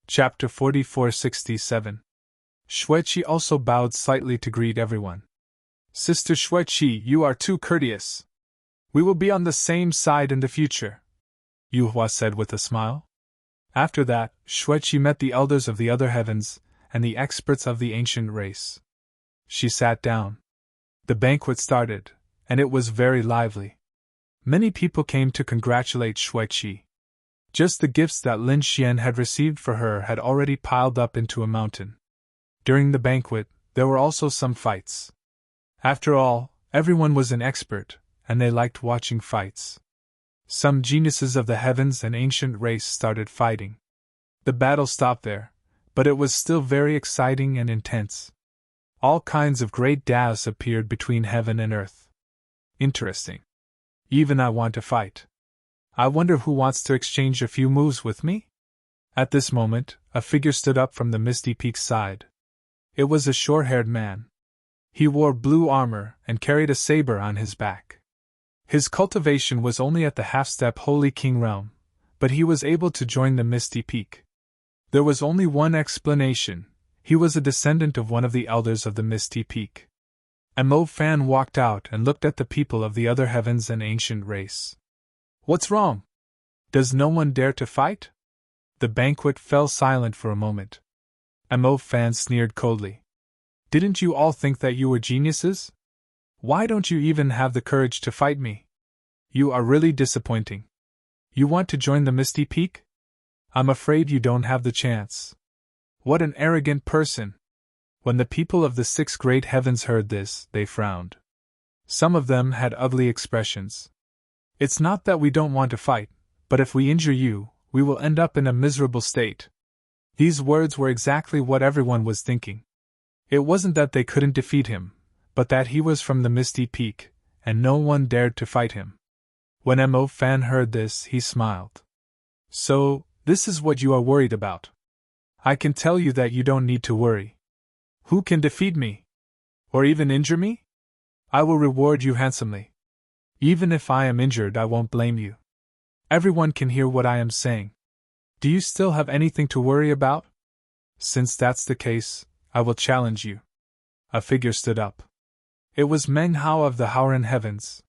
Chapter 4467. Xueqi also bowed slightly to greet everyone. Sister Xueqi, you are too courteous. We will be on the same side in the future, Yuhua said with a smile. After that, Xueqi met the elders of the other heavens and the experts of the ancient race. She sat down. The banquet started, and it was very lively. Many people came to congratulate Xueqi. Just the gifts that Lin Xian had received for her had already piled up into a mountain. During the banquet, there were also some fights. After all, everyone was an expert, and they liked watching fights. Some geniuses of the heavens and ancient race started fighting. The battle stopped there, but it was still very exciting and intense. All kinds of great Daos appeared between heaven and earth. Interesting. Even I want to fight. I wonder who wants to exchange a few moves with me? At this moment, a figure stood up from the misty peak's side. It was a short-haired man. He wore blue armor and carried a saber on his back. His cultivation was only at the half-step Holy King realm, but he was able to join the misty peak. There was only one explanation: he was a descendant of one of the elders of the misty peak. Mo Fan walked out and looked at the people of the other heavens and ancient race. What's wrong? Does no one dare to fight? The banquet fell silent for a moment. Mo Fan sneered coldly. Didn't you all think that you were geniuses? Why don't you even have the courage to fight me? You are really disappointing. You want to join the Misty Peak? I'm afraid you don't have the chance. What an arrogant person! When the people of the 6 great heavens heard this, they frowned. Some of them had ugly expressions. It's not that we don't want to fight, but if we injure you, we will end up in a miserable state. These words were exactly what everyone was thinking. It wasn't that they couldn't defeat him, but that he was from the Misty Peak, and no one dared to fight him. When Mo Fan heard this, he smiled. So, this is what you are worried about. I can tell you that you don't need to worry. Who can defeat me? Or even injure me? I will reward you handsomely. Even if I am injured, I won't blame you. Everyone can hear what I am saying. Do you still have anything to worry about? Since that's the case, I will challenge you. A figure stood up. It was Meng Hao of the Howren Heavens.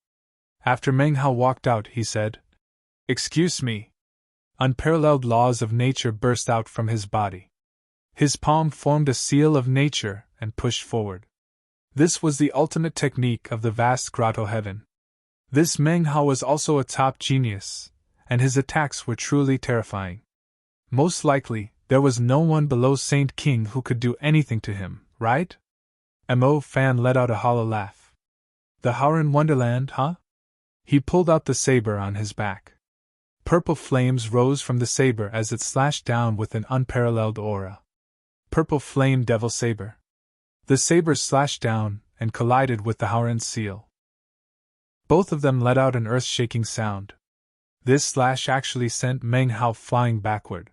After Meng Hao walked out, he said, "Excuse me." Unparalleled laws of nature burst out from his body. His palm formed a seal of nature and pushed forward. This was the ultimate technique of the vast grotto heaven. This Meng Hao was also a top genius, and his attacks were truly terrifying. Most likely, there was no one below Saint King who could do anything to him, right? Mo Fan let out a hollow laugh. The Howren Wonderland, huh? He pulled out the saber on his back. Purple flames rose from the saber as it slashed down with an unparalleled aura. Purple Flame Devil Saber. The saber slashed down and collided with the Howren seal. Both of them let out an earth-shaking sound. This slash actually sent Meng Hao flying backward.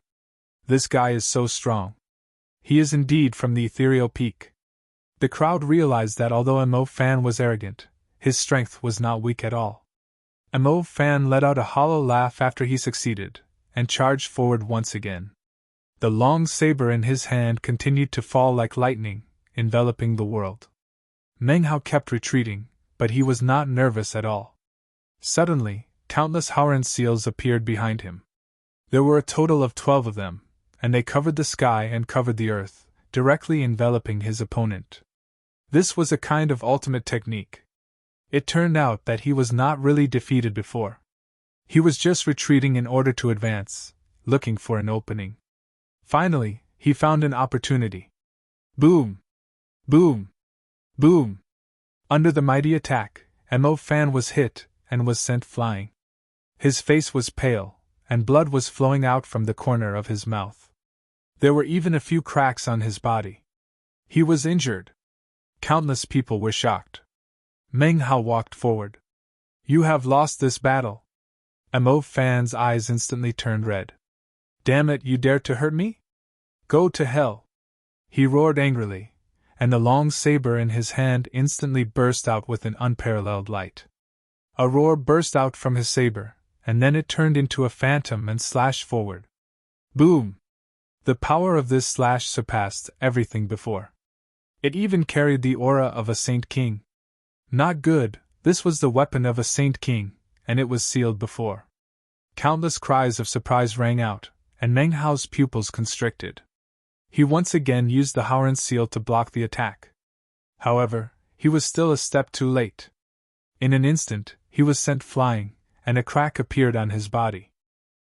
This guy is so strong. He is indeed from the ethereal peak. The crowd realized that although Mo Fan was arrogant, his strength was not weak at all. Mo Fan let out a hollow laugh after he succeeded, and charged forward once again. The long saber in his hand continued to fall like lightning, enveloping the world. Meng Hao kept retreating, but he was not nervous at all. Suddenly, countless Howren seals appeared behind him. There were a total of 12 of them, and they covered the sky and covered the earth, directly enveloping his opponent. This was a kind of ultimate technique. It turned out that he was not really defeated before. He was just retreating in order to advance, looking for an opening. Finally, he found an opportunity. Boom! Boom! Boom! Under the mighty attack, Mo Fan was hit and was sent flying. His face was pale, and blood was flowing out from the corner of his mouth. There were even a few cracks on his body. He was injured. Countless people were shocked. Meng Hao walked forward. You have lost this battle. Mo Fan's eyes instantly turned red. Damn it, you dared to hurt me? Go to hell! He roared angrily, and the long saber in his hand instantly burst out with an unparalleled light. A roar burst out from his saber, and then it turned into a phantom and slashed forward. Boom! The power of this slash surpassed everything before. It even carried the aura of a Saint King. Not good, this was the weapon of a Saint King, and it was sealed before. Countless cries of surprise rang out, and Meng Hao's pupils constricted. He once again used the Howren seal to block the attack. However, he was still a step too late. In an instant, he was sent flying, and a crack appeared on his body.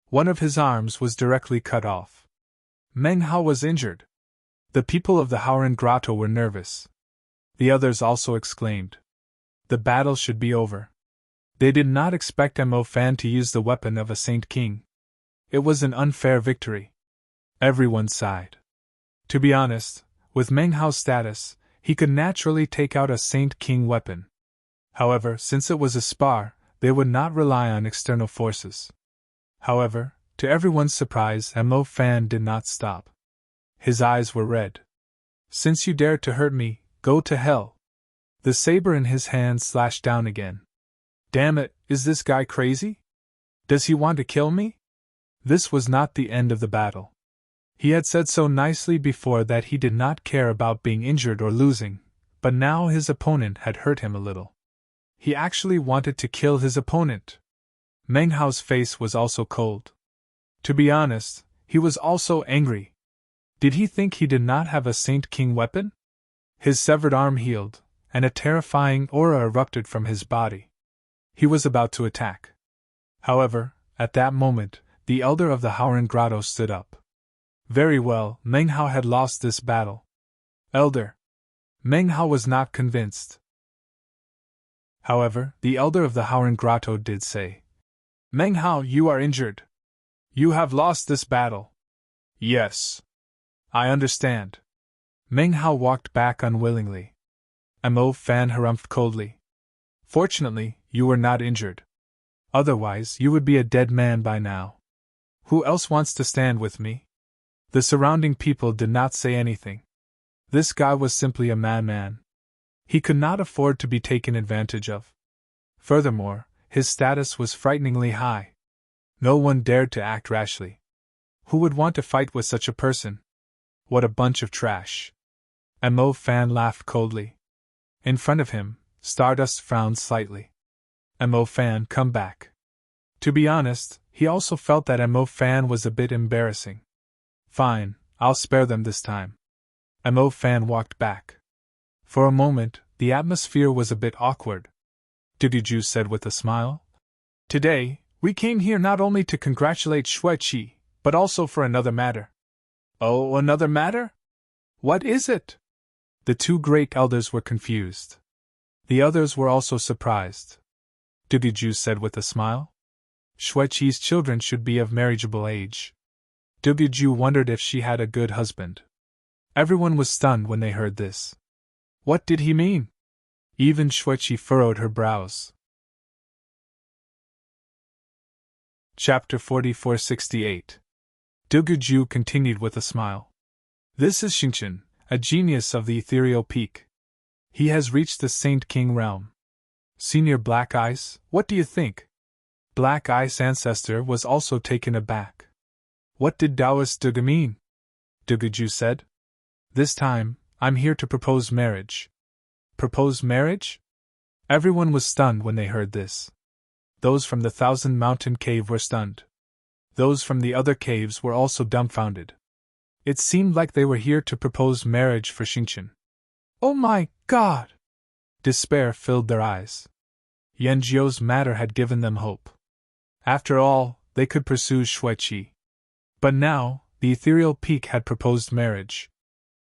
One of his arms was directly cut off. Meng Hao was injured. The people of the Howren Grotto were nervous. The others also exclaimed. The battle should be over. They did not expect Mo Fan to use the weapon of a Saint King. It was an unfair victory. Everyone sighed. To be honest, with Meng Hao's status, he could naturally take out a Saint King weapon. However, since it was a spar, they would not rely on external forces. However, to everyone's surprise, Mo Fan did not stop. His eyes were red. Since you dared to hurt me, go to hell. The saber in his hand slashed down again. Damn it, is this guy crazy? Does he want to kill me? This was not the end of the battle. He had said so nicely before that he did not care about being injured or losing, but now his opponent had hurt him a little. He actually wanted to kill his opponent. Meng Hao's face was also cold. To be honest, he was also angry. Did he think he did not have a Saint King weapon? His severed arm healed, and a terrifying aura erupted from his body. He was about to attack. However, at that moment, the elder of the Howren Grotto stood up. Very well, Meng Hao had lost this battle. Elder. Meng Hao was not convinced. However, the elder of the Howren Grotto did say, Meng Hao, you are injured. You have lost this battle. Yes. I understand. Meng Hao walked back unwillingly. Mo Fan harumphed coldly. Fortunately, you were not injured. Otherwise, you would be a dead man by now. Who else wants to stand with me? The surrounding people did not say anything. This guy was simply a madman. He could not afford to be taken advantage of. Furthermore, his status was frighteningly high. No one dared to act rashly. Who would want to fight with such a person? What a bunch of trash. Mo Fan laughed coldly. In front of him, Stardust frowned slightly. Mo Fan, come back. To be honest, he also felt that Mo Fan was a bit embarrassing. Fine, I'll spare them this time. Mo Fan walked back. For a moment, the atmosphere was a bit awkward. Duguju said with a smile. Today, we came here not only to congratulate Xueqi, but also for another matter. Oh, another matter? What is it? The two great elders were confused. The others were also surprised. Duguju said with a smile. Xueqi's children should be of marriageable age. Duguju wondered if she had a good husband. Everyone was stunned when they heard this. What did he mean? Even Xueqi furrowed her brows. Chapter 4468. Duguju continued with a smile. This is Xingqian, a genius of the ethereal peak. He has reached the Saint King realm. Senior Black Ice, what do you think? Black Ice ancestor was also taken aback. What did Taoist Dugu mean? Duguju said. This time, I'm here to propose marriage. Propose marriage? Everyone was stunned when they heard this. Those from the Thousand Mountain Cave were stunned. Those from the other caves were also dumbfounded. It seemed like they were here to propose marriage for Xingqian. Oh my God! Despair filled their eyes. Yanjiu's matter had given them hope. After all, they could pursue Xueqi. But now, the ethereal peak had proposed marriage.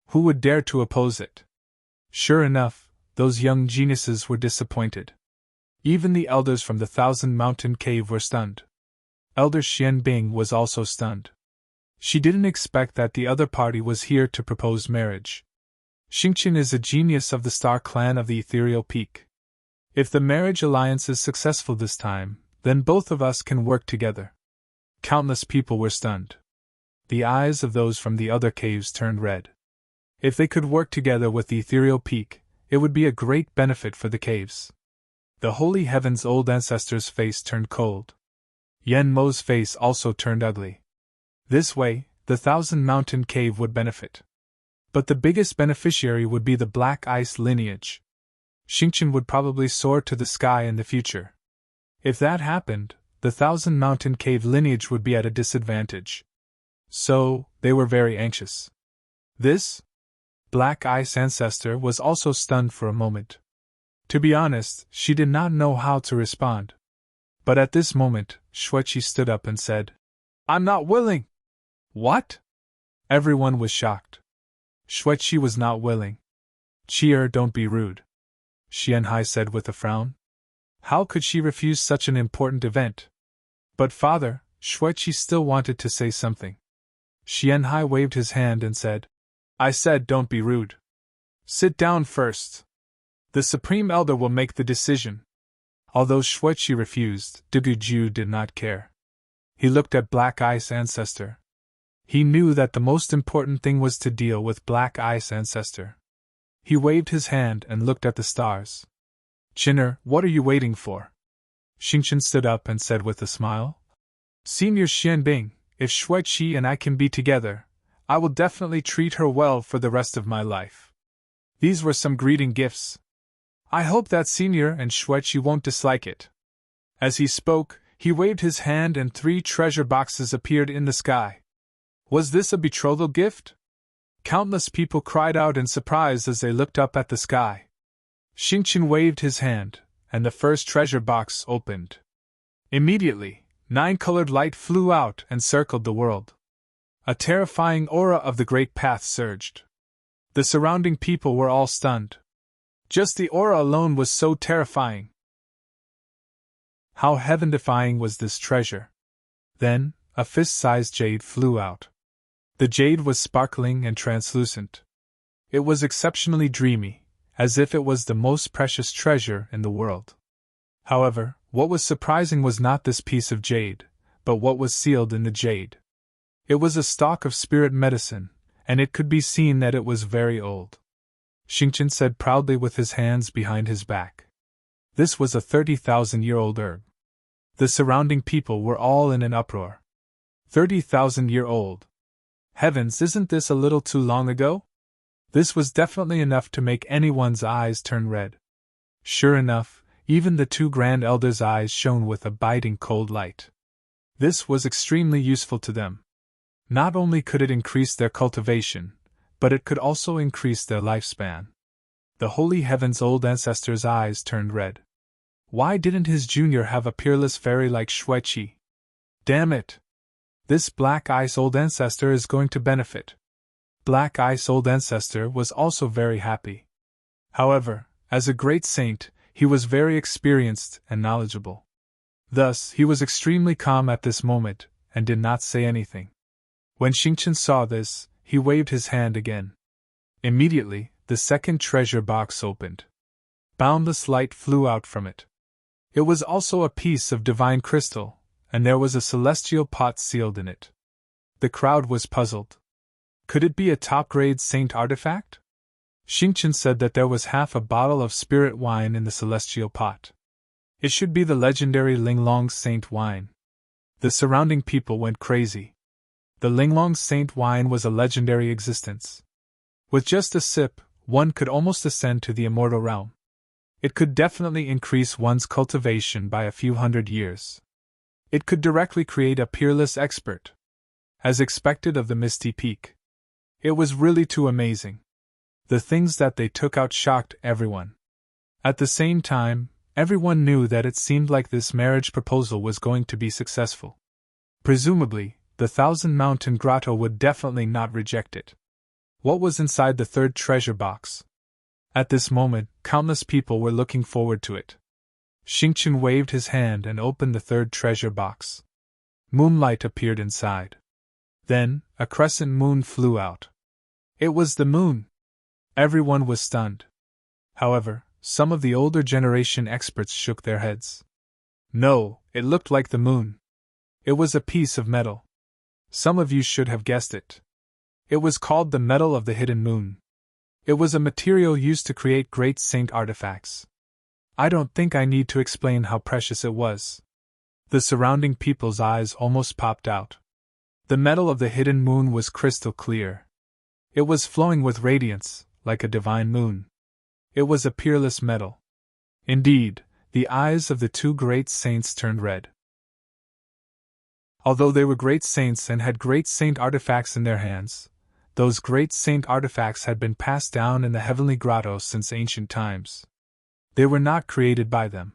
Who would dare to oppose it? Sure enough, those young geniuses were disappointed. Even the elders from the Thousand Mountain Cave were stunned. Elder Xian Bing was also stunned. She didn't expect that the other party was here to propose marriage. Xingqian is a genius of the Star Clan of the Ethereal Peak. If the marriage alliance is successful this time, then both of us can work together. Countless people were stunned. The eyes of those from the other caves turned red. If they could work together with the Ethereal Peak, it would be a great benefit for the caves. The Holy Heaven's old ancestor's face turned cold. Yen Mo's face also turned ugly. This way, the Thousand Mountain Cave would benefit. But the biggest beneficiary would be the Black Ice lineage. Xingqian would probably soar to the sky in the future. If that happened, the Thousand Mountain Cave lineage would be at a disadvantage. So, they were very anxious. This Black Ice ancestor was also stunned for a moment. To be honest, she did not know how to respond. But at this moment, Xueqi stood up and said, "I'm not willing!" "What?" Everyone was shocked. Xueqi was not willing. "Cheer, don't be rude," Xianhai said with a frown. How could she refuse such an important event? But father, Xueqi still wanted to say something. Xianhai waved his hand and said, "I said don't be rude. Sit down first. The Supreme Elder will make the decision." Although Xueqi refused, Duguju did not care. He looked at Black Ice Ancestor. He knew that the most important thing was to deal with Black Ice Ancestor. He waved his hand and looked at the stars. "Qin'er, what are you waiting for?" Xingqian stood up and said with a smile, "Senior Xianbing, if Xueqi and I can be together, I will definitely treat her well for the rest of my life." These were some greeting gifts. I hope that Senior and Xueqi won't dislike it. As he spoke, he waved his hand and 3 treasure boxes appeared in the sky. Was this a betrothal gift? Countless people cried out in surprise as they looked up at the sky. Xingqian waved his hand, and the first treasure box opened. Immediately, 9-colored light flew out and circled the world. A terrifying aura of the Great Path surged. The surrounding people were all stunned. Just the aura alone was so terrifying. How heaven-defying was this treasure? Then, a fist-sized jade flew out. The jade was sparkling and translucent. It was exceptionally dreamy, as if it was the most precious treasure in the world. However, what was surprising was not this piece of jade, but what was sealed in the jade. It was a stalk of spirit medicine, and it could be seen that it was very old. Xingqian said proudly with his hands behind his back. This was a 30,000-year-old herb. The surrounding people were all in an uproar. 30,000-year-old. Heavens, isn't this a little too long ago? This was definitely enough to make anyone's eyes turn red. Sure enough, even the 2 Grand Elders' eyes shone with a biting cold light. This was extremely useful to them. Not only could it increase their cultivation, but it could also increase their lifespan. The Holy Heaven's old ancestor's eyes turned red. Why didn't his junior have a peerless fairy like Xueqi? Damn it! This Black Ice Old Ancestor is going to benefit. Black Ice Old Ancestor was also very happy. However, as a great saint, he was very experienced and knowledgeable. Thus, he was extremely calm at this moment, and did not say anything. When Xingqian saw this, he waved his hand again. Immediately, the second treasure box opened. Boundless light flew out from it. It was also a piece of divine crystal, and there was a celestial pot sealed in it. The crowd was puzzled. Could it be a top-grade saint artifact? Xingqian said that there was half a bottle of spirit wine in the celestial pot. It should be the legendary Linglong Saint wine. The surrounding people went crazy. The Linglong Saint wine was a legendary existence. With just a sip, one could almost ascend to the immortal realm. It could definitely increase one's cultivation by a few hundred years. It could directly create a peerless expert. As expected of the Misty Peak. It was really too amazing. The things that they took out shocked everyone. At the same time, everyone knew that it seemed like this marriage proposal was going to be successful. Presumably, the Thousand Mountain Grotto would definitely not reject it. What was inside the third treasure box? At this moment, countless people were looking forward to it. Xingqian waved his hand and opened the third treasure box. Moonlight appeared inside. Then, a crescent moon flew out. It was the moon! Everyone was stunned. However, some of the older generation experts shook their heads. No, it looked like the moon. It was a piece of metal. Some of you should have guessed it. It was called the metal of the hidden moon. It was a material used to create great saint artifacts. I don't think I need to explain how precious it was. The surrounding people's eyes almost popped out. The metal of the hidden moon was crystal clear. It was flowing with radiance, like a divine moon. It was a peerless metal. Indeed, the eyes of the two great saints turned red. Although they were great saints and had great saint artifacts in their hands, those great saint artifacts had been passed down in the heavenly grottos since ancient times. They were not created by them.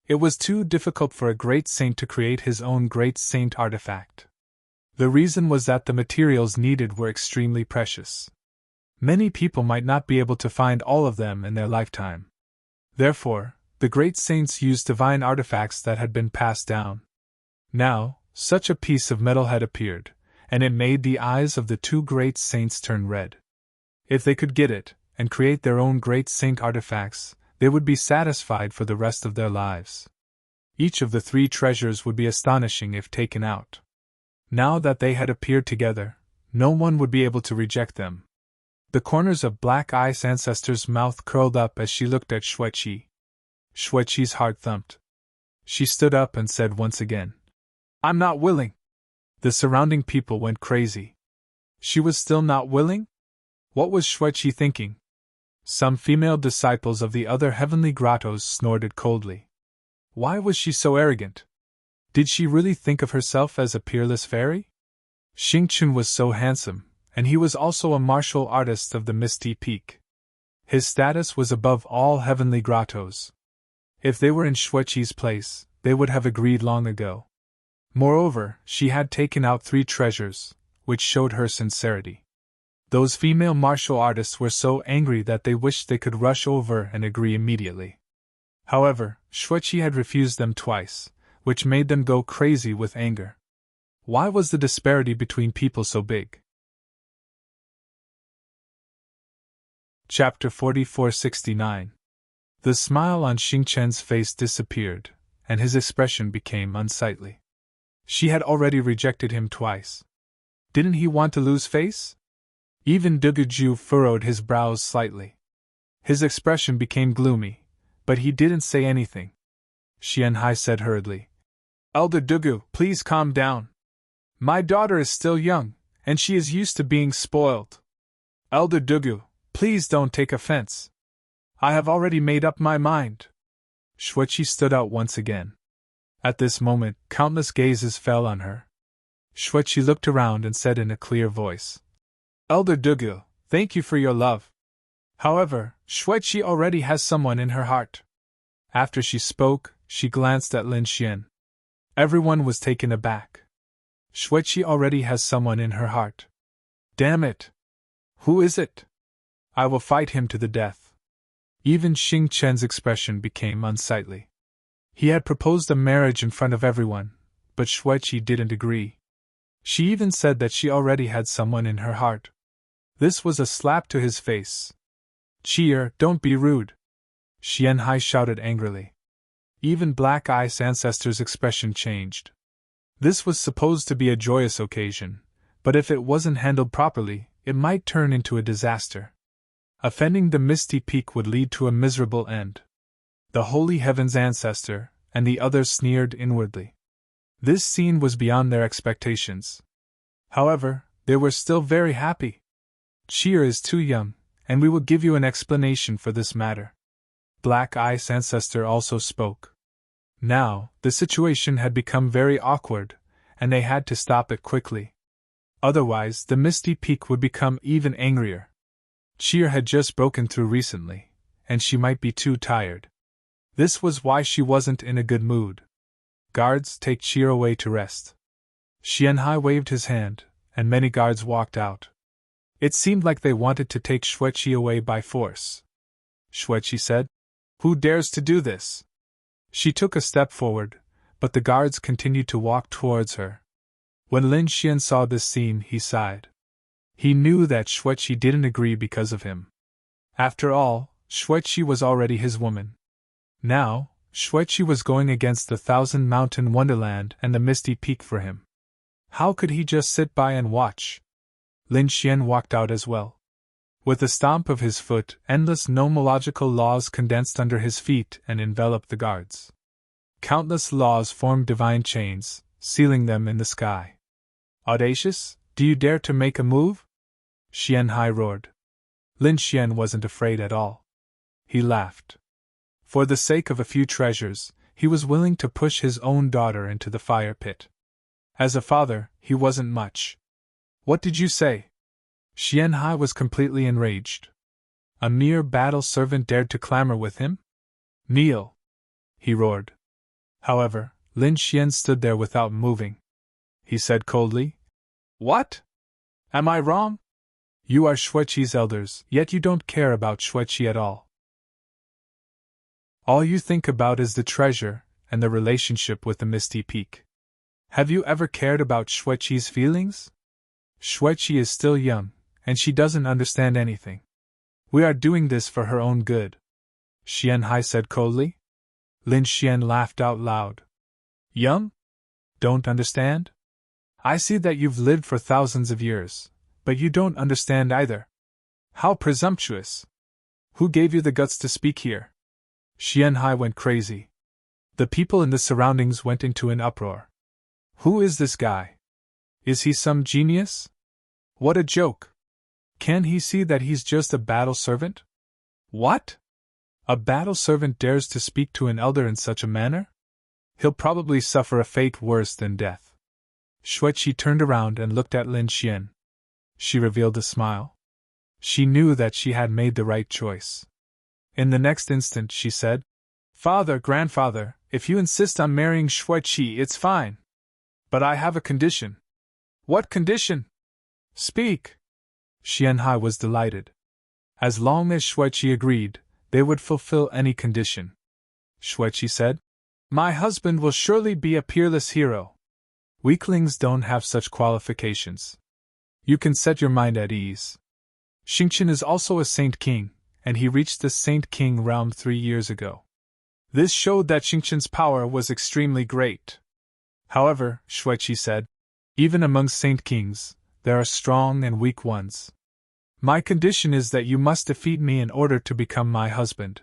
It was too difficult for a great saint to create his own great saint artifact. The reason was that the materials needed were extremely precious. Many people might not be able to find all of them in their lifetime. Therefore, the great saints used divine artifacts that had been passed down. Now, such a piece of metal had appeared, and it made the eyes of the two great saints turn red. If they could get it, and create their own great saint artifacts, they would be satisfied for the rest of their lives. Each of the three treasures would be astonishing if taken out. Now that they had appeared together, no one would be able to reject them. The corners of Black Eye's ancestor's mouth curled up as she looked at Xueqi. Xueqi's heart thumped. She stood up and said once again, "I'm not willing." The surrounding people went crazy. She was still not willing? What was Xueqi thinking? Some female disciples of the other heavenly grottos snorted coldly. Why was she so arrogant? Did she really think of herself as a peerless fairy? Xingchen was so handsome, and he was also a martial artist of the Misty Peak. His status was above all heavenly grottos. If they were in Xueqi's place, they would have agreed long ago. Moreover, she had taken out 3 treasures, which showed her sincerity. Those female martial artists were so angry that they wished they could rush over and agree immediately. However, Xueqi had refused them twice, which made them go crazy with anger. Why was the disparity between people so big? Chapter 4469. The smile on Xingchen's face disappeared, and his expression became unsightly. She had already rejected him twice. Didn't he want to lose face? Even Duguju furrowed his brows slightly. His expression became gloomy, but he didn't say anything. Xianhai said hurriedly, "Elder Dugu, please calm down. My daughter is still young, and she is used to being spoiled. Elder Dugu, please don't take offense. I have already made up my mind." Xueqi stood out once again. At this moment, countless gazes fell on her. Xueqi looked around and said in a clear voice, "Elder Dugu, thank you for your love. However, Xueqi already has someone in her heart." After she spoke, she glanced at Lin Xian. Everyone was taken aback. Xueqi already has someone in her heart. Damn it! Who is it? I will fight him to the death. Even Xing Chen's expression became unsightly. He had proposed a marriage in front of everyone, but Xueqi didn't agree. She even said that she already had someone in her heart. This was a slap to his face. "Cheer, don't be rude!" Xianhai shouted angrily. Even Black Eye's ancestor's expression changed. This was supposed to be a joyous occasion, but if it wasn't handled properly, it might turn into a disaster. Offending the Misty Peak would lead to a miserable end. The Holy Heaven's ancestor and the others sneered inwardly. This scene was beyond their expectations. However, they were still very happy. "Cheer is too young, and we will give you an explanation for this matter." Black Eye's ancestor also spoke. Now, the situation had become very awkward, and they had to stop it quickly. Otherwise, the Misty Peak would become even angrier. Cheer had just broken through recently, and she might be too tired. This was why she wasn't in a good mood. "Guards, take Cheer away to rest." Xianhai waved his hand, and many guards walked out. It seemed like they wanted to take Xueqi away by force. Xueqi said, "Who dares to do this?" She took a step forward, but the guards continued to walk towards her. When Lin Xian saw this scene, he sighed. He knew that Xueqi didn't agree because of him. After all, Xueqi was already his woman. Now, Xueqi was going against the Thousand Mountain Wonderland and the Misty Peak for him. How could he just sit by and watch? Lin Xian walked out as well. With a stomp of his foot, endless nomological laws condensed under his feet and enveloped the guards. Countless laws formed divine chains, sealing them in the sky. Audacious? Do you dare to make a move? Xianhai roared. Lin Xian wasn't afraid at all. He laughed. For the sake of a few treasures, he was willing to push his own daughter into the fire pit. As a father, he wasn't much. What did you say? Xianhai was completely enraged. A mere battle servant dared to clamor with him? Kneel! He roared. However, Lin Xian stood there without moving. He said coldly, What? Am I wrong? You are Xueqi's elders, yet you don't care about Xueqi at all. All you think about is the treasure and the relationship with the Misty Peak. Have you ever cared about Xueqi's feelings? Xueqi is still young, and she doesn't understand anything. We are doing this for her own good, Xianhai said coldly. Lin Xian laughed out loud. Young? Don't understand? I see that you've lived for thousands of years, but you don't understand either. How presumptuous! Who gave you the guts to speak here? Xianhai went crazy. The people in the surroundings went into an uproar. Who is this guy? Is he some genius? What a joke! Can he see that he's just a battle servant? What? A battle servant dares to speak to an elder in such a manner? He'll probably suffer a fate worse than death. Xueqi turned around and looked at Lin Xian. She revealed a smile. She knew that she had made the right choice. In the next instant she said, Father, grandfather, if you insist on marrying Xueqi, it's fine. But I have a condition. What condition? Speak! Xianhai was delighted. As long as Xueqi agreed, they would fulfill any condition. Xueqi said, My husband will surely be a peerless hero. Weaklings don't have such qualifications. You can set your mind at ease. Xingqian is also a Saint King, and he reached the Saint King realm 3 years ago. This showed that Xingqian's power was extremely great. However, Xueqi said, even among Saint Kings, there are strong and weak ones. My condition is that you must defeat me in order to become my husband.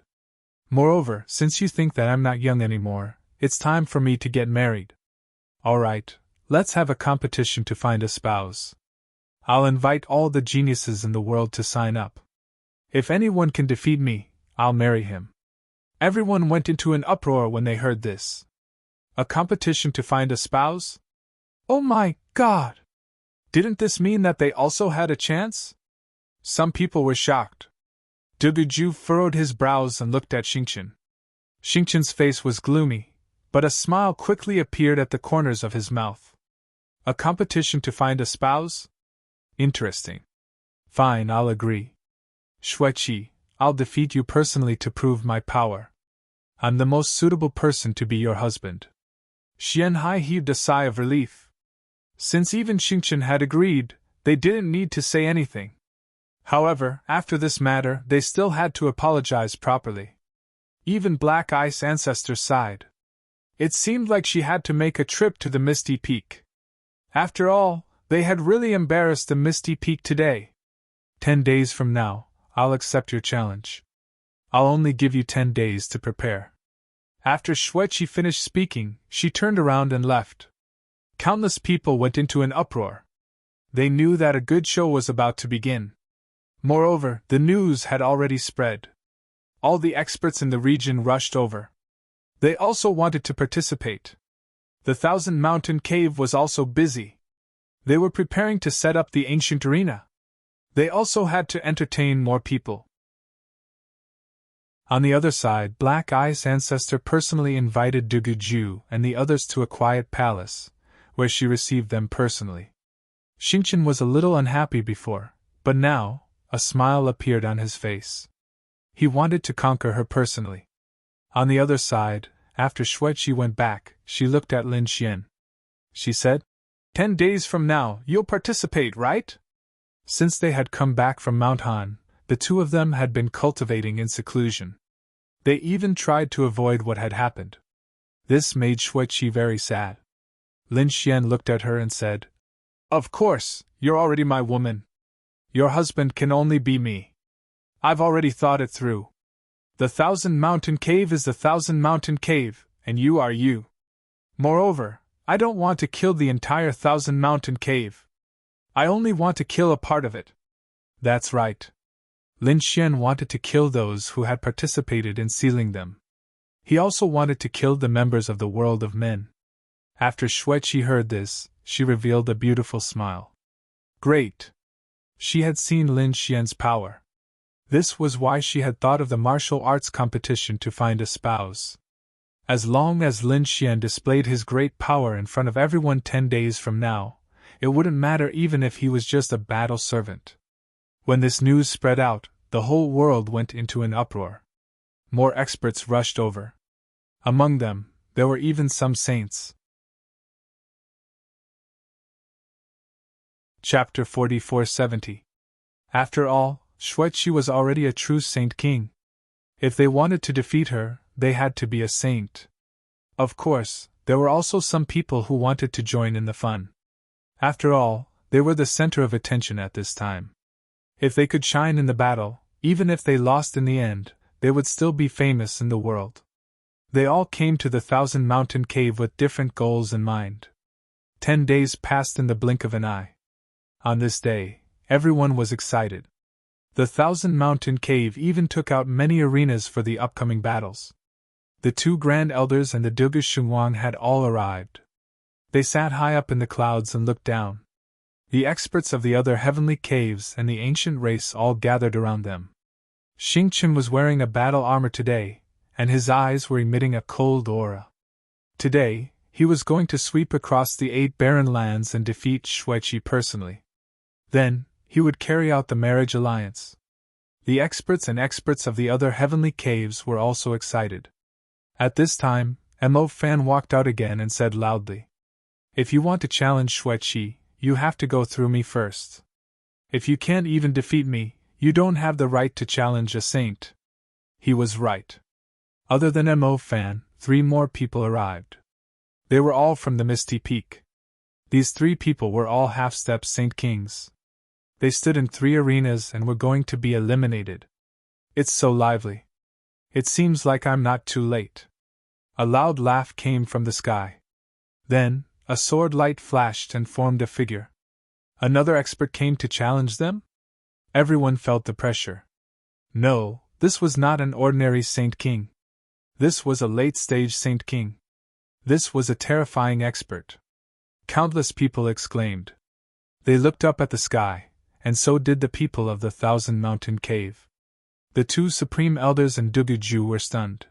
Moreover, since you think that I'm not young anymore, it's time for me to get married. Alright, let's have a competition to find a spouse. I'll invite all the geniuses in the world to sign up. If anyone can defeat me, I'll marry him. Everyone went into an uproar when they heard this. A competition to find a spouse? Oh my God! Didn't this mean that they also had a chance? Some people were shocked. Duguju furrowed his brows and looked at Xingqian. Xingqian's face was gloomy, but a smile quickly appeared at the corners of his mouth. A competition to find a spouse? Interesting. Fine, I'll agree. Xueqi, I'll defeat you personally to prove my power. I'm the most suitable person to be your husband. Xianhai heaved a sigh of relief. Since even Xingqian had agreed, they didn't need to say anything. However, after this matter, they still had to apologize properly. Even Black Ice Ancestor sighed. It seemed like she had to make a trip to the Misty Peak. After all, they had really embarrassed the Misty Peak today. 10 days from now, I'll accept your challenge. I'll only give you 10 days to prepare. After Xueqi finished speaking, she turned around and left. Countless people went into an uproar. They knew that a good show was about to begin. Moreover, the news had already spread. All the experts in the region rushed over. They also wanted to participate. The Thousand Mountain Cave was also busy. They were preparing to set up the ancient arena. They also had to entertain more people. On the other side, Black Ice Ancestor personally invited Duguju and the others to a quiet palace, where she received them personally. Xingqian was a little unhappy before, but now, a smile appeared on his face. He wanted to conquer her personally. On the other side, after Xueqi went back, she looked at Lin Xian. She said, 10 days from now, you'll participate, right? Since they had come back from Mount Han, the two of them had been cultivating in seclusion. They even tried to avoid what had happened. This made Xueqi very sad. Lin Xian looked at her and said, Of course, you're already my woman. Your husband can only be me. I've already thought it through. The Thousand Mountain Cave is the Thousand Mountain Cave, and you are you. Moreover, I don't want to kill the entire Thousand Mountain Cave. I only want to kill a part of it. That's right. Lin Xian wanted to kill those who had participated in sealing them. He also wanted to kill the members of the world of men. After Xueqi heard this, she revealed a beautiful smile. Great! She had seen Lin Xian's power. This was why she had thought of the martial arts competition to find a spouse. As long as Lin Xian displayed his great power in front of everyone 10 days from now, it wouldn't matter even if he was just a battle servant. When this news spread out, the whole world went into an uproar. More experts rushed over. Among them, there were even some saints. Chapter 4470. After all, Xueqi was already a true saint king. If they wanted to defeat her, they had to be a saint. Of course, there were also some people who wanted to join in the fun. After all, they were the center of attention at this time. If they could shine in the battle, even if they lost in the end, they would still be famous in the world. They all came to the Thousand Mountain Cave with different goals in mind. 10 days passed in the blink of an eye. On this day, everyone was excited. The Thousand Mountain Cave even took out many arenas for the upcoming battles. The 2 Grand Elders and the Dugu Xunguang had all arrived. They sat high up in the clouds and looked down. The experts of the other heavenly caves and the ancient race all gathered around them. Xingqian was wearing a battle armor today, and his eyes were emitting a cold aura. Today, he was going to sweep across the 8 barren lands and defeat Xueqi personally. Then, he would carry out the marriage alliance. The experts of the other heavenly caves were also excited. At this time, Mo Fan walked out again and said loudly, "If you want to challenge Xueqi, you have to go through me first. If you can't even defeat me, you don't have the right to challenge a saint." He was right. Other than Mo Fan, 3 more people arrived. They were all from the Misty Peak. These 3 people were all half-step saint kings. They stood in 3 arenas and were going to be eliminated. It's so lively. It seems like I'm not too late. A loud laugh came from the sky. Then, a sword light flashed and formed a figure. Another expert came to challenge them? Everyone felt the pressure. No, this was not an ordinary saint king. This was a late-stage saint king. This was a terrifying expert. Countless people exclaimed. They looked up at the sky, and so did the people of the Thousand Mountain Cave. The 2 Supreme Elders and Duguju were stunned.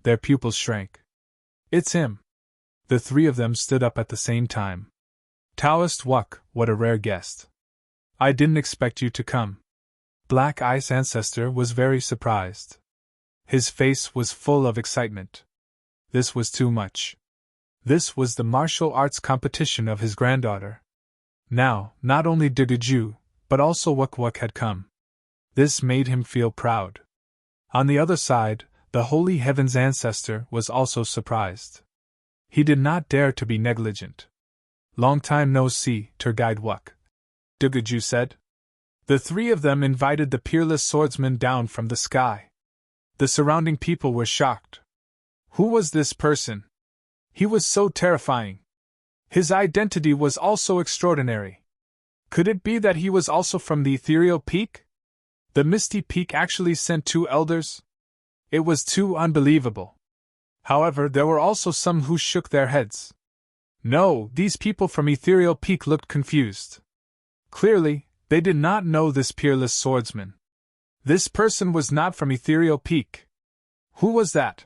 Their pupils shrank. It's him. The 3 of them stood up at the same time. Taoist Wuk, what a rare guest. I didn't expect you to come. Black Ice Ancestor was very surprised. His face was full of excitement. This was too much. This was the martial arts competition of his granddaughter. Now, not only Duguju, but also Wuk had come. This made him feel proud. On the other side, the Holy Heaven's Ancestor was also surprised. He did not dare to be negligent. Long time no see, Tour Guide Wuk, Duguju said. The 3 of them invited the peerless swordsman down from the sky. The surrounding people were shocked. Who was this person? He was so terrifying. His identity was also extraordinary. Could it be that he was also from the Ethereal Peak? The Misty Peak actually sent 2 elders? It was too unbelievable. However, there were also some who shook their heads. No, these people from Ethereal Peak looked confused. Clearly, they did not know this peerless swordsman. This person was not from Ethereal Peak. Who was that?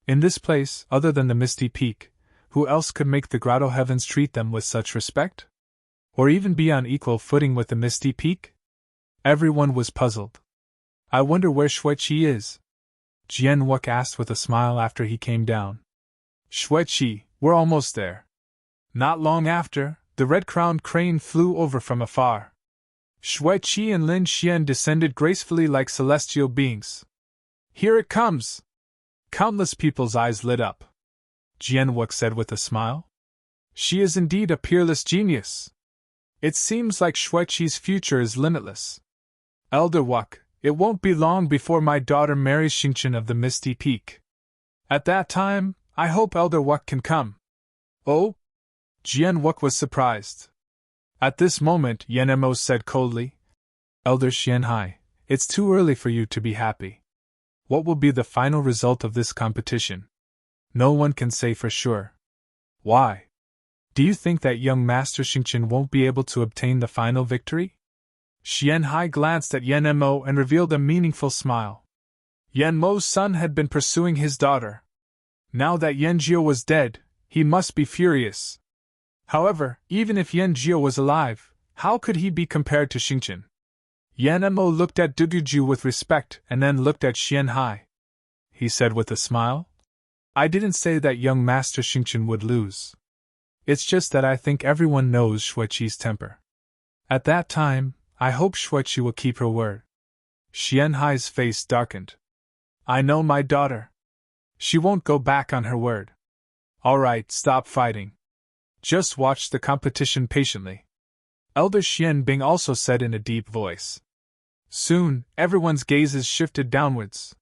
In this place, other than the Misty Peak, who else could make the Grotto Heavens treat them with such respect? Or even be on equal footing with the Misty Peak? Everyone was puzzled. I wonder where Xueqi is? Jian Wuk asked with a smile after he came down. Xueqi, we're almost there. Not long after, the red-crowned crane flew over from afar. Xueqi and Lin Xian descended gracefully like celestial beings. Here it comes! Countless people's eyes lit up. Jian Wuk said with a smile. She is indeed a peerless genius. It seems like Xueqi's future is limitless. Elder Wuk, it won't be long before my daughter marries Xingqian of the Misty Peak. At that time, I hope Elder Wuk can come. Oh? Jian Wuk was surprised. At this moment, Yen Mo said coldly, Elder Xianhai, it's too early for you to be happy. What will be the final result of this competition? No one can say for sure. Why? Do you think that young Master Xingqian won't be able to obtain the final victory? Xianhai glanced at Yen Mo and revealed a meaningful smile. Yen Mo's son had been pursuing his daughter. Now that Yen Jiao was dead, he must be furious. However, even if Yen Jiao was alive, how could he be compared to Xingqian? Yen Mo looked at Duguju with respect and then looked at Xianhai. He said with a smile, I didn't say that young Master Xingqian would lose. It's just that I think everyone knows Xueqi's temper. At that time, I hope Xueqi will keep her word. Xianhai's face darkened. I know my daughter. She won't go back on her word. All right, stop fighting. Just watch the competition patiently. Elder Xian Bing also said in a deep voice. Soon, everyone's gazes shifted downwards.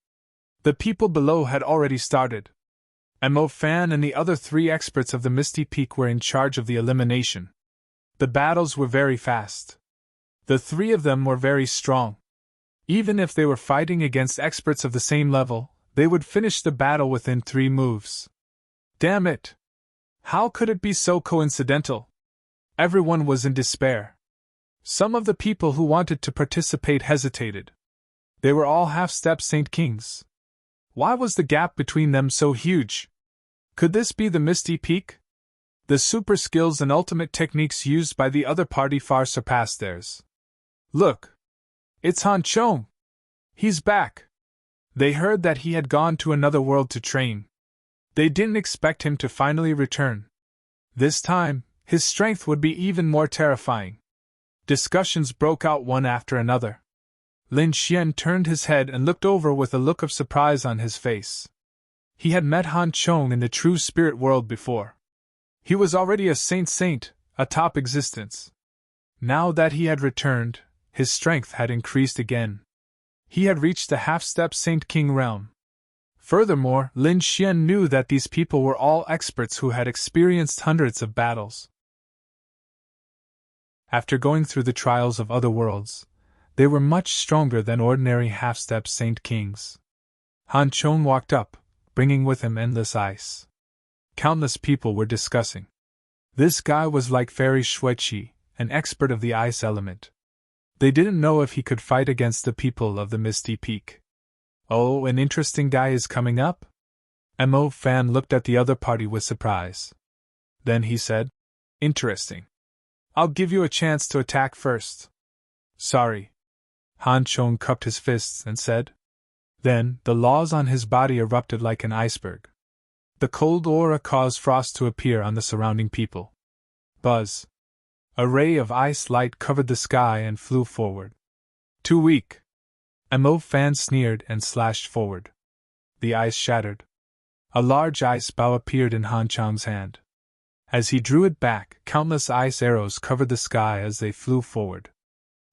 The people below had already started. Mo Fan and the other 3 experts of the Misty Peak were in charge of the elimination. The battles were very fast. The 3 of them were very strong. Even if they were fighting against experts of the same level, they would finish the battle within 3 moves. Damn it! How could it be so coincidental? Everyone was in despair. Some of the people who wanted to participate hesitated. They were all half-step Saint Kings. Why was the gap between them so huge? Could this be the Misty Peak? The super skills and ultimate techniques used by the other party far surpassed theirs. Look! It's Han Chong! He's back! They heard that he had gone to another world to train. They didn't expect him to finally return. This time, his strength would be even more terrifying. Discussions broke out one after another. Lin Xian turned his head and looked over with a look of surprise on his face. He had met Han Chong in the true spirit world before. He was already a saint, a top existence. Now that he had returned, his strength had increased again. He had reached the half-step Saint King realm. Furthermore, Lin Xian knew that these people were all experts who had experienced hundreds of battles. After going through the trials of other worlds, they were much stronger than ordinary half-step Saint Kings. Han Chong walked up, bringing with him endless ice. Countless people were discussing. This guy was like Fairy Xueqi, an expert of the ice element. They didn't know if he could fight against the people of the Misty Peak. Oh, an interesting guy is coming up? Mo Fan looked at the other party with surprise. Then he said, Interesting. I'll give you a chance to attack first. Sorry. Han Chong cupped his fists and said. Then, the laws on his body erupted like an iceberg. The cold aura caused frost to appear on the surrounding people. Buzz. A ray of ice light covered the sky and flew forward. Too weak. Mo Fan sneered and slashed forward. The ice shattered. A large ice bow appeared in Han Chong's hand. As he drew it back, countless ice arrows covered the sky as they flew forward.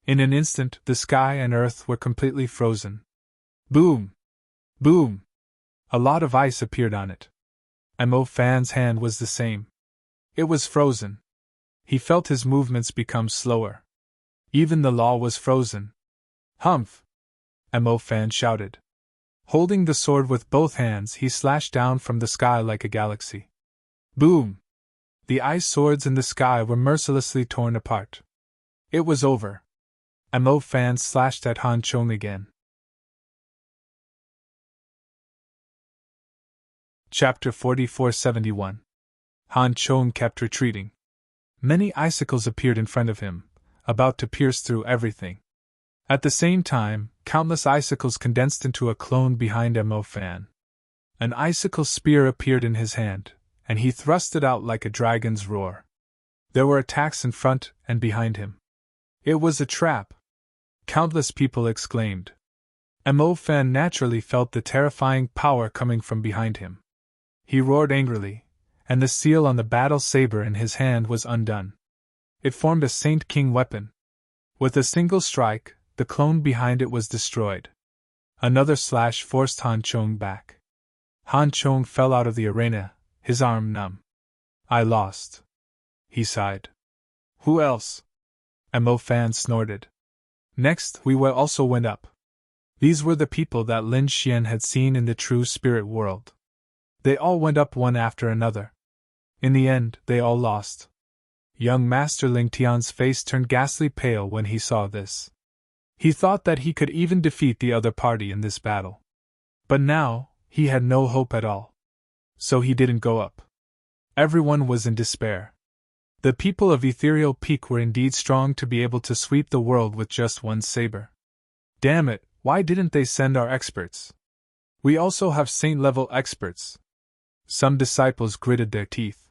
In an instant, the sky and earth were completely frozen. Boom! Boom! A lot of ice appeared on it. Mo Fan's hand was the same. It was frozen. He felt his movements become slower. Even the law was frozen. Humph! Mo Fan shouted. Holding the sword with both hands, he slashed down from the sky like a galaxy. Boom! The ice swords in the sky were mercilessly torn apart. It was over. Mo Fan slashed at Han Chong again. Chapter 4471. Han Chong kept retreating. Many icicles appeared in front of him, about to pierce through everything. At the same time, countless icicles condensed into a clone behind Mo Fan. An icicle spear appeared in his hand, and he thrust it out like a dragon's roar. There were attacks in front and behind him. It was a trap. Countless people exclaimed. Mo Fan naturally felt the terrifying power coming from behind him. He roared angrily, and the seal on the battle saber in his hand was undone. It formed a Saint King weapon. With a single strike, the clone behind it was destroyed. Another slash forced Han Chong back. Han Chong fell out of the arena, his arm numb. I lost. He sighed. Who else? Mo Fan snorted. Next, we also went up. These were the people that Lin Xian had seen in the true spirit world. They all went up one after another. In the end, they all lost. Young Master Ling Tian's face turned ghastly pale when he saw this. He thought that he could even defeat the other party in this battle. But now, he had no hope at all. So he didn't go up. Everyone was in despair. The people of Ethereal Peak were indeed strong to be able to sweep the world with just one saber. Damn it, why didn't they send our experts? We also have saint-level experts. Some disciples gritted their teeth.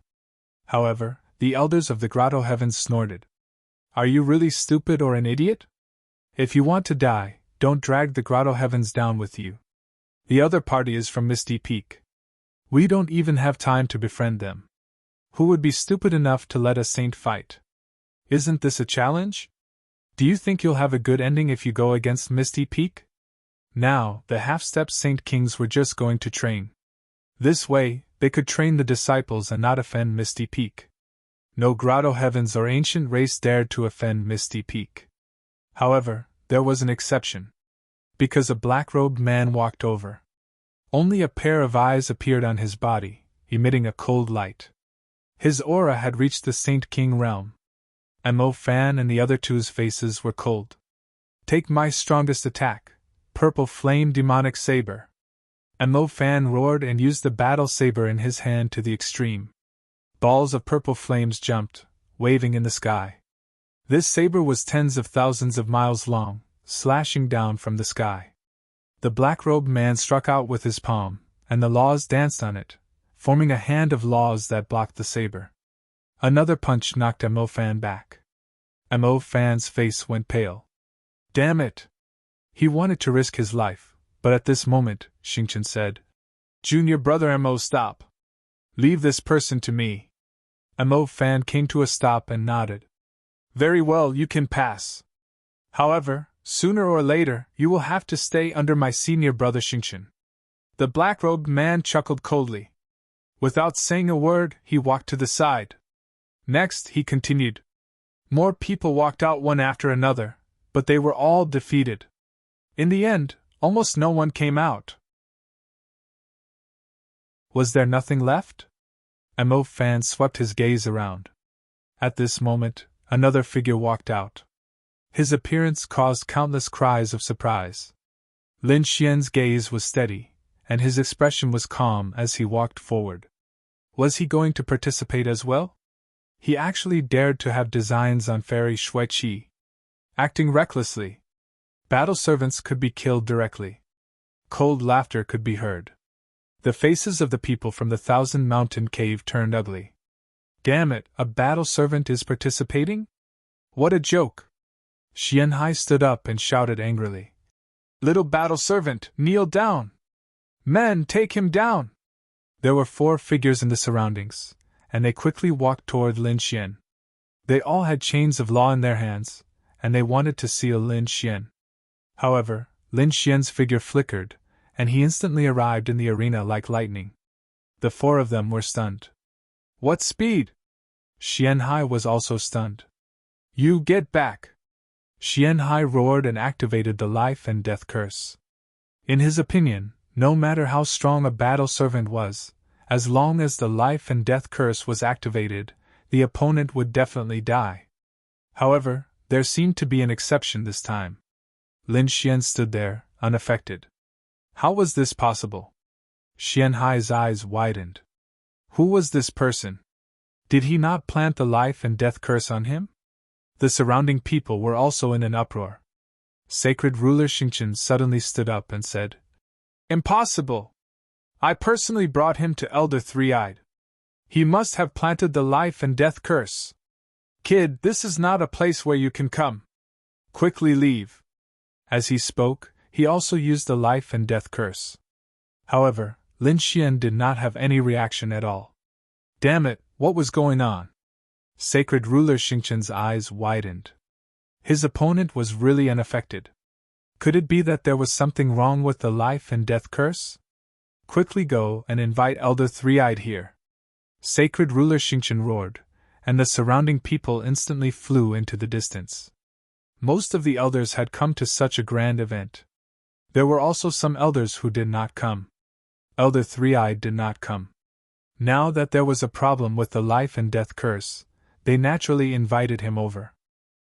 However, the elders of the Grotto Heavens snorted. Are you really stupid or an idiot? If you want to die, don't drag the Grotto Heavens down with you. The other party is from Misty Peak. We don't even have time to befriend them. Who would be stupid enough to let a saint fight? Isn't this a challenge? Do you think you'll have a good ending if you go against Misty Peak? Now, the half-step Saint Kings were just going to train. This way, they could train the disciples and not offend Misty Peak. No Grotto Heavens or ancient race dared to offend Misty Peak. However, there was an exception. Because a black-robed man walked over. Only a pair of eyes appeared on his body, emitting a cold light. His aura had reached the Saint King realm. Mo Fan and the other two's faces were cold. Take my strongest attack, Purple Flame Demonic Saber. Mo Fan roared and used the battle saber in his hand to the extreme. Balls of purple flames jumped, waving in the sky. This saber was tens of thousands of miles long, slashing down from the sky. The black-robed man struck out with his palm, and the laws danced on it, forming a hand of laws that blocked the saber. Another punch knocked Mo Fan back. Mo Fan's face went pale. Damn it! He wanted to risk his life, but at this moment, Xingchen said, Junior brother Mo, stop. Leave this person to me. Mo Fan came to a stop and nodded. Very well, you can pass. However, sooner or later, you will have to stay under my senior brother Xingchen. The black-robed man chuckled coldly. Without saying a word, he walked to the side. Next, he continued. More people walked out one after another, but they were all defeated. In the end, almost no one came out. Was there nothing left? Mo Fan swept his gaze around. At this moment, another figure walked out. His appearance caused countless cries of surprise. Lin Xian's gaze was steady, and his expression was calm as he walked forward. Was he going to participate as well? He actually dared to have designs on Fairy Xueqi. Acting recklessly. Battle servants could be killed directly. Cold laughter could be heard. The faces of the people from the Thousand Mountain Cave turned ugly. Damn it, a battle servant is participating? What a joke! Xianhai stood up and shouted angrily. Little battle servant, kneel down! Men, take him down! There were 4 figures in the surroundings, and they quickly walked toward Lin Xian. They all had chains of law in their hands, and they wanted to seal Lin Xian. However, Lin Xian's figure flickered, and he instantly arrived in the arena like lightning. The 4 of them were stunned. What speed! Xianhai was also stunned. You get back! Xianhai roared and activated the life and death curse. In his opinion, no matter how strong a battle servant was, as long as the life and death curse was activated, the opponent would definitely die. However, there seemed to be an exception this time. Lin Xian stood there, unaffected. How was this possible? Xianhai's eyes widened. Who was this person? Did he not plant the life and death curse on him? The surrounding people were also in an uproar. Sacred ruler Xingchen suddenly stood up and said, Impossible! I personally brought him to Elder Three-Eyed. He must have planted the life and death curse. Kid, this is not a place where you can come. Quickly leave. As he spoke, he also used the life and death curse. However, Lin Xian did not have any reaction at all. Damn it, what was going on? Sacred ruler Xingchen's eyes widened. His opponent was really unaffected. Could it be that there was something wrong with the life and death curse? Quickly go and invite Elder Three-Eyed here. Sacred Ruler Xingqian roared, and the surrounding people instantly flew into the distance. Most of the elders had come to such a grand event. There were also some elders who did not come. Elder Three-Eyed did not come. Now that there was a problem with the life and death curse, they naturally invited him over.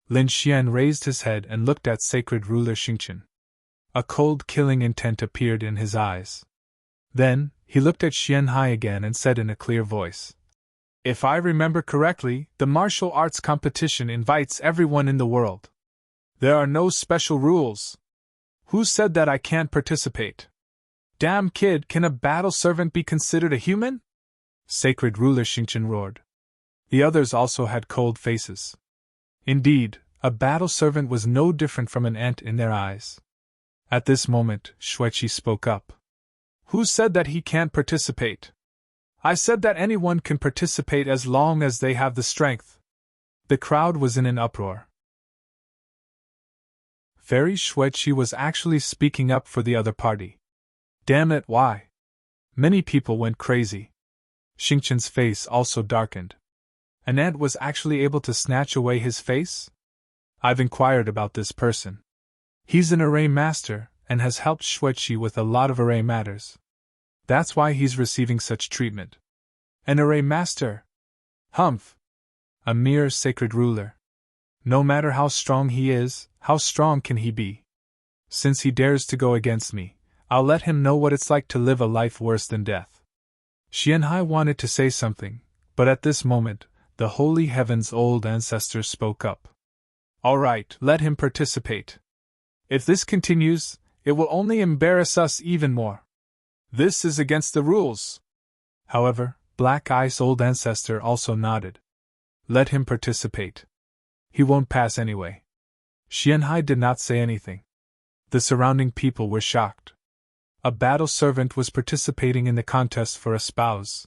Lin Xian raised his head and looked at Sacred Ruler Xingqian. A cold, killing intent appeared in his eyes. Then, he looked at Xianhai again and said in a clear voice, "If I remember correctly, the martial arts competition invites everyone in the world. There are no special rules. Who said that I can't participate? Damn kid, can a battle servant be considered a human?" Sacred Ruler Xingqian roared. The others also had cold faces. Indeed, a battle servant was no different from an ant in their eyes. At this moment, Xueqi spoke up. "Who said that he can't participate? I said that anyone can participate as long as they have the strength." The crowd was in an uproar. Fairy Xueqi was actually speaking up for the other party. Damn it, why? Many people went crazy. Xingqian's face also darkened. An ant was actually able to snatch away his face? I've inquired about this person. He's an array master, and has helped Xueqi with a lot of array matters. That's why he's receiving such treatment. An array master? Humph! A mere sacred ruler. No matter how strong he is, how strong can he be? Since he dares to go against me, I'll let him know what it's like to live a life worse than death. Xianhai wanted to say something, but at this moment, the Holy Heaven's old ancestor spoke up. All right, let him participate. If this continues, it will only embarrass us even more. This is against the rules. However, Black Eye's old ancestor also nodded. Let him participate. He won't pass anyway. Xianhai did not say anything. The surrounding people were shocked. A battle servant was participating in the contest for a spouse.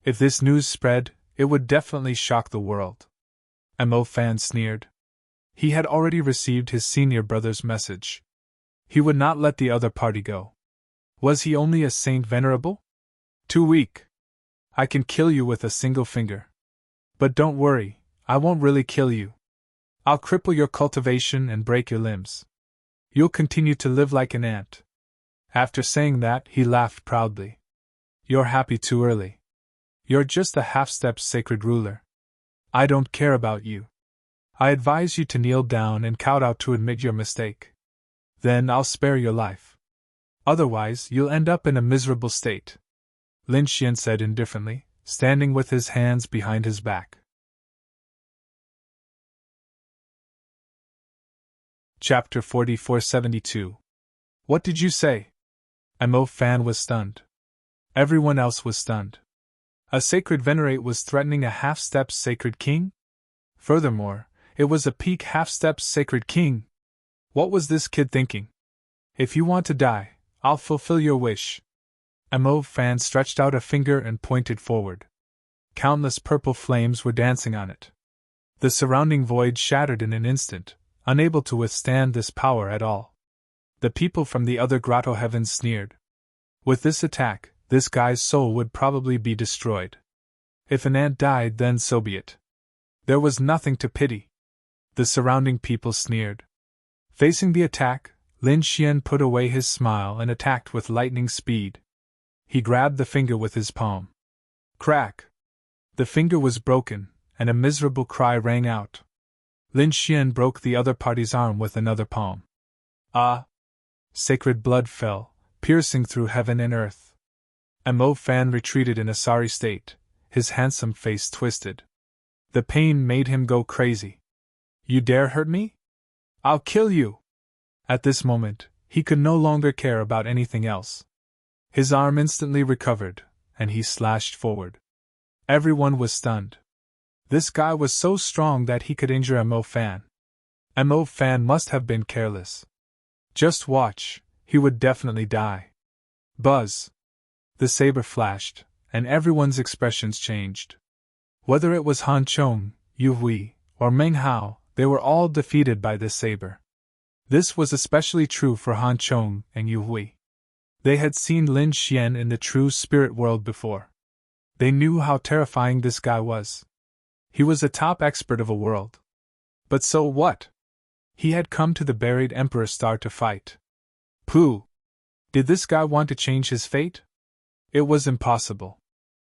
If this news spread, it would definitely shock the world. Mo Fan sneered. He had already received his senior brother's message. He would not let the other party go. Was he only a saint venerable? Too weak. I can kill you with a single finger. But don't worry, I won't really kill you. I'll cripple your cultivation and break your limbs. You'll continue to live like an ant. After saying that, he laughed proudly. You're happy too early. You're just a half-step sacred ruler. I don't care about you. I advise you to kneel down and kowtow to admit your mistake. Then I'll spare your life. Otherwise, you'll end up in a miserable state. Lin Xian said indifferently, standing with his hands behind his back. Chapter 4472. What did you say? Mo Fan was stunned. Everyone else was stunned. A sacred venerate was threatening a half-step sacred king? Furthermore, it was a peak half-step sacred king. What was this kid thinking? If you want to die, I'll fulfill your wish. Mo Fan stretched out a finger and pointed forward. Countless purple flames were dancing on it. The surrounding void shattered in an instant, unable to withstand this power at all. The people from the other grotto heavens sneered. With this attack, this guy's soul would probably be destroyed. If an ant died, then so be it. There was nothing to pity. The surrounding people sneered. Facing the attack, Lin Xian put away his smile and attacked with lightning speed. He grabbed the finger with his palm. Crack! The finger was broken, and a miserable cry rang out. Lin Xian broke the other party's arm with another palm. Ah! Sacred blood fell, piercing through heaven and earth. Mo Fan retreated in a sorry state, his handsome face twisted. The pain made him go crazy. You dare hurt me? I'll kill you! At this moment, he could no longer care about anything else. His arm instantly recovered, and he slashed forward. Everyone was stunned. This guy was so strong that he could injure Mo Fan. Mo Fan must have been careless. Just watch, he would definitely die. Buzz! The saber flashed, and everyone's expressions changed. Whether it was Han Chong, Yu Hui, or Meng Hao, they were all defeated by this saber. This was especially true for Han Chong and Yu Hui. They had seen Lin Xian in the true spirit world before. They knew how terrifying this guy was. He was a top expert of a world. But so what? He had come to the buried Emperor Star to fight. Pooh! Did this guy want to change his fate? It was impossible.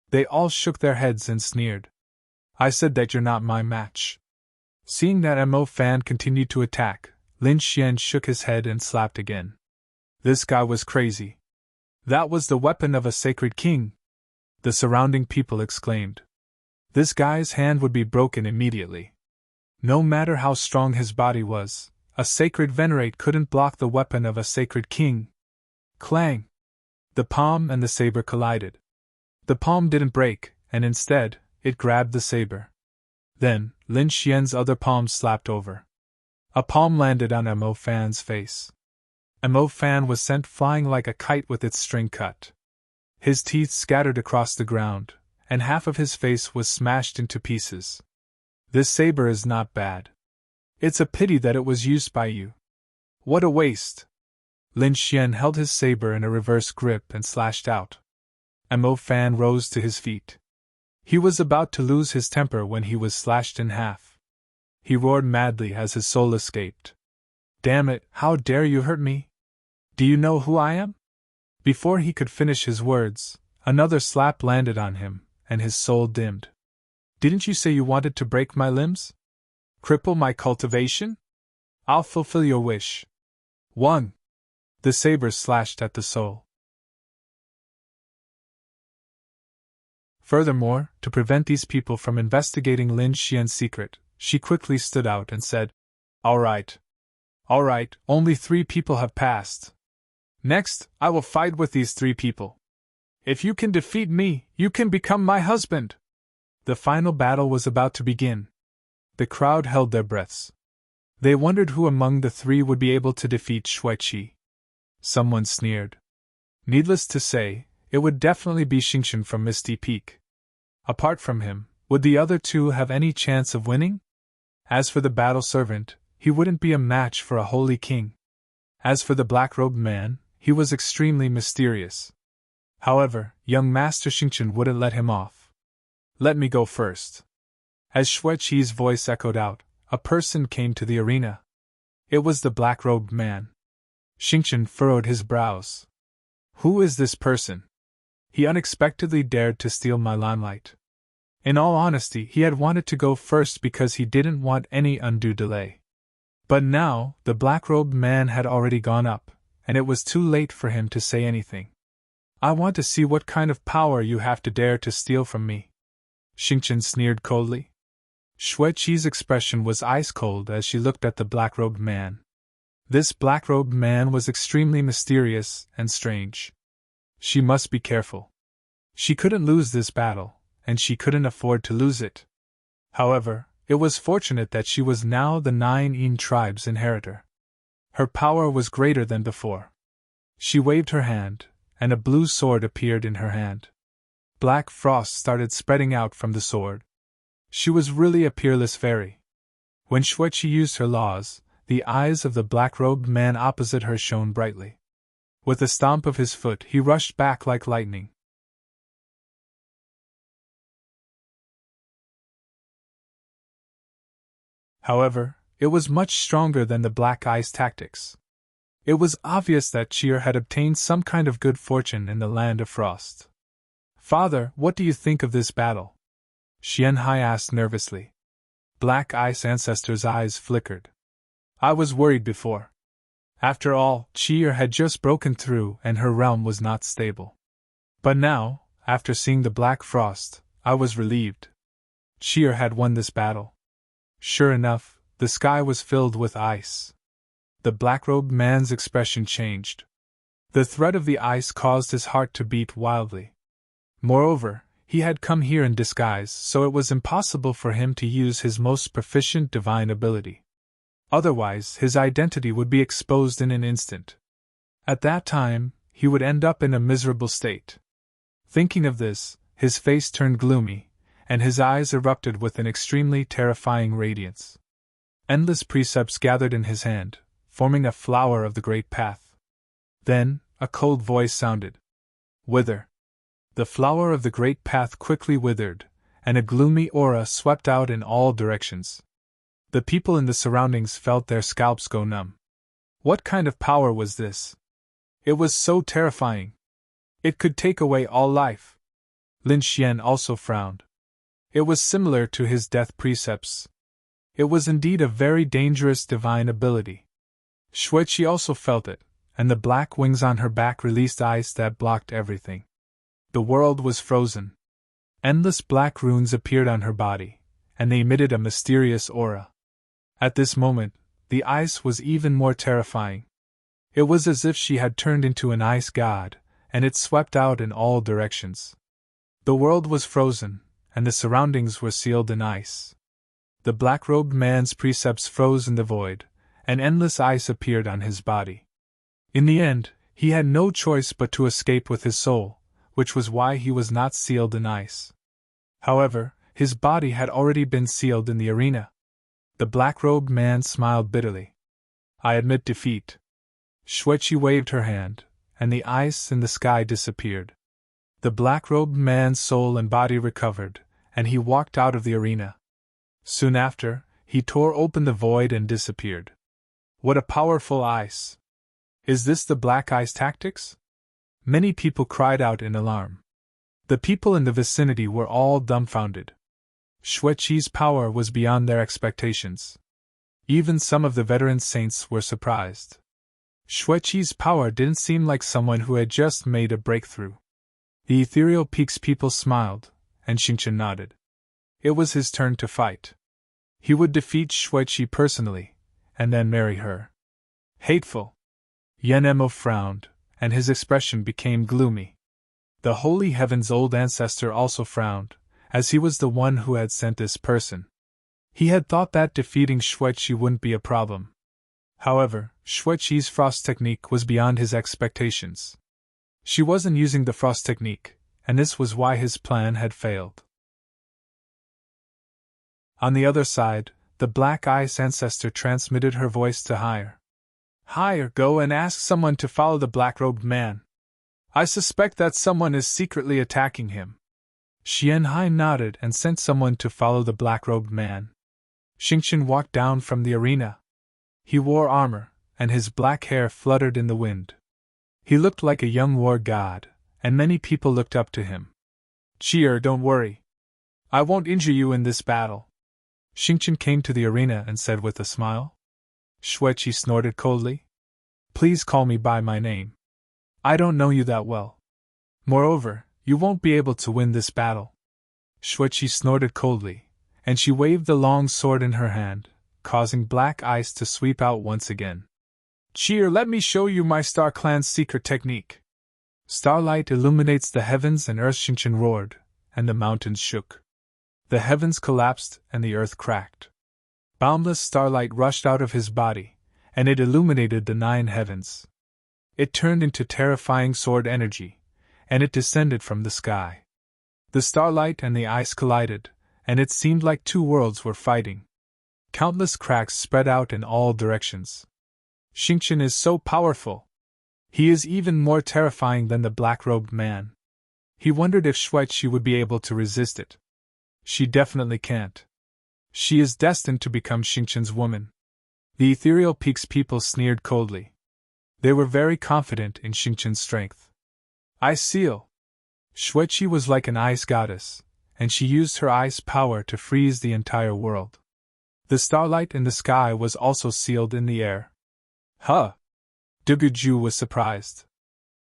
They all shook their heads and sneered. I said that you're not my match. Seeing that Mo Fan continued to attack, Lin Xian shook his head and slapped again. This guy was crazy. That was the weapon of a sacred king, the surrounding people exclaimed. This guy's hand would be broken immediately. No matter how strong his body was, a sacred venerate couldn't block the weapon of a sacred king. Clang! The palm and the saber collided. The palm didn't break, and instead, it grabbed the saber. Then, Lin Xian's other palm slapped over. A palm landed on Mo Fan's face. Mo Fan was sent flying like a kite with its string cut. His teeth scattered across the ground, and half of his face was smashed into pieces. This saber is not bad. It's a pity that it was used by you. What a waste! Lin Xian held his saber in a reverse grip and slashed out. Mo Fan rose to his feet. He was about to lose his temper when he was slashed in half. He roared madly as his soul escaped. Damn it, how dare you hurt me? Do you know who I am? Before he could finish his words, another slap landed on him, and his soul dimmed. Didn't you say you wanted to break my limbs? Cripple my cultivation? I'll fulfill your wish. 1. The saber slashed at the soul. Furthermore, to prevent these people from investigating Lin Xian's secret, she quickly stood out and said, All right, only 3 people have passed. Next, I will fight with these 3 people. If you can defeat me, you can become my husband. The final battle was about to begin. The crowd held their breaths. They wondered who among the 3 would be able to defeat Xueqi. Someone sneered. Needless to say, it would definitely be Xingqian from Misty Peak. Apart from him, would the other 2 have any chance of winning? As for the battle servant, he wouldn't be a match for a holy king. As for the black-robed man, he was extremely mysterious. However, young Master Xingqian wouldn't let him off. Let me go first. As Xueqi's voice echoed out, a person came to the arena. It was the black-robed man. Xingqian furrowed his brows. Who is this person? He unexpectedly dared to steal my limelight. In all honesty, he had wanted to go first because he didn't want any undue delay. But now, the black-robed man had already gone up, and it was too late for him to say anything. I want to see what kind of power you have to dare to steal from me. Xingqian sneered coldly. Xueqi's expression was ice-cold as she looked at the black-robed man. This black-robed man was extremely mysterious and strange. She must be careful. She couldn't lose this battle, and she couldn't afford to lose it. However, it was fortunate that she was now the 9 Yin tribe's inheritor. Her power was greater than before. She waved her hand, and a blue sword appeared in her hand. Black frost started spreading out from the sword. She was really a peerless fairy. When Xueqi used her laws, the eyes of the black-robed man opposite her shone brightly. With a stomp of his foot, he rushed back like lightning. However, it was much stronger than the black ice tactics. It was obvious that Cheer had obtained some kind of good fortune in the land of frost. Father, what do you think of this battle? Xianhai asked nervously. Black Ice Ancestor's eyes flickered. I was worried before. After all, Cheer had just broken through and her realm was not stable. But now, after seeing the Black Frost, I was relieved. Cheer had won this battle. Sure enough, the sky was filled with ice. The black-robed man's expression changed. The threat of the ice caused his heart to beat wildly. Moreover, he had come here in disguise, so it was impossible for him to use his most proficient divine ability. Otherwise, his identity would be exposed in an instant. At that time, he would end up in a miserable state. Thinking of this, his face turned gloomy, and his eyes erupted with an extremely terrifying radiance. Endless precepts gathered in his hand, forming a flower of the great path. Then, a cold voice sounded. Wither. The flower of the great path quickly withered, and a gloomy aura swept out in all directions. The people in the surroundings felt their scalps go numb. What kind of power was this? It was so terrifying. It could take away all life. Lin Xian also frowned. It was similar to his death precepts. It was indeed a very dangerous divine ability. Xueqi also felt it, and the black wings on her back released ice that blocked everything. The world was frozen. Endless black runes appeared on her body, and they emitted a mysterious aura. At this moment, the ice was even more terrifying. It was as if she had turned into an ice god, and it swept out in all directions. The world was frozen, and the surroundings were sealed in ice. The black-robed man's precepts froze in the void, and endless ice appeared on his body. In the end, he had no choice but to escape with his soul, which was why he was not sealed in ice. However, his body had already been sealed in the arena. The black-robed man smiled bitterly. I admit defeat. Xueqi waved her hand, and the ice in the sky disappeared. The black-robed man's soul and body recovered, and he walked out of the arena. Soon after, he tore open the void and disappeared. What a powerful ice! Is this the black ice tactics? Many people cried out in alarm. The people in the vicinity were all dumbfounded. Xueqi's power was beyond their expectations. Even some of the veteran saints were surprised. Xueqi's power didn't seem like someone who had just made a breakthrough. The Ethereal Peaks people smiled, and Xingqian nodded. It was his turn to fight. He would defeat Xueqi personally, and then marry her. Hateful! Yan Emo frowned, and his expression became gloomy. The Holy Heaven's old ancestor also frowned, as he was the one who had sent this person. He had thought that defeating Xueqi wouldn't be a problem. However, Xueqi's frost technique was beyond his expectations. She wasn't using the frost technique, and this was why his plan had failed. On the other side, the Black Ice ancestor transmitted her voice to Higher. Higher, go and ask someone to follow the black-robed man. I suspect that someone is secretly attacking him. Xianhai nodded and sent someone to follow the black-robed man. Xingqian walked down from the arena. He wore armor, and his black hair fluttered in the wind. He looked like a young war god, and many people looked up to him. Cheer, don't worry. I won't injure you in this battle. Xingqian came to the arena and said with a smile. Xueqi snorted coldly. Please call me by my name. I don't know you that well. Moreover, you won't be able to win this battle. Xueqi snorted coldly, and she waved the long sword in her hand, causing black ice to sweep out once again. Cheer, let me show you my Star Clan's secret technique. Starlight illuminates the heavens and earth. Xingqian roared, and the mountains shook. The heavens collapsed and the earth cracked. Boundless starlight rushed out of his body, and it illuminated the 9 heavens. It turned into terrifying sword energy, and it descended from the sky. The starlight and the ice collided, and it seemed like 2 worlds were fighting. Countless cracks spread out in all directions. Xingqian is so powerful. He is even more terrifying than the black-robed man. He wondered if Xueqi would be able to resist it. She definitely can't. She is destined to become Xingqian's woman. The Ethereal Peaks people sneered coldly. They were very confident in Xingqian's strength. Ice seal! Xueqi was like an ice goddess, and she used her ice power to freeze the entire world. The starlight in the sky was also sealed in the air. Huh! Duguju was surprised.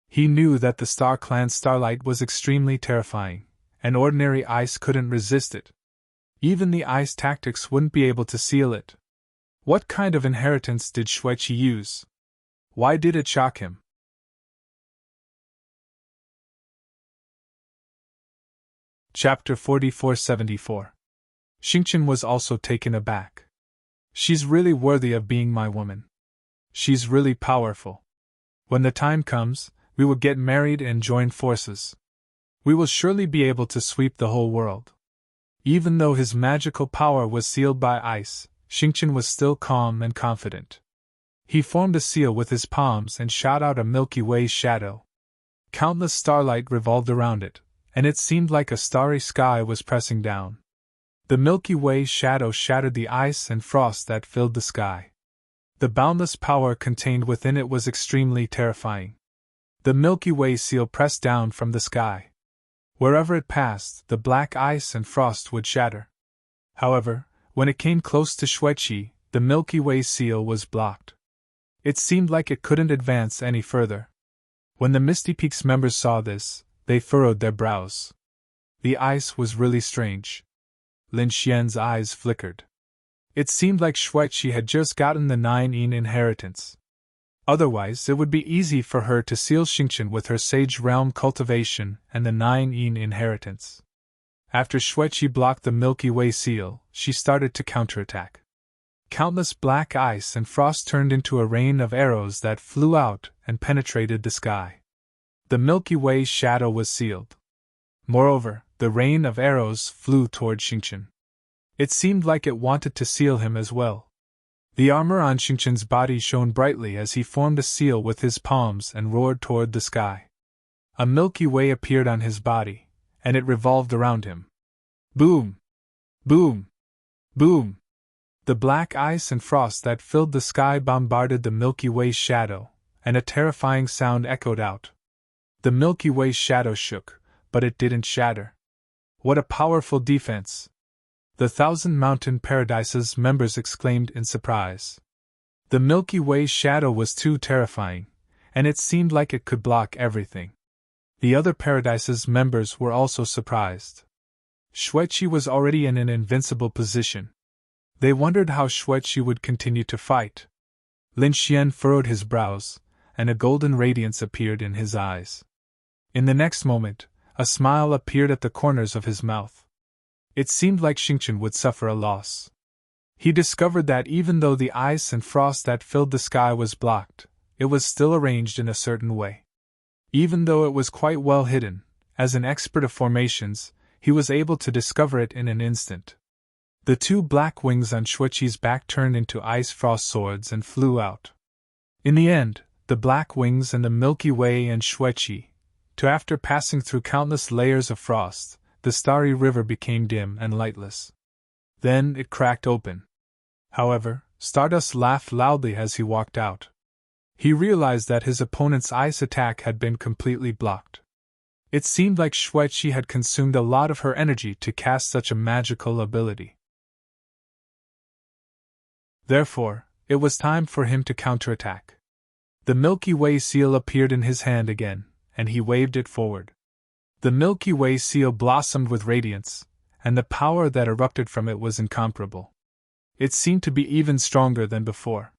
He knew that the Star Clan's starlight was extremely terrifying, and ordinary ice couldn't resist it. Even the ice tactics wouldn't be able to seal it. What kind of inheritance did Xueqi use? Why did it shock him? Chapter 4474. Xingqian was also taken aback. She's really worthy of being my woman. She's really powerful. When the time comes, we will get married and join forces. We will surely be able to sweep the whole world. Even though his magical power was sealed by ice, Xingqian was still calm and confident. He formed a seal with his palms and shot out a Milky Way shadow. Countless starlight revolved around it, and it seemed like a starry sky was pressing down. The Milky Way shadow shattered the ice and frost that filled the sky. The boundless power contained within it was extremely terrifying. The Milky Way seal pressed down from the sky. Wherever it passed, the black ice and frost would shatter. However, when it came close to Xueqi, the Milky Way seal was blocked. It seemed like it couldn't advance any further. When the Misty Peaks members saw this, they furrowed their brows. The ice was really strange. Lin Xian's eyes flickered. It seemed like Xueqi had just gotten the 9 yin inheritance. Otherwise, it would be easy for her to seal Xingqian with her Sage Realm cultivation and the 9 yin inheritance. After Xueqi blocked the Milky Way seal, she started to counterattack. Countless black ice and frost turned into a rain of arrows that flew out and penetrated the sky. The Milky Way shadow was sealed. Moreover, the rain of arrows flew toward Xingqian. It seemed like it wanted to seal him as well. The armor on Xingqian's body shone brightly as he formed a seal with his palms and roared toward the sky. A Milky Way appeared on his body, and it revolved around him. Boom! Boom! Boom! The black ice and frost that filled the sky bombarded the Milky Way shadow, and a terrifying sound echoed out. The Milky Way shadow shook, but it didn't shatter. What a powerful defense! The Thousand Mountain Paradises members exclaimed in surprise. The Milky Way shadow was too terrifying, and it seemed like it could block everything. The other Paradises members were also surprised. Xueqi was already in an invincible position. They wondered how Xueqi would continue to fight. Lin Xian furrowed his brows, and a golden radiance appeared in his eyes. In the next moment, a smile appeared at the corners of his mouth. It seemed like Xingqian would suffer a loss. He discovered that even though the ice and frost that filled the sky was blocked, it was still arranged in a certain way. Even though it was quite well hidden, as an expert of formations, he was able to discover it in an instant. The 2 black wings on Xueqi's back turned into ice frost swords and flew out. In the end, the black wings and the Milky Way and Xueqi, after passing through countless layers of frost, the starry river became dim and lightless. Then it cracked open. However, Stardust laughed loudly as he walked out. He realized that his opponent's ice attack had been completely blocked. It seemed like Xueqi had consumed a lot of her energy to cast such a magical ability. Therefore, it was time for him to counterattack. The Milky Way seal appeared in his hand again, and he waved it forward. The Milky Way seal blossomed with radiance, and the power that erupted from it was incomparable. It seemed to be even stronger than before.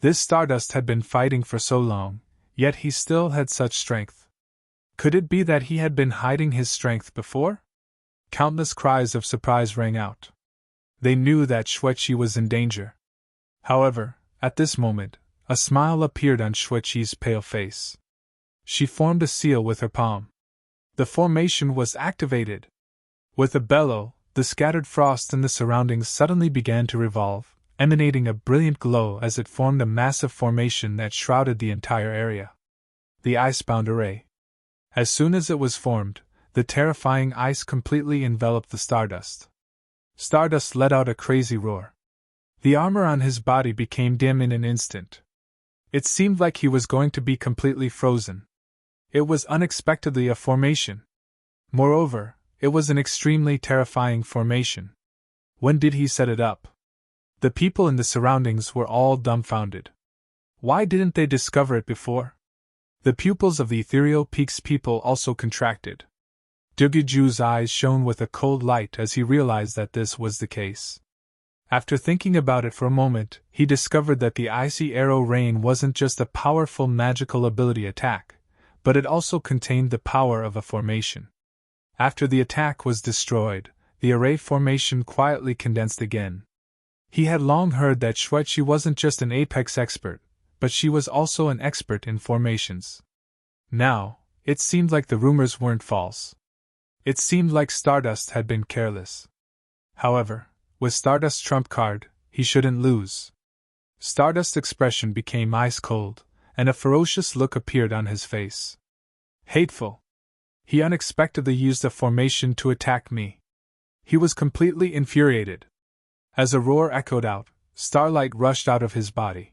This Stardust had been fighting for so long, yet he still had such strength. Could it be that he had been hiding his strength before? Countless cries of surprise rang out. They knew that Xueqi was in danger. However, at this moment, a smile appeared on Xueqi's pale face. She formed a seal with her palm. The formation was activated. With a bellow, the scattered frost in the surroundings suddenly began to revolve, emanating a brilliant glow as it formed a massive formation that shrouded the entire area. The Icebound Array. As soon as it was formed, the terrifying ice completely enveloped the Stardust. Stardust let out a crazy roar. The armor on his body became dim in an instant. It seemed like he was going to be completely frozen. It was unexpectedly a formation. Moreover, it was an extremely terrifying formation. When did he set it up? The people in the surroundings were all dumbfounded. Why didn't they discover it before? The pupils of the Ethereal Peaks people also contracted. Duguju's eyes shone with a cold light as he realized that this was the case. After thinking about it for a moment, he discovered that the icy arrow rain wasn't just a powerful magical ability attack, but it also contained the power of a formation. After the attack was destroyed, the array formation quietly condensed again. He had long heard that Xueqi wasn't just an apex expert, but she was also an expert in formations. Now, it seemed like the rumors weren't false. It seemed like Stardust had been careless. However, with Stardust's trump card, he shouldn't lose. Stardust's expression became ice cold, and a ferocious look appeared on his face. Hateful! He unexpectedly used a formation to attack me. He was completely infuriated. As a roar echoed out, starlight rushed out of his body.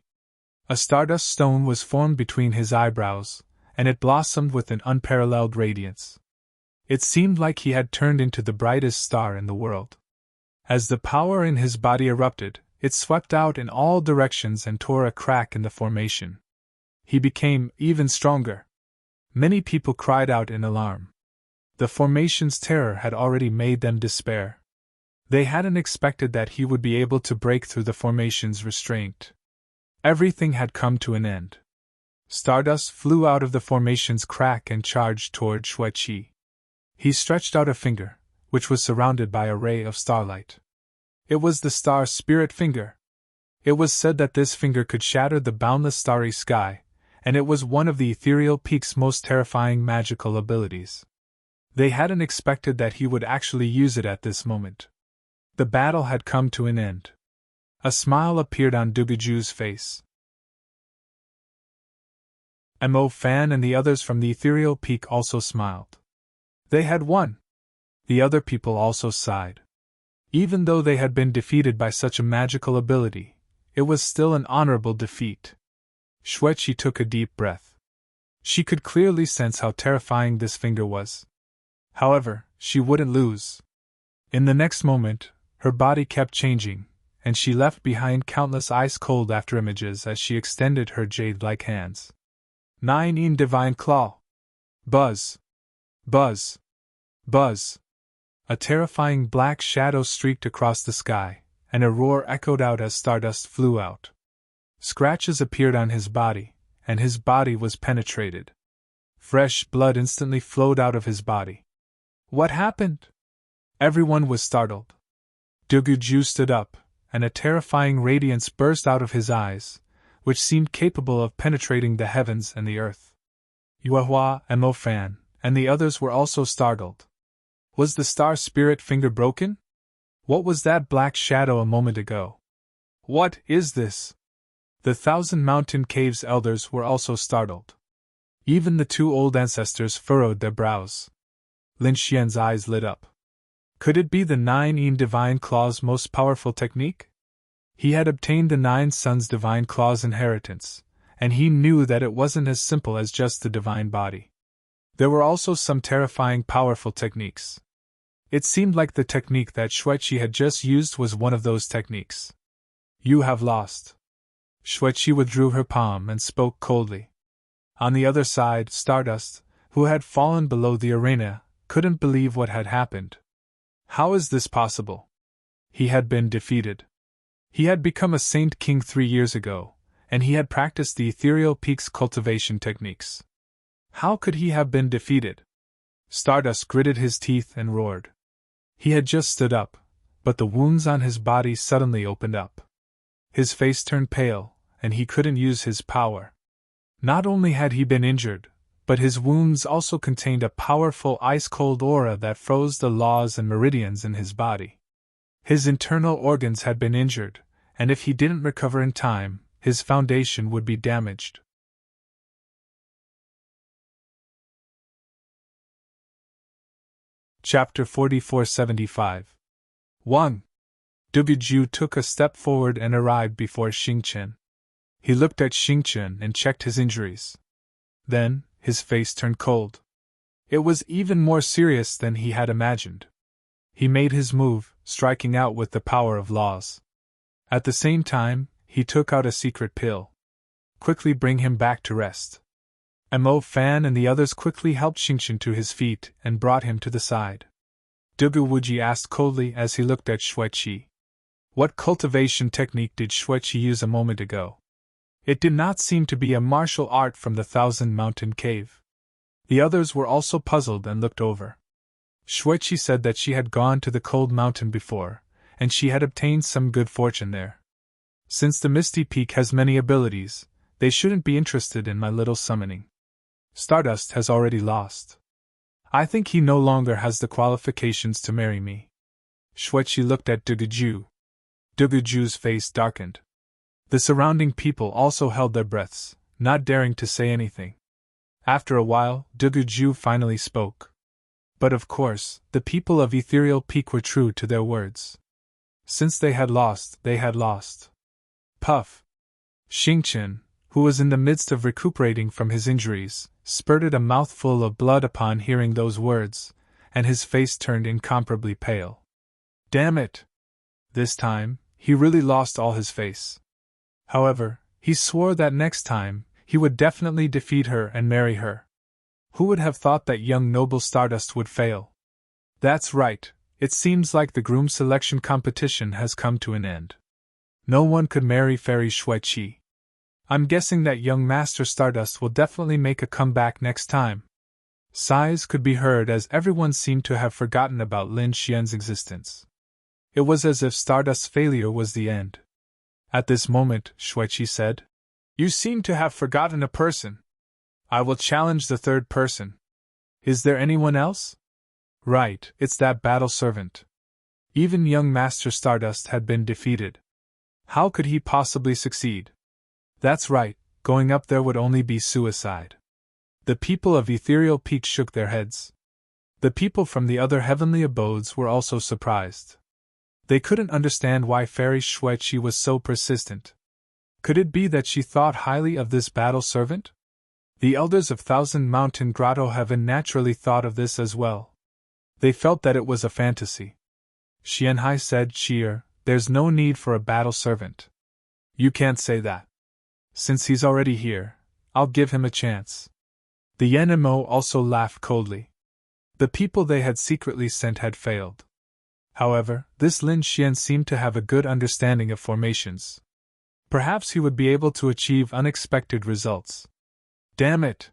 A stardust stone was formed between his eyebrows, and it blossomed with an unparalleled radiance. It seemed like he had turned into the brightest star in the world. As the power in his body erupted, it swept out in all directions and tore a crack in the formation. He became even stronger. Many people cried out in alarm. The formation's terror had already made them despair. They hadn't expected that he would be able to break through the formation's restraint. Everything had come to an end. Stardust flew out of the formation's crack and charged toward Xueqi. He stretched out a finger, which was surrounded by a ray of starlight. It was the star spirit finger. It was said that this finger could shatter the boundless starry sky, and it was one of the ethereal peak's most terrifying magical abilities. They hadn't expected that he would actually use it at this moment. The battle had come to an end. A smile appeared on Duguju's face. Mo Fan and the others from the ethereal peak also smiled. They had won. The other people also sighed. Even though they had been defeated by such a magical ability, it was still an honorable defeat. Xueqi took a deep breath. She could clearly sense how terrifying this finger was. However, she wouldn't lose. In the next moment, her body kept changing, and she left behind countless ice-cold afterimages as she extended her jade-like hands. 9 in Divine Claw. Buzz. Buzz. Buzz. A terrifying black shadow streaked across the sky, and a roar echoed out as Stardust flew out. Scratches appeared on his body, and his body was penetrated. Fresh blood instantly flowed out of his body. What happened? Everyone was startled. Duguju stood up, and a terrifying radiance burst out of his eyes, which seemed capable of penetrating the heavens and the earth. Yuehua and Mo Fan and the others were also startled. Was the star spirit finger broken? What was that black shadow a moment ago? What is this? The Thousand Mountain Caves elders were also startled. Even the two old ancestors furrowed their brows. Lin Xian's eyes lit up. Could it be the 9 in Divine Claw's most powerful technique? He had obtained the 9 Sons' Divine Claw's inheritance, and he knew that it wasn't as simple as just the divine body. There were also some terrifying powerful techniques. It seemed like the technique that Xueqi had just used was one of those techniques. You have lost. Xueqi withdrew her palm and spoke coldly. On the other side, Stardust, who had fallen below the arena, couldn't believe what had happened. How is this possible? He had been defeated. He had become a Saint King 3 years ago, and he had practiced the Ethereal Peak's cultivation techniques. How could he have been defeated? Stardust gritted his teeth and roared. He had just stood up, but the wounds on his body suddenly opened up. His face turned pale, and he couldn't use his power. Not only had he been injured, but his wounds also contained a powerful ice-cold aura that froze the laws and meridians in his body. His internal organs had been injured, and if he didn't recover in time, his foundation would be damaged. Chapter 4475. 1. Duguju took a step forward and arrived before Xingchen. He looked at Xingchen and checked his injuries. Then, his face turned cold. It was even more serious than he had imagined. He made his move, striking out with the power of laws. At the same time, he took out a secret pill. Quickly bring him back to rest. Mo Fan and the others quickly helped Xingchen to his feet and brought him to the side. Duguwuji asked coldly as he looked at Xueqi. What cultivation technique did Xueqi use a moment ago? It did not seem to be a martial art from the Thousand Mountain Cave. The others were also puzzled and looked over. Xueqi said that she had gone to the cold mountain before, and she had obtained some good fortune there. Since the Misty Peak has many abilities, they shouldn't be interested in my little summoning. Stardust has already lost. I think he no longer has the qualifications to marry me. Xueqi looked at Duguju. Duguju's face darkened. The surrounding people also held their breaths, not daring to say anything. After a while, Duguju finally spoke. But of course, the people of Ethereal Peak were true to their words. Since they had lost, they had lost. Puff. Xingqian, who was in the midst of recuperating from his injuries, spurted a mouthful of blood upon hearing those words, and his face turned incomparably pale. Damn it! This time, he really lost all his face. However, he swore that next time, he would definitely defeat her and marry her. Who would have thought that young noble Stardust would fail? That's right, it seems like the groom selection competition has come to an end. No one could marry Fairy Xueqi. I'm guessing that young Master Stardust will definitely make a comeback next time. Sighs could be heard as everyone seemed to have forgotten about Lin Xian's existence. It was as if Stardust's failure was the end. At this moment, Xueqi said, "You seem to have forgotten a person. I will challenge the third person. Is there anyone else?" Right, it's that battle servant. Even young Master Stardust had been defeated. How could he possibly succeed? That's right, going up there would only be suicide. The people of Ethereal Peak shook their heads. The people from the other heavenly abodes were also surprised. They couldn't understand why Fairy Xueqi was so persistent. Could it be that she thought highly of this battle servant? The elders of Thousand Mountain Grotto Heaven naturally thought of this as well. They felt that it was a fantasy. Xianhai said, "Cheer, there's no need for a battle servant." "You can't say that. Since he's already here, I'll give him a chance." The Yanemo also laughed coldly. The people they had secretly sent had failed. However, this Lin Xian seemed to have a good understanding of formations. Perhaps he would be able to achieve unexpected results. Damn it!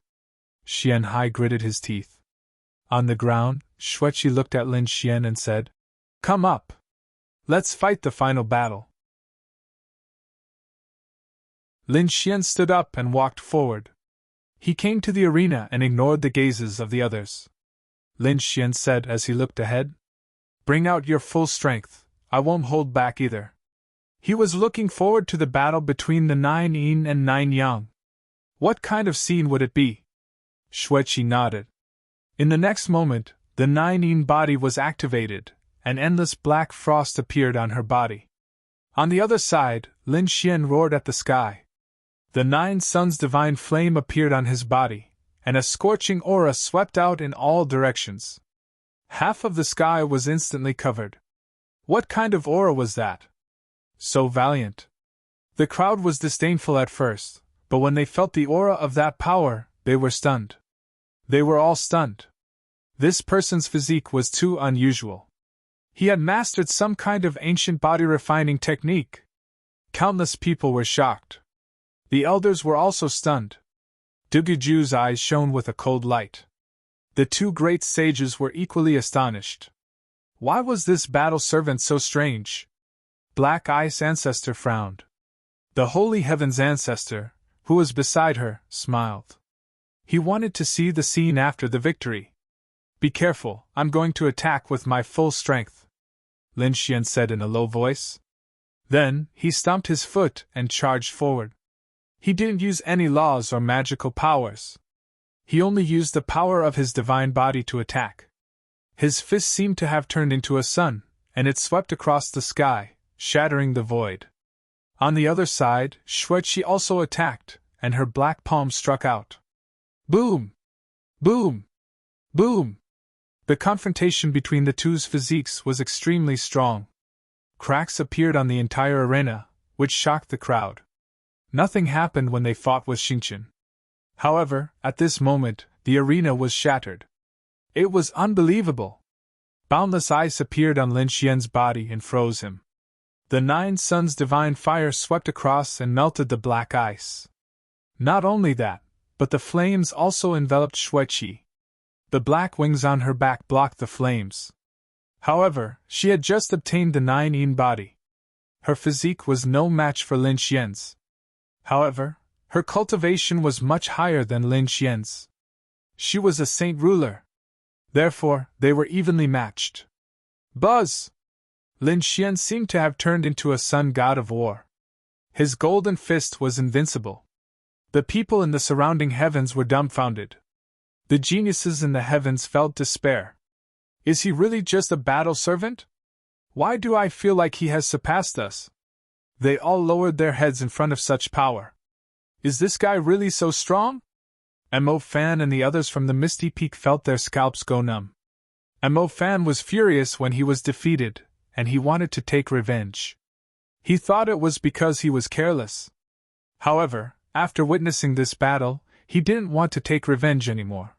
Xianhai gritted his teeth. On the ground, Xueqi looked at Lin Xian and said, "Come up. Let's fight the final battle." Lin Xian stood up and walked forward. He came to the arena and ignored the gazes of the others. Lin Xian said as he looked ahead, "Bring out your full strength, I won't hold back either." He was looking forward to the battle between the 9 Yin and 9 Yang. What kind of scene would it be? Xueqi nodded. In the next moment, the 9 Yin body was activated, and endless black frost appeared on her body. On the other side, Lin Xian roared at the sky. The 9 Suns' divine flame appeared on his body, and a scorching aura swept out in all directions. Half of the sky was instantly covered. What kind of aura was that? So valiant. The crowd was disdainful at first, but when they felt the aura of that power, they were stunned. They were all stunned. This person's physique was too unusual. He had mastered some kind of ancient body refining technique. Countless people were shocked. The elders were also stunned. Duguju's eyes shone with a cold light. The two great sages were equally astonished. Why was this battle servant so strange? Black Ice Ancestor frowned. The Holy Heaven's Ancestor, who was beside her, smiled. He wanted to see the scene after the victory. "Be careful, I'm going to attack with my full strength," Lin Xian said in a low voice. Then, he stomped his foot and charged forward. He didn't use any laws or magical powers. He only used the power of his divine body to attack. His fist seemed to have turned into a sun, and it swept across the sky, shattering the void. On the other side, Xueqi also attacked, and her black palm struck out. Boom! Boom! Boom! The confrontation between the two's physiques was extremely strong. Cracks appeared on the entire arena, which shocked the crowd. Nothing happened when they fought with Xingqian. However, at this moment, the arena was shattered. It was unbelievable. Boundless ice appeared on Lin Xian's body and froze him. The 9 Suns' divine fire swept across and melted the black ice. Not only that, but the flames also enveloped Xueqi. The black wings on her back blocked the flames. However, she had just obtained the 9 Yin body. Her physique was no match for Lin Xian's. However, her cultivation was much higher than Lin Xian's. She was a saint ruler. Therefore, they were evenly matched. Buzz! Lin Xian seemed to have turned into a sun god of war. His golden fist was invincible. The people in the surrounding heavens were dumbfounded. The geniuses in the heavens felt despair. Is he really just a battle servant? Why do I feel like he has surpassed us? They all lowered their heads in front of such power. Is this guy really so strong? Mo Fan and the others from the Misty Peak felt their scalps go numb. Mo Fan was furious when he was defeated, and he wanted to take revenge. He thought it was because he was careless. However, after witnessing this battle, he didn't want to take revenge anymore.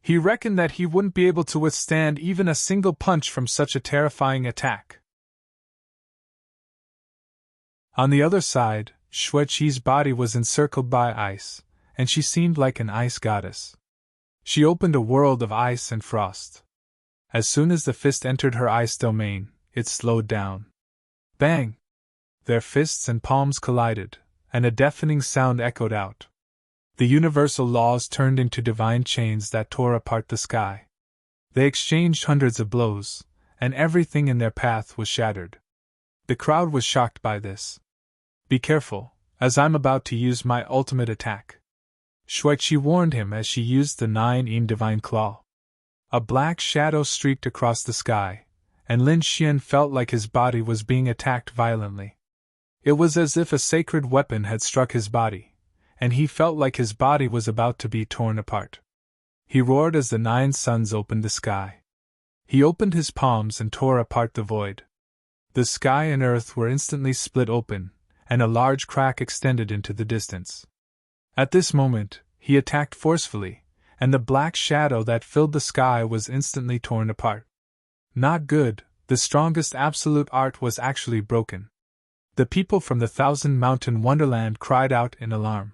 He reckoned that he wouldn't be able to withstand even a single punch from such a terrifying attack. On the other side, Xueqi's body was encircled by ice, and she seemed like an ice goddess. She opened a world of ice and frost. As soon as the fist entered her ice domain, it slowed down. Bang! Their fists and palms collided, and a deafening sound echoed out. The universal laws turned into divine chains that tore apart the sky. They exchanged hundreds of blows, and everything in their path was shattered. The crowd was shocked by this. Be careful, as I'm about to use my ultimate attack. Xueqi warned him as she used the 9-in divine claw. A black shadow streaked across the sky, and Lin Xian felt like his body was being attacked violently. It was as if a sacred weapon had struck his body, and he felt like his body was about to be torn apart. He roared as the 9 suns opened the sky. He opened his palms and tore apart the void. The sky and earth were instantly split open, and a large crack extended into the distance. At this moment, he attacked forcefully, and the black shadow that filled the sky was instantly torn apart. Not good, the strongest absolute art was actually broken. The people from the Thousand Mountain Wonderland cried out in alarm.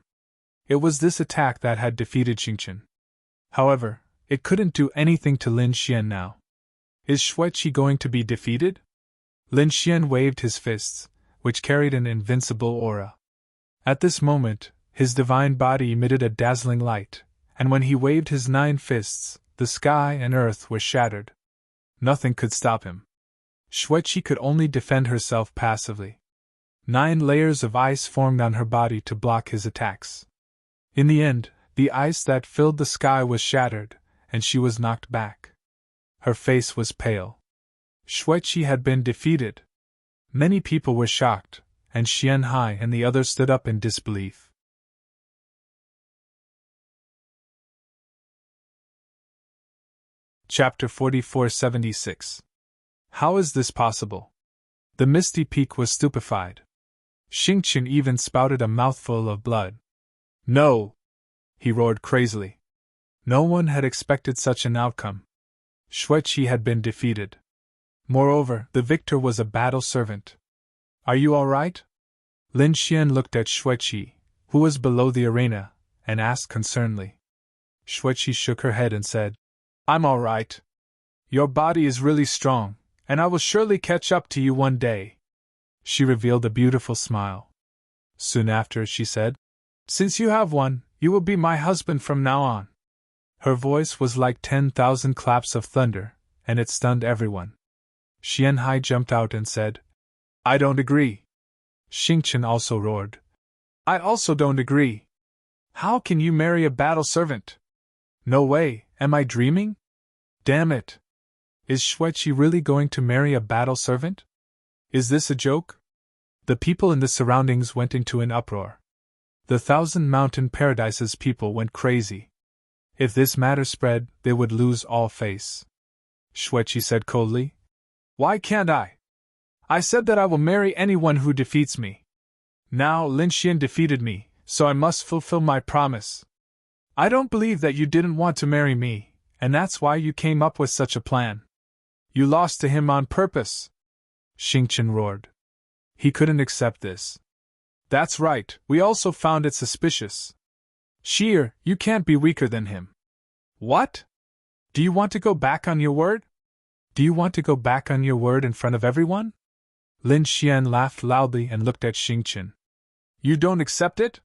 It was this attack that had defeated Xingqian. However, it couldn't do anything to Lin Xian now. Is Xueqi going to be defeated? Lin Xian waved his fists, which carried an invincible aura. At this moment, his divine body emitted a dazzling light, and when he waved his 9 fists, the sky and earth were shattered. Nothing could stop him. Xueqi could only defend herself passively. 9 layers of ice formed on her body to block his attacks. In the end, the ice that filled the sky was shattered, and she was knocked back. Her face was pale. Xueqi had been defeated. Many people were shocked, and Xian Hai and the others stood up in disbelief. Chapter 4476. How is this possible? The Misty Peak was stupefied. Xingqian even spouted a mouthful of blood. No! He roared crazily. No one had expected such an outcome. Xueqi had been defeated. Moreover, the victor was a battle servant. Are you all right? Lin Xian looked at Xueqi, who was below the arena, and asked concernedly. Xueqi shook her head and said, I'm all right. Your body is really strong, and I will surely catch up to you one day. She revealed a beautiful smile. Soon after, she said, Since you have one, you will be my husband from now on. Her voice was like 10,000 claps of thunder, and it stunned everyone. Xian Hai jumped out and said, I don't agree. Xingqian also roared. I also don't agree. How can you marry a battle servant? No way, am I dreaming? Damn it. Is Xueqi really going to marry a battle servant? Is this a joke? The people in the surroundings went into an uproar. The Thousand Mountain Paradise's people went crazy. If this matter spread, they would lose all face. Xueqi said coldly, Why can't I? I said that I will marry anyone who defeats me. Now Lin Xian defeated me, so I must fulfill my promise. I don't believe that you didn't want to marry me, and that's why you came up with such a plan. You lost to him on purpose. Xingqian roared. He couldn't accept this. That's right, we also found it suspicious. Sheer, you can't be weaker than him. What? Do you want to go back on your word? Do you want to go back on your word in front of everyone? Lin Xian laughed loudly and looked at Xingqian. You don't accept it?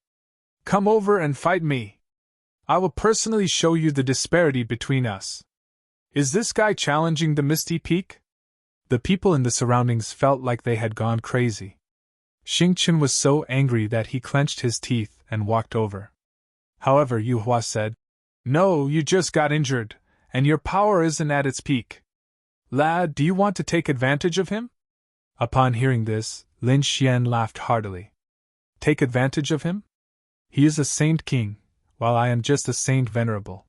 Come over and fight me. I will personally show you the disparity between us. Is this guy challenging the Misty Peak? The people in the surroundings felt like they had gone crazy. Xingqian was so angry that he clenched his teeth and walked over. However, Yu Hua said, "No, you just got injured, and your power isn't at its peak. Lad, do you want to take advantage of him?" Upon hearing this, Lin Xian laughed heartily. Take advantage of him? He is a saint king, while I am just a saint venerable.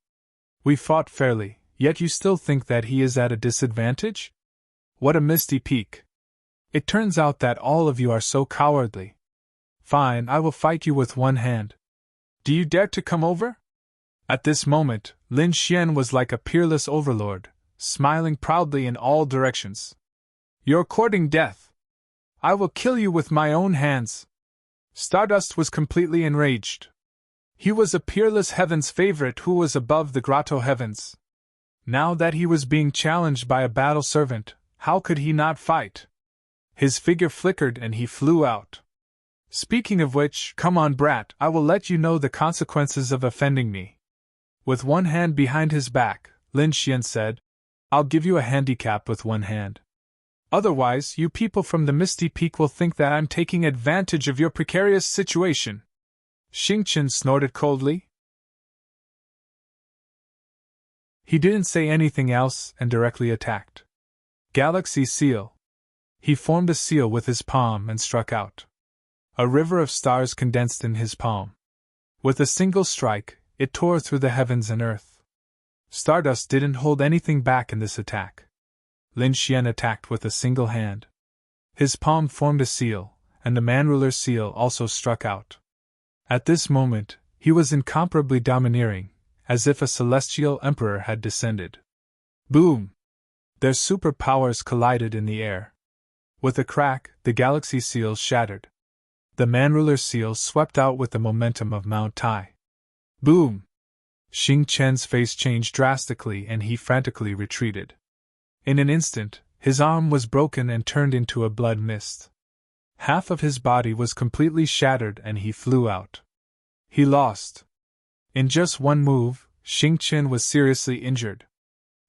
We fought fairly, yet you still think that he is at a disadvantage? What a misty peak. It turns out that all of you are so cowardly. Fine, I will fight you with one hand. Do you dare to come over? At this moment, Lin Xian was like a peerless overlord, smiling proudly in all directions. You're courting death. I will kill you with my own hands. Stardust was completely enraged. He was a peerless heaven's favorite who was above the grotto heavens. Now that he was being challenged by a battle servant, how could he not fight? His figure flickered and he flew out. Speaking of which, come on, brat, I will let you know the consequences of offending me. With one hand behind his back, Lin Xian said, I'll give you a handicap with one hand. Otherwise, you people from the Misty Peak will think that I'm taking advantage of your precarious situation. Xingqian snorted coldly. He didn't say anything else and directly attacked. Galaxy Seal. He formed a seal with his palm and struck out. A river of stars condensed in his palm. With a single strike, it tore through the heavens and earth. Stardust didn't hold anything back in this attack. Lin Xian attacked with a single hand. His palm formed a seal, and the man-ruler's seal also struck out. At this moment, he was incomparably domineering, as if a celestial emperor had descended. Boom! Their superpowers collided in the air. With a crack, the galaxy seals shattered. The man-ruler's seal swept out with the momentum of Mount Tai. Boom! Xingqian's face changed drastically and he frantically retreated. In an instant, his arm was broken and turned into a blood mist. Half of his body was completely shattered and he flew out. He lost. In just one move, Xingqian was seriously injured.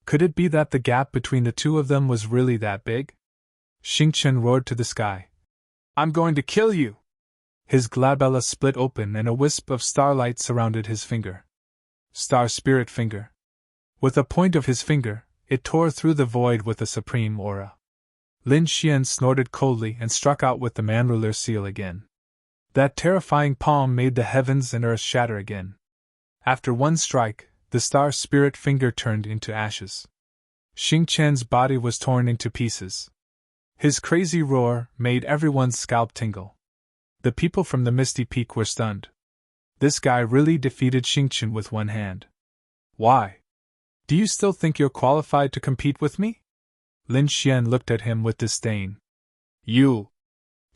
Could it be that the gap between the two of them was really that big? Xingqian roared to the sky. I'm going to kill you! His glabella split open and a wisp of starlight surrounded his finger. Star Spirit Finger. With a point of his finger, it tore through the void with a supreme aura. Lin Xian snorted coldly and struck out with the man-ruler's seal again. That terrifying palm made the heavens and earth shatter again. After one strike, the Star Spirit Finger turned into ashes. Xingqian's body was torn into pieces. His crazy roar made everyone's scalp tingle. The people from the Misty Peak were stunned. This guy really defeated Xingqian with one hand. Why? Do you still think you're qualified to compete with me? Lin Xian looked at him with disdain. You!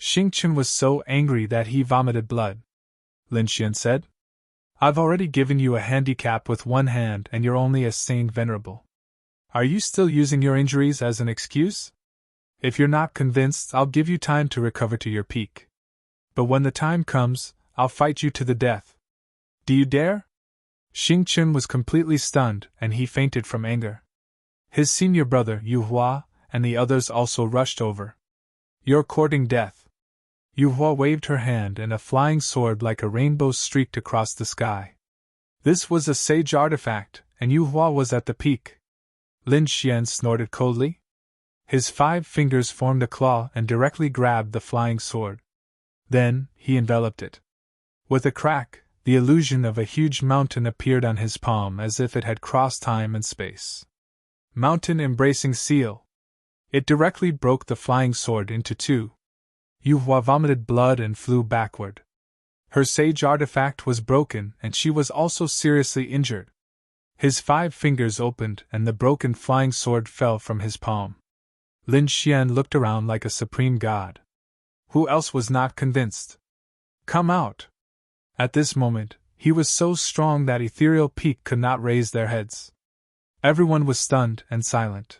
Xingqian was so angry that he vomited blood. Lin Xian said, I've already given you a handicap with one hand and you're only a saint venerable. Are you still using your injuries as an excuse? If you're not convinced, I'll give you time to recover to your peak. But when the time comes, I'll fight you to the death. Do you dare? Xingqian was completely stunned and he fainted from anger. His senior brother, Yu Hua, and the others also rushed over. You're courting death. Yu Hua waved her hand and a flying sword like a rainbow streaked across the sky. This was a sage artifact, and Yu Hua was at the peak. Lin Xian snorted coldly. His 5 fingers formed a claw and directly grabbed the flying sword. Then, he enveloped it. With a crack, the illusion of a huge mountain appeared on his palm as if it had crossed time and space. Mountain Embracing Seal. It directly broke the flying sword into 2. Yu Hua vomited blood and flew backward. Her sage artifact was broken and she was also seriously injured. His 5 fingers opened and the broken flying sword fell from his palm. Lin Xian looked around like a supreme god. Who else was not convinced? Come out! At this moment, he was so strong that Ethereal Peak could not raise their heads. Everyone was stunned and silent.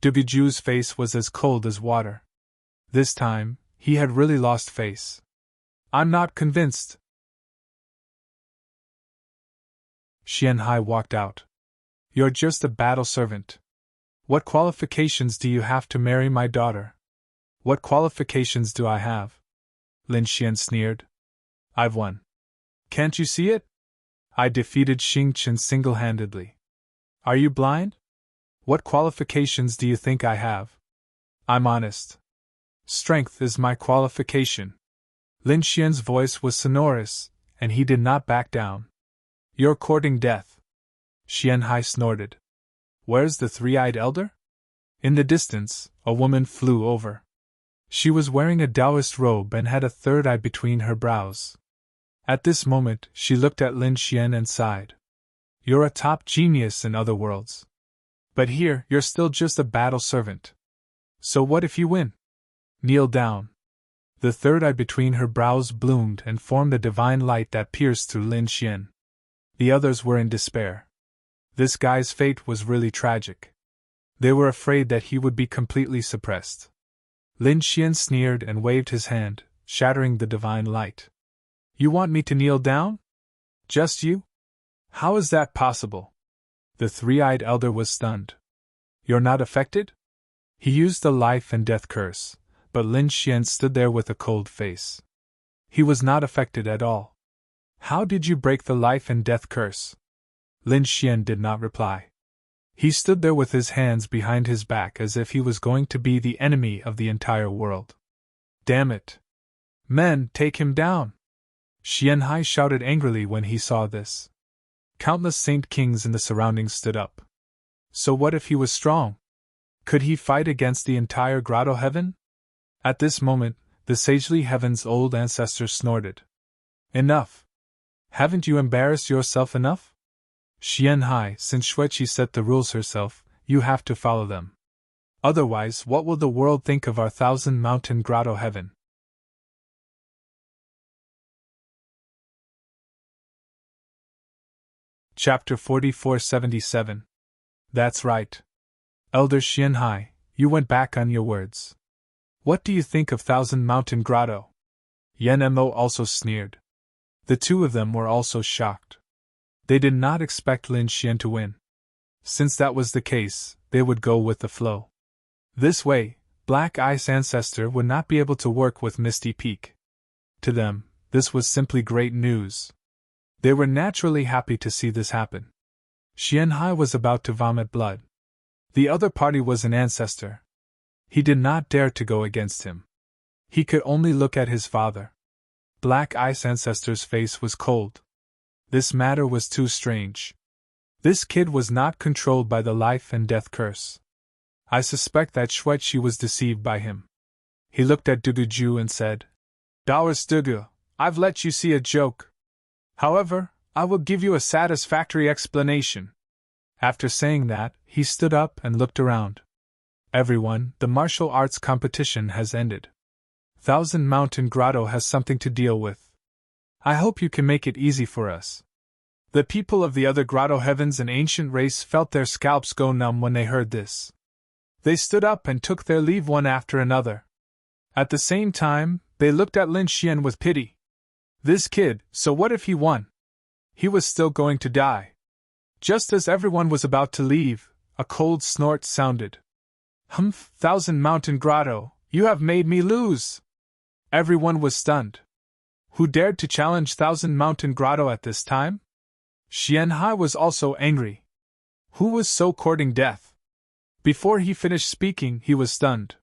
Dubiju's face was as cold as water. This time, he had really lost face. I'm not convinced. Xianhai walked out. You're just a battle servant. What qualifications do you have to marry my daughter? What qualifications do I have? Lin Xian sneered. I've won. Can't you see it? I defeated Xing Chen single-handedly. Are you blind? What qualifications do you think I have? I'm honest. Strength is my qualification. Lin Xian's voice was sonorous, and he did not back down. You're courting death. Xian Hai snorted. Where's the three-eyed elder? In the distance, a woman flew over. She was wearing a Taoist robe and had a third eye between her brows. At this moment, she looked at Lin Xian and sighed. You're a top genius in other worlds. But here, you're still just a battle servant. So what if you win? Kneel down. The third eye between her brows bloomed and formed a divine light that pierced through Lin Xian. The others were in despair. This guy's fate was really tragic. They were afraid that he would be completely suppressed. Lin Xian sneered and waved his hand, shattering the divine light. You want me to kneel down? Just you? How is that possible? The three-eyed elder was stunned. You're not affected? He used the life and death curse, but Lin Xian stood there with a cold face. He was not affected at all. How did you break the life and death curse? Lin Xian did not reply. He stood there with his hands behind his back as if he was going to be the enemy of the entire world. Damn it! Men, take him down! Xian Hai shouted angrily when he saw this. Countless saint kings in the surroundings stood up. So what if he was strong? Could he fight against the entire grotto heaven? At this moment, the sagely heaven's old ancestors snorted. Enough! Haven't you embarrassed yourself enough? Xian Hai, since Xueqi set the rules herself, you have to follow them. Otherwise, what will the world think of our thousand-mountain grotto heaven? Chapter 4477. That's right. Elder Xian Hai, you went back on your words. What do you think of Thousand Mountain Grotto? Yan Mo also sneered. The two of them were also shocked. They did not expect Lin Xian to win. Since that was the case, they would go with the flow. This way, Black Ice Ancestor would not be able to work with Misty Peak. To them, this was simply great news. They were naturally happy to see this happen. Xian Hai was about to vomit blood. The other party was an ancestor. He did not dare to go against him. He could only look at his father. Black Ice Ancestor's face was cold. This matter was too strange. This kid was not controlled by the life and death curse. I suspect that Xueqi was deceived by him. He looked at Duguju and said, Taoist Dugu, I've let you see a joke. However, I will give you a satisfactory explanation. After saying that, he stood up and looked around. Everyone, the martial arts competition has ended. Thousand Mountain Grotto has something to deal with. I hope you can make it easy for us. The people of the other grotto heavens and ancient race felt their scalps go numb when they heard this. They stood up and took their leave one after another. At the same time, they looked at Lin Xian with pity. This kid, so what if he won? He was still going to die. Just as everyone was about to leave, a cold snort sounded. Humph, Thousand Mountain Grotto, you have made me lose! Everyone was stunned. Who dared to challenge Thousand Mountain Grotto at this time? Xian Hai was also angry. Who was so courting death? Before he finished speaking, he was stunned.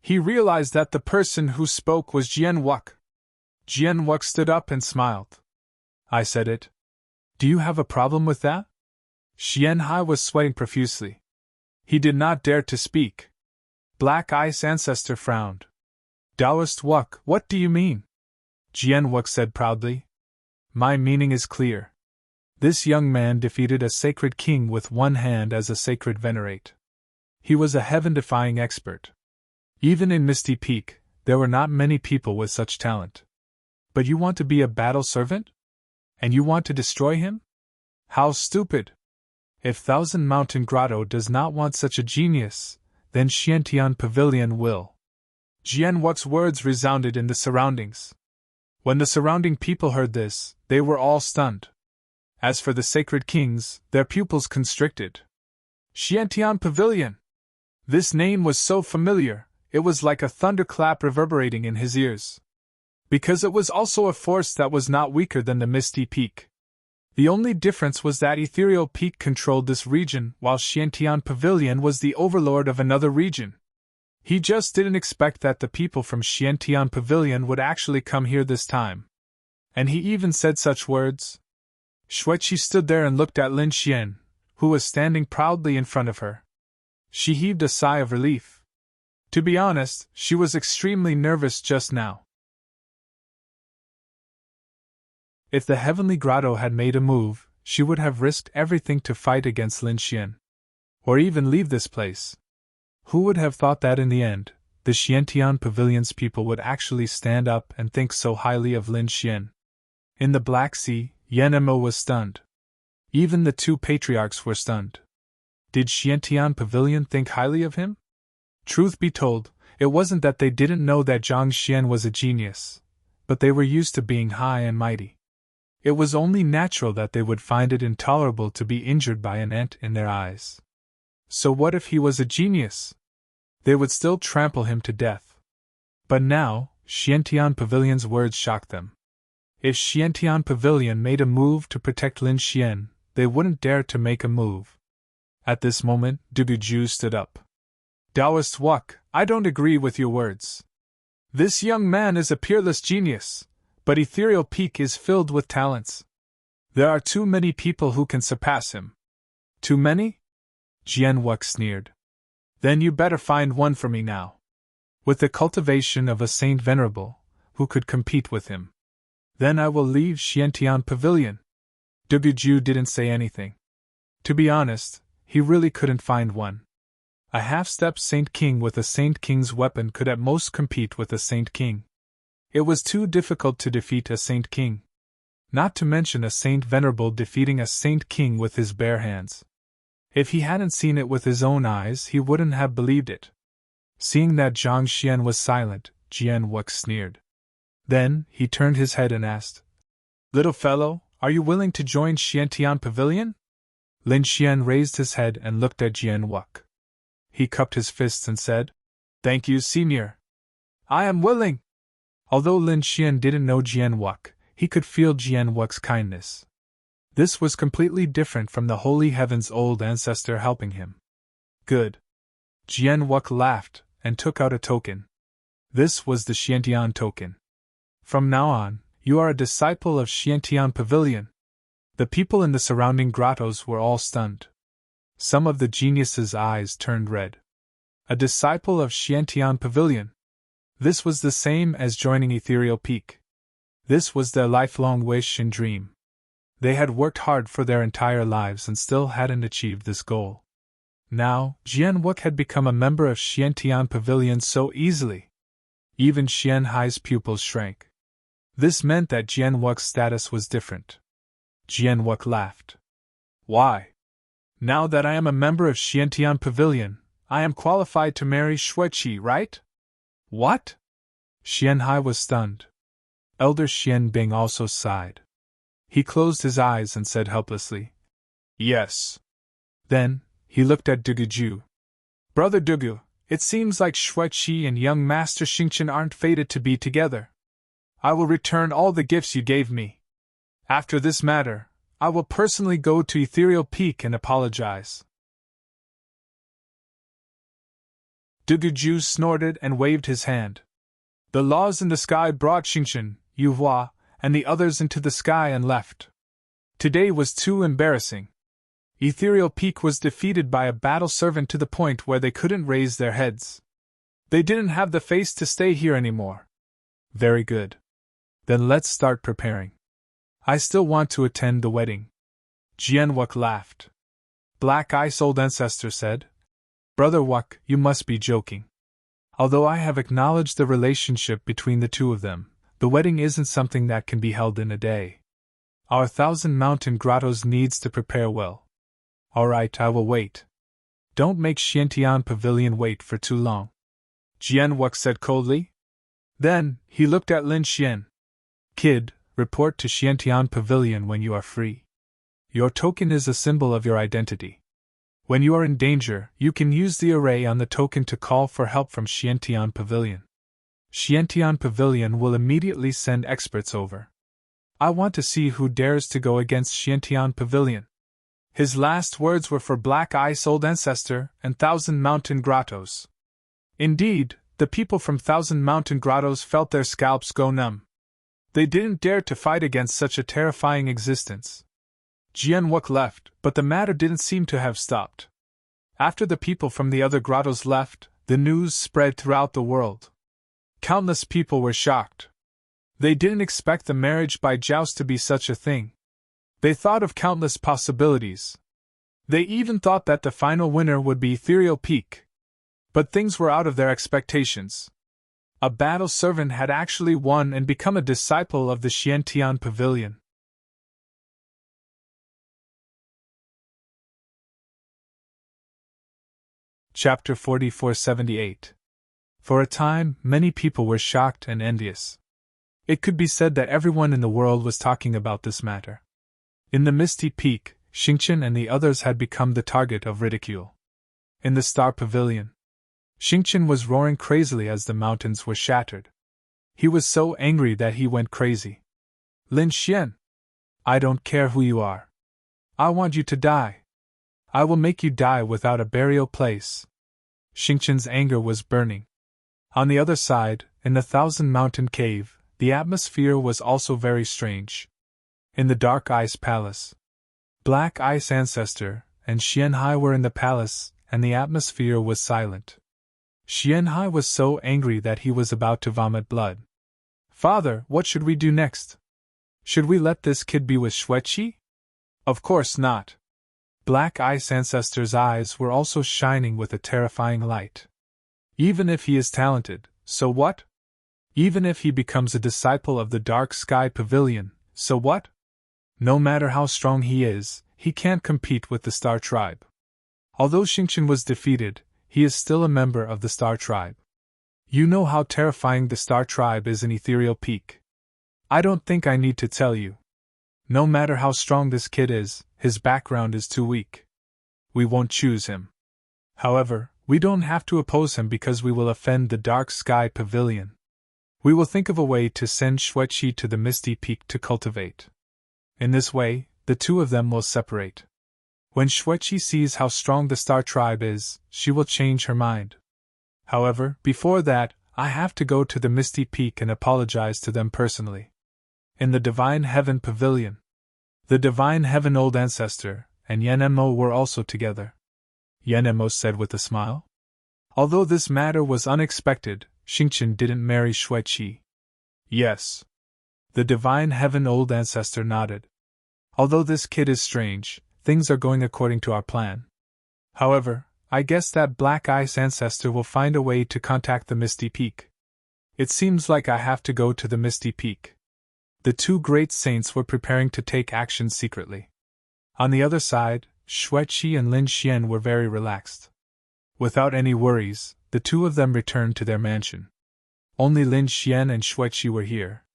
He realized that the person who spoke was Jian Wuk. Jian Wuk stood up and smiled. I said it. Do you have a problem with that? Xian Hai was sweating profusely. He did not dare to speak. Black Ice Ancestor frowned. Taoist Wuk, what do you mean? Jian Wuk said proudly. My meaning is clear. This young man defeated a sacred king with one hand as a sacred venerate. He was a heaven-defying expert. Even in Misty Peak, there were not many people with such talent. But you want to be a battle servant? And you want to destroy him? How stupid! If Thousand Mountain Grotto does not want such a genius, then Xiantian Pavilion will. Jian Wuk's words resounded in the surroundings. When the surrounding people heard this, they were all stunned. As for the sacred kings, their pupils constricted. Xiantian Pavilion! This name was so familiar, it was like a thunderclap reverberating in his ears. because it was also a force that was not weaker than the Misty Peak. The only difference was that Ethereal Peak controlled this region, while Xiantian Pavilion was the overlord of another region. He just didn't expect that the people from Xiantian Pavilion would actually come here this time. And he even said such words. Xueqi stood there and looked at Lin Xian, who was standing proudly in front of her. She heaved a sigh of relief. To be honest, she was extremely nervous just now. If the Heavenly Grotto had made a move, she would have risked everything to fight against Lin Xian. Or even leave this place. Who would have thought that in the end, the Xiantian Pavilion's people would actually stand up and think so highly of Lin Xian? In the Black Sea, Yanemo was stunned. Even the two patriarchs were stunned. Did Xiantian Pavilion think highly of him? Truth be told, it wasn't that they didn't know that Zhang Xian was a genius, but they were used to being high and mighty. It was only natural that they would find it intolerable to be injured by an ant in their eyes. So what if he was a genius? They would still trample him to death. But now, Xiantian Pavilion's words shocked them. If Xiantian Pavilion made a move to protect Lin Xian, they wouldn't dare to make a move. At this moment, Duguju stood up. Taoist Wuk, I don't agree with your words. This young man is a peerless genius, but Ethereal Peak is filled with talents. There are too many people who can surpass him. Too many? Jian Wuk sneered. Then you better find one for me now. With the cultivation of a Saint Venerable, who could compete with him. Then I will leave Xiantian Pavilion. Duguju didn't say anything. To be honest, he really couldn't find one. A half-step Saint King with a Saint King's weapon could at most compete with a Saint King. It was too difficult to defeat a Saint King. Not to mention a Saint Venerable defeating a Saint King with his bare hands. If he hadn't seen it with his own eyes, he wouldn't have believed it. Seeing that Zhang Xian was silent, Jian Wuk sneered. Then, he turned his head and asked, Little fellow, are you willing to join Xiantian Pavilion? Lin Xian raised his head and looked at Jian Wuk. He cupped his fists and said, Thank you, senior. I am willing. Although Lin Xian didn't know Jian Wuk, he could feel Jian Wuk's kindness. This was completely different from the Holy Heaven's old ancestor helping him. Good. Jian Wuk laughed and took out a token. This was the Xiantian token. From now on, you are a disciple of Xiantian Pavilion. The people in the surrounding grottos were all stunned. Some of the geniuses' eyes turned red. A disciple of Xiantian Pavilion. This was the same as joining Ethereal Peak. This was their lifelong wish and dream. They had worked hard for their entire lives and still hadn't achieved this goal. Now, Jian Wuk had become a member of Xiantian Pavilion so easily. Even Xian Hai's pupils shrank. This meant that Jian Wuk's status was different. Jian Wuk laughed. Why? Now that I am a member of Xiantian Pavilion, I am qualified to marry Xueqi, right? What? Xian Hai was stunned. Elder Xian Bing also sighed. He closed his eyes and said helplessly, Yes. Then, he looked at Duguju. Brother Dugu, it seems like Xueqi and young Master Xingqian aren't fated to be together. I will return all the gifts you gave me. After this matter, I will personally go to Ethereal Peak and apologize. Duguju snorted and waved his hand. The laws in the sky brought Xingqian, Yuhua, and the others into the sky and left. Today was too embarrassing. Ethereal Peak was defeated by a battle servant to the point where they couldn't raise their heads. They didn't have the face to stay here anymore. Very good. Then let's start preparing. I still want to attend the wedding. Jian Wuk laughed. Black Ice Old Ancestor said, Brother Wuk, you must be joking. Although I have acknowledged the relationship between the two of them, the wedding isn't something that can be held in a day. Our 1,000 mountain grottos needs to prepare well. All right, I will wait. Don't make Xiantian Pavilion wait for too long. Jian Wuk said coldly. Then, he looked at Lin Xian. Kid, report to Xiantian Pavilion when you are free. Your token is a symbol of your identity. When you are in danger, you can use the array on the token to call for help from Xiantian Pavilion. Xiantian Pavilion will immediately send experts over. I want to see who dares to go against Xiantian Pavilion. His last words were for Black Ice Old Ancestor and Thousand Mountain Grottos. Indeed, the people from Thousand Mountain Grottos felt their scalps go numb. They didn't dare to fight against such a terrifying existence. Jian Wuk left, but the matter didn't seem to have stopped. After the people from the other grottos left, the news spread throughout the world. Countless people were shocked. They didn't expect the marriage by joust to be such a thing. They thought of countless possibilities. They even thought that the final winner would be Ethereal Peak. But things were out of their expectations. A battle servant had actually won and become a disciple of the Xiantian Pavilion. Chapter 4478. For a time, many people were shocked and envious. It could be said that everyone in the world was talking about this matter. In the Misty Peak, Xingqian and the others had become the target of ridicule. In the Star Pavilion, Xingqian was roaring crazily as the mountains were shattered. He was so angry that he went crazy. Lin Xian! I don't care who you are. I want you to die. I will make you die without a burial place. Xingqian's anger was burning. On the other side, in the Thousand Mountain Cave, the atmosphere was also very strange. In the Dark Ice Palace, Black Ice Ancestor and Xianhai were in the palace, and the atmosphere was silent. Xianhai was so angry that he was about to vomit blood. Father, what should we do next? Should we let this kid be with Xueqi? Of course not. Black Ice Ancestor's eyes were also shining with a terrifying light. Even if he is talented, so what? Even if he becomes a disciple of the Dark Sky Pavilion, so what? No matter how strong he is, he can't compete with the Star Tribe. Although Xingqian was defeated, he is still a member of the Star Tribe. You know how terrifying the Star Tribe is in Ethereal Peak. I don't think I need to tell you. No matter how strong this kid is, his background is too weak. We won't choose him. However, we don't have to oppose him because we will offend the Dark Sky Pavilion. We will think of a way to send Xueqi to the Misty Peak to cultivate. In this way, the two of them will separate. When Xueqi sees how strong the Star Tribe is, she will change her mind. However, before that, I have to go to the Misty Peak and apologize to them personally. In the Divine Heaven Pavilion, the Divine Heaven Old Ancestor and Yanemo were also together. Yanemo said with a smile. Although this matter was unexpected, Xingqian didn't marry Xueqi. Yes. The Divine Heaven Old Ancestor nodded. Although this kid is strange, things are going according to our plan. However, I guess that Black Ice Ancestor will find a way to contact the Misty Peak. It seems like I have to go to the Misty Peak. The two great saints were preparing to take action secretly. On the other side, Xueqi and Lin Xian were very relaxed. Without any worries, the two of them returned to their mansion. Only Lin Xian and Xueqi were here.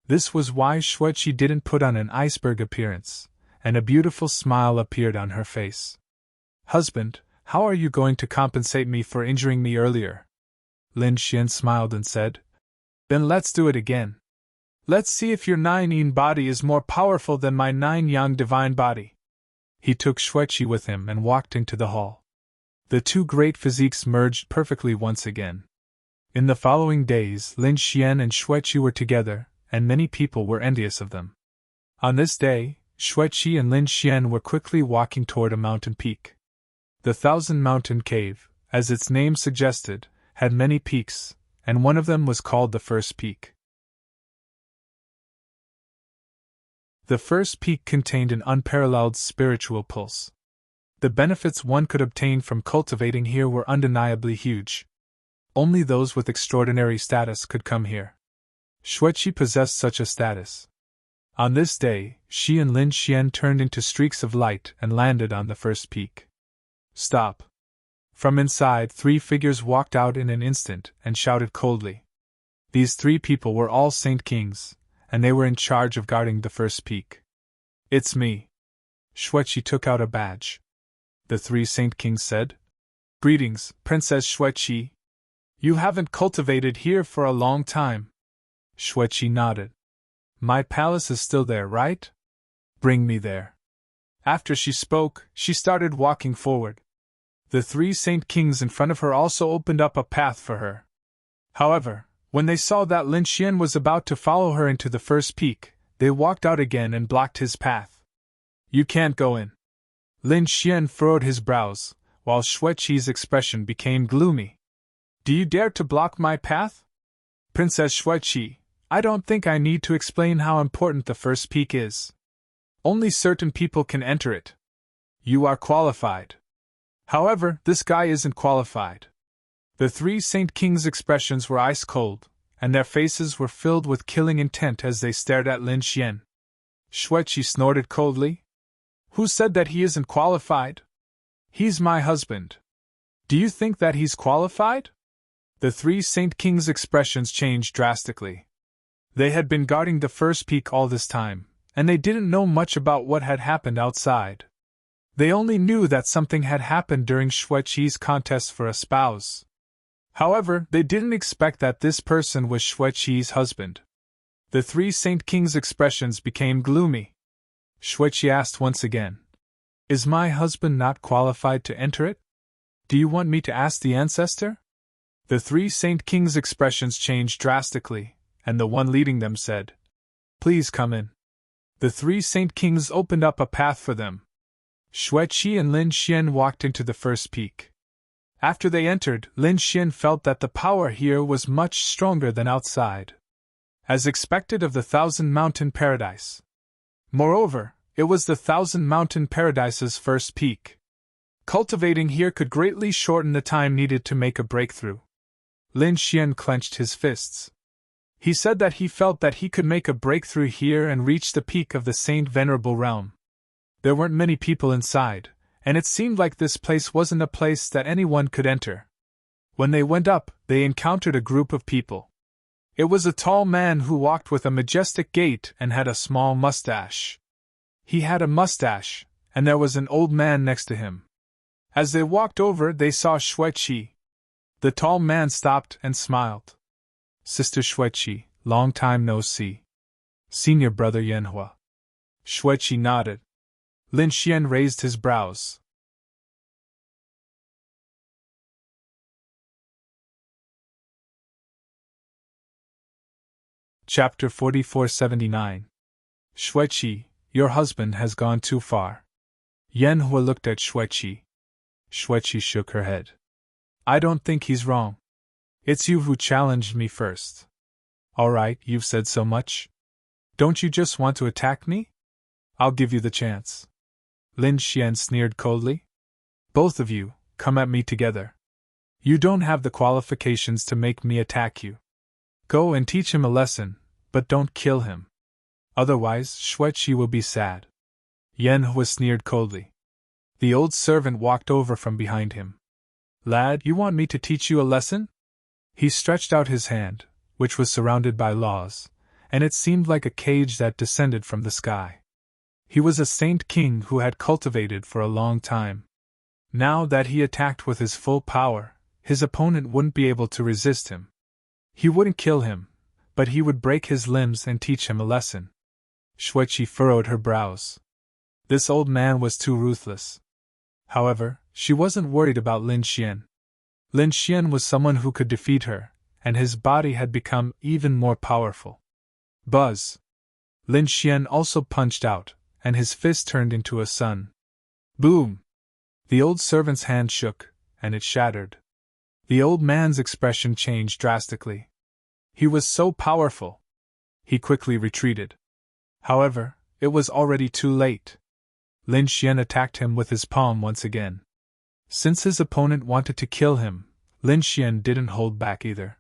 This was why Xueqi didn't put on an iceberg appearance, and a beautiful smile appeared on her face. Husband, how are you going to compensate me for injuring me earlier? Lin Xian smiled and said. Then let's do it again. Let's see if your 9-yin body is more powerful than my 9-yang divine body. He took Xueqi with him and walked into the hall. The two great physiques merged perfectly once again. In the following days, Lin Xian and Xueqi were together, and many people were envious of them. On this day, Xueqi and Lin Xian were quickly walking toward a mountain peak. The Thousand Mountain Cave, as its name suggested, had many peaks, and one of them was called the First Peak. The first peak contained an unparalleled spiritual pulse. The benefits one could obtain from cultivating here were undeniably huge. Only those with extraordinary status could come here. Xueqi possessed such a status. On this day, she and Lin Xian turned into streaks of light and landed on the first peak. Stop! From inside, 3 figures walked out in an instant and shouted coldly. These 3 people were all Saint Kings, and they were in charge of guarding the first peak. It's me. Xueqi took out a badge. The 3 Saint Kings said. Greetings, Princess Xueqi. You haven't cultivated here for a long time. Xueqi nodded. My palace is still there, right? Bring me there. After she spoke, she started walking forward. The 3 Saint Kings in front of her also opened up a path for her. However, when they saw that Lin Xian was about to follow her into the first peak, they walked out again and blocked his path. You can't go in. Lin Xian furrowed his brows, while Xueqi's expression became gloomy. Do you dare to block my path? Princess Xueqi, I don't think I need to explain how important the first peak is. Only certain people can enter it. You are qualified. However, this guy isn't qualified. The 3 Saint Kings' expressions were ice cold, and their faces were filled with killing intent as they stared at Lin Xian. Xueqi snorted coldly. Who said that he isn't qualified? He's my husband. Do you think that he's qualified? The 3 Saint Kings' expressions changed drastically. They had been guarding the first peak all this time, and they didn't know much about what had happened outside. They only knew that something had happened during Xueqi's contest for a spouse. However, they didn't expect that this person was Xueqi's husband. The 3 Saint Kings' expressions became gloomy. Xueqi asked once again, Is my husband not qualified to enter it? Do you want me to ask the ancestor? The 3 Saint Kings' expressions changed drastically, and the one leading them said, Please come in. The 3 Saint Kings opened up a path for them. Xueqi and Lin Xian walked into the first peak. After they entered, Lin Xian felt that the power here was much stronger than outside, as expected of the 1,000 Mountain Paradise. Moreover, it was the 1,000 Mountain Paradise's first peak. Cultivating here could greatly shorten the time needed to make a breakthrough. Lin Xian clenched his fists. He said that he felt that he could make a breakthrough here and reach the peak of the Saint Venerable Realm. There weren't many people inside, and it seemed like this place wasn't a place that anyone could enter. When they went up, they encountered a group of people. It was a tall man who walked with a majestic gait and had a small mustache. He had a mustache, and there was an old man next to him. As they walked over, they saw Xueqi. The tall man stopped and smiled. Sister Xueqi, long time no see. Senior brother Yanhua. Xueqi nodded. Lin Xian raised his brows. Chapter 4479. Xueqi, your husband has gone too far. Yanhua looked at Xueqi. Xueqi shook her head. I don't think he's wrong. It's you who challenged me first. All right, you've said so much. Don't you just want to attack me? I'll give you the chance. Lin Xian sneered coldly. Both of you, come at me together. You don't have the qualifications to make me attack you. Go and teach him a lesson, but don't kill him. Otherwise, Xueqi will be sad. Yanhua sneered coldly. The old servant walked over from behind him. Lad, you want me to teach you a lesson? He stretched out his hand, which was surrounded by laws, and it seemed like a cage that descended from the sky. He was a saint king who had cultivated for a long time. Now that he attacked with his full power, his opponent wouldn't be able to resist him. He wouldn't kill him, but he would break his limbs and teach him a lesson. Xueqi furrowed her brows. This old man was too ruthless. However, she wasn't worried about Lin Xian. Lin Xian was someone who could defeat her, and his body had become even more powerful. Buzz! Lin Xian also punched out, and his fist turned into a sun. Boom! The old servant's hand shook, and it shattered. The old man's expression changed drastically. He was so powerful. He quickly retreated. However, it was already too late. Lin Xian attacked him with his palm once again. Since his opponent wanted to kill him, Lin Xian didn't hold back either.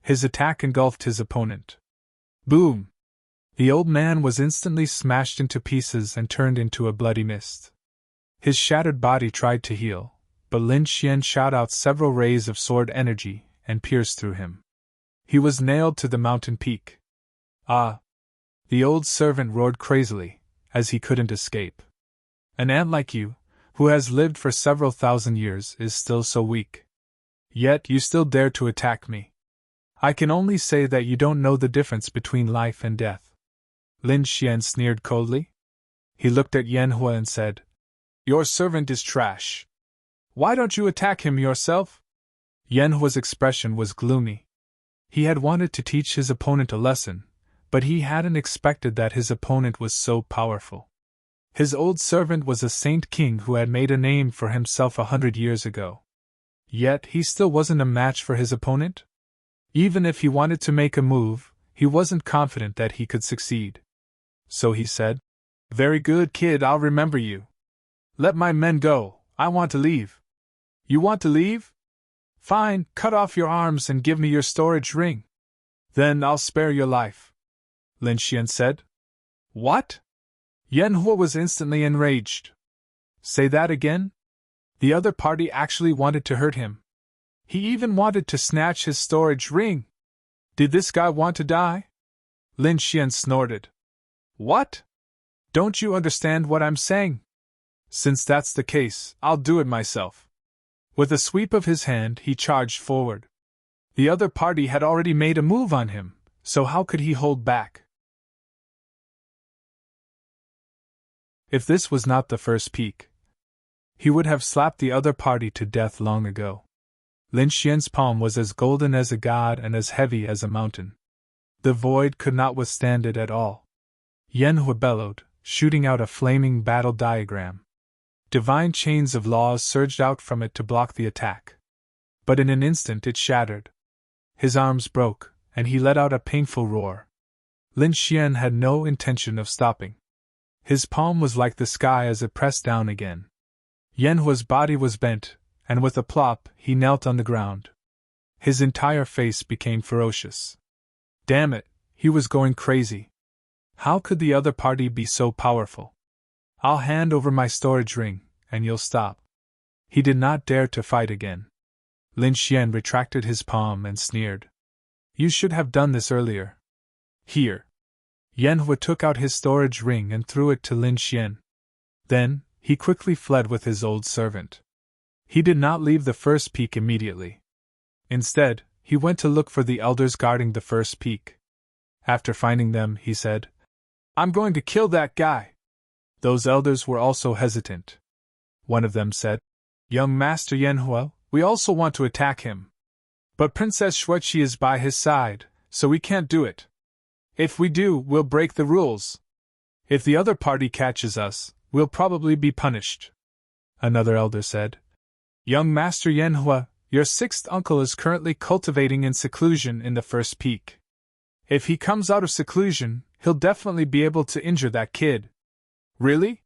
His attack engulfed his opponent. Boom! The old man was instantly smashed into pieces and turned into a bloody mist. His shattered body tried to heal, but Lin Xian shot out several rays of sword energy and pierced through him. He was nailed to the mountain peak. Ah! The old servant roared crazily, as he couldn't escape. An ant like you, who has lived for several thousand years, is still so weak. Yet you still dare to attack me. I can only say that you don't know the difference between life and death. Lin Xian sneered coldly. He looked at Yanhua and said, Your servant is trash. Why don't you attack him yourself? Yanhua's expression was gloomy. He had wanted to teach his opponent a lesson, but he hadn't expected that his opponent was so powerful. His old servant was a saint king who had made a name for himself 100 years ago. Yet he still wasn't a match for his opponent? Even if he wanted to make a move, he wasn't confident that he could succeed. So he said, Very good, kid, I'll remember you. Let my men go, I want to leave. You want to leave? Fine, cut off your arms and give me your storage ring. Then I'll spare your life. Lin Xian said. What? Yanhua was instantly enraged. Say that again? The other party actually wanted to hurt him. He even wanted to snatch his storage ring. Did this guy want to die? Lin Xian snorted. What? Don't you understand what I'm saying? Since that's the case, I'll do it myself. With a sweep of his hand, he charged forward. The other party had already made a move on him, so how could he hold back? If this was not the first peak, he would have slapped the other party to death long ago. Lin Xian's palm was as golden as a god and as heavy as a mountain. The void could not withstand it at all. Yanhua bellowed, shooting out a flaming battle diagram. Divine chains of laws surged out from it to block the attack. But in an instant it shattered. His arms broke, and he let out a painful roar. Lin Xian had no intention of stopping. His palm was like the sky as it pressed down again. Yanhua's body was bent, and with a plop, he knelt on the ground. His entire face became ferocious. Damn it, he was going crazy. How could the other party be so powerful? I'll hand over my storage ring, and you'll stop. He did not dare to fight again. Lin Xian retracted his palm and sneered. You should have done this earlier. Here. Yanhua took out his storage ring and threw it to Lin Xian. Then, he quickly fled with his old servant. He did not leave the first peak immediately. Instead, he went to look for the elders guarding the first peak. After finding them, he said, I'm going to kill that guy. Those elders were also hesitant. One of them said, Young Master Yanhua, we also want to attack him. But Princess Xueqi is by his side, so we can't do it. If we do, we'll break the rules. If the other party catches us, we'll probably be punished. Another elder said, Young Master Yanhua, your sixth uncle is currently cultivating in seclusion in the first peak. If he comes out of seclusion, he'll definitely be able to injure that kid. Really?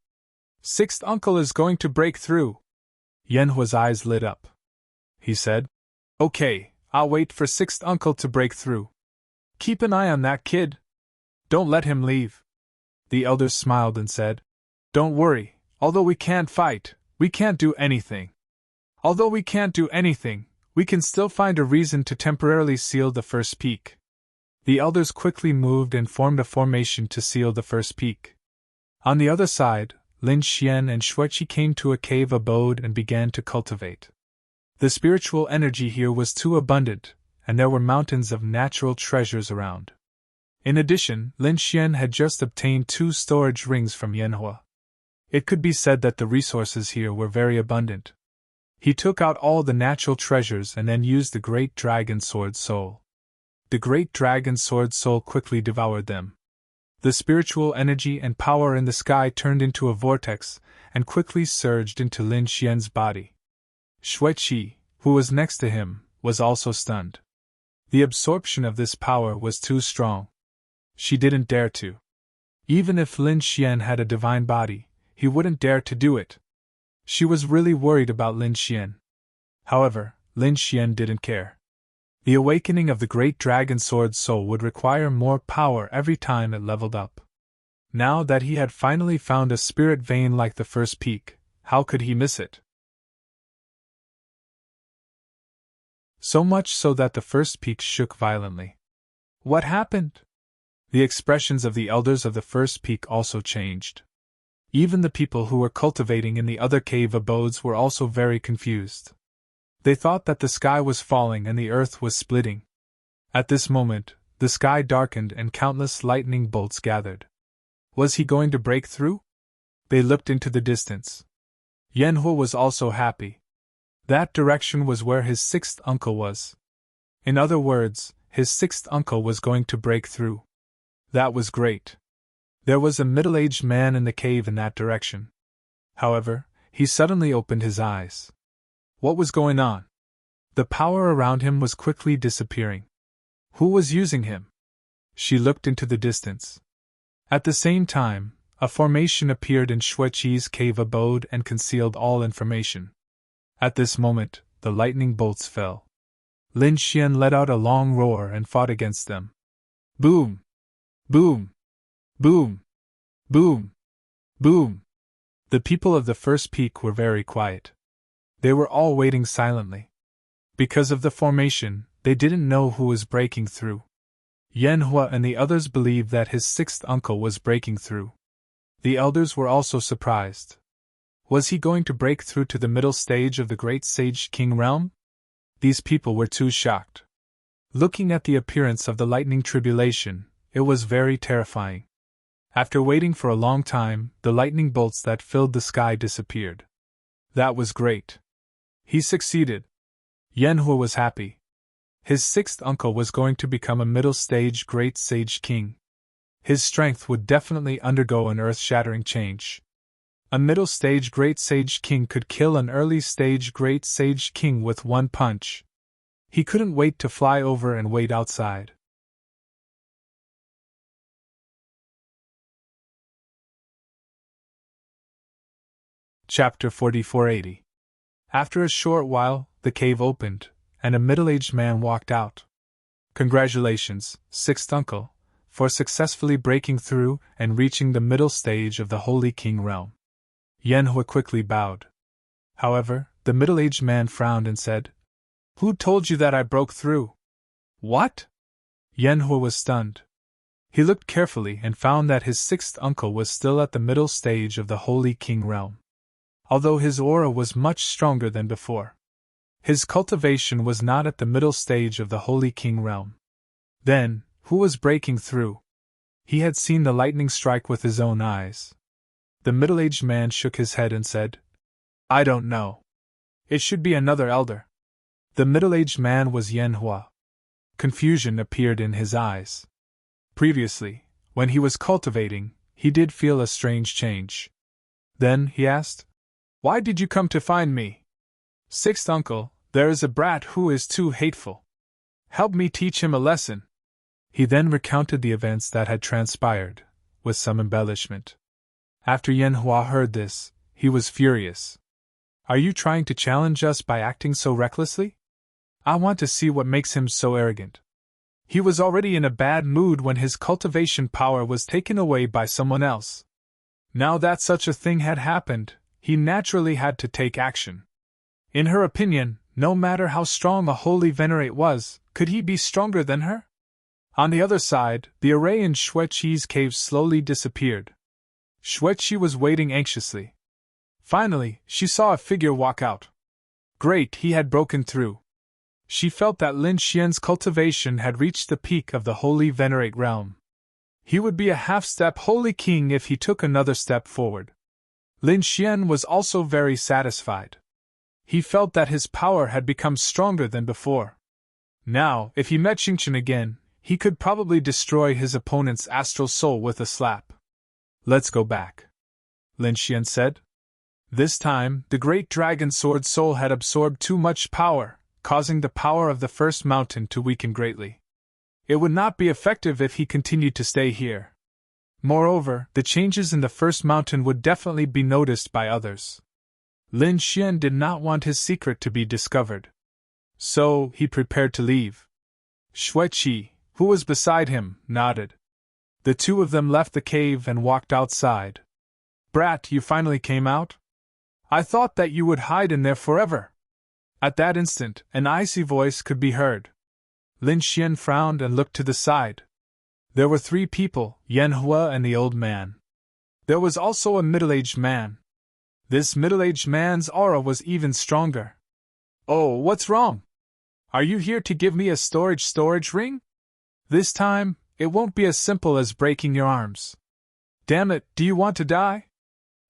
Sixth uncle is going to break through. Yanhua's eyes lit up. He said, Okay, I'll wait for sixth uncle to break through. Keep an eye on that kid. Don't let him leave. The elders smiled and said, Don't worry, although we can't fight, we can't do anything. Although we can't do anything, we can still find a reason to temporarily seal the first peak. The elders quickly moved and formed a formation to seal the first peak. On the other side, Lin Xian and Xueqi came to a cave abode and began to cultivate. The spiritual energy here was too abundant, and there were mountains of natural treasures around. In addition, Lin Xian had just obtained 2 storage rings from Yanhua. It could be said that the resources here were very abundant. He took out all the natural treasures and then used the Great Dragon Sword Soul. The Great Dragon Sword Soul quickly devoured them. The spiritual energy and power in the sky turned into a vortex and quickly surged into Lin Xian's body. Xueqi, who was next to him, was also stunned. The absorption of this power was too strong. She didn't dare to. Even if Lin Xian had a divine body, he wouldn't dare to do it. She was really worried about Lin Xian. However, Lin Xian didn't care. The awakening of the Great Dragon Sword Soul would require more power every time it leveled up. Now that he had finally found a spirit vein like the first peak, how could he miss it? So much so that the first peak shook violently. What happened? The expressions of the elders of the first peak also changed. Even the people who were cultivating in the other cave abodes were also very confused. They thought that the sky was falling and the earth was splitting. At this moment, the sky darkened and countless lightning bolts gathered. Was he going to break through? They looked into the distance. Yanhua was also happy. That direction was where his sixth uncle was. In other words, his sixth uncle was going to break through. That was great. There was a middle-aged man in the cave in that direction. However, he suddenly opened his eyes. What was going on? The power around him was quickly disappearing. Who was using him? She looked into the distance. At the same time, a formation appeared in Xueqi's cave abode and concealed all information. At this moment, the lightning bolts fell. Lin Xian let out a long roar and fought against them. Boom! Boom! Boom! Boom! Boom! The people of the first peak were very quiet. They were all waiting silently. Because of the formation, they didn't know who was breaking through. Yanhua and the others believed that his sixth uncle was breaking through. The elders were also surprised. Was he going to break through to the middle stage of the Great Sage King realm? These people were too shocked. Looking at the appearance of the lightning tribulation, it was very terrifying. After waiting for a long time, the lightning bolts that filled the sky disappeared. That was great. He succeeded. Yanhua was happy. His sixth uncle was going to become a middle-stage Great Sage King. His strength would definitely undergo an earth-shattering change. A middle-stage Great Sage King could kill an early-stage Great Sage King with one punch. He couldn't wait to fly over and wait outside. Chapter 4480. After a short while, the cave opened, and a middle-aged man walked out. Congratulations, sixth uncle, for successfully breaking through and reaching the middle stage of the Holy King realm. Yanhua quickly bowed. However, the middle-aged man frowned and said, Who told you that I broke through? What? Yanhua was stunned. He looked carefully and found that his sixth uncle was still at the middle stage of the Holy King realm. Although his aura was much stronger than before, his cultivation was not at the middle stage of the Holy King realm. Then, who was breaking through? He had seen the lightning strike with his own eyes. The middle-aged man shook his head and said, I don't know. It should be another elder. The middle-aged man was Yanhua. Confusion appeared in his eyes. Previously, when he was cultivating, he did feel a strange change. Then, he asked, Why did you come to find me? Sixth uncle, there is a brat who is too hateful. Help me teach him a lesson. He then recounted the events that had transpired, with some embellishment. After Yanhua heard this, he was furious. Are you trying to challenge us by acting so recklessly? I want to see what makes him so arrogant. He was already in a bad mood when his cultivation power was taken away by someone else. Now that such a thing had happened, he naturally had to take action. In her opinion, no matter how strong a holy venerate was, could he be stronger than her? On the other side, the array in Xueqi's cave slowly disappeared. Xueqi was waiting anxiously. Finally, she saw a figure walk out. Great, he had broken through. She felt that Lin Xian's cultivation had reached the peak of the holy venerate realm. He would be a half-step holy king if he took another step forward. Lin Xian was also very satisfied. He felt that his power had become stronger than before. Now, if he met Xingchen again, he could probably destroy his opponent's astral soul with a slap. Let's go back, Lin Xian said. This time, the great dragon sword soul had absorbed too much power, causing the power of the first mountain to weaken greatly. It would not be effective if he continued to stay here. Moreover, the changes in the first mountain would definitely be noticed by others. Lin Xian did not want his secret to be discovered. So, he prepared to leave. Xueqi, who was beside him, nodded. The two of them left the cave and walked outside. Brat, you finally came out? I thought that you would hide in there forever. At that instant, an icy voice could be heard. Lin Xian frowned and looked to the side. There were three people, Yanhua and the old man. There was also a middle-aged man. This middle-aged man's aura was even stronger. Oh, what's wrong? Are you here to give me a storage ring? This time, it won't be as simple as breaking your arms. Damn it, do you want to die?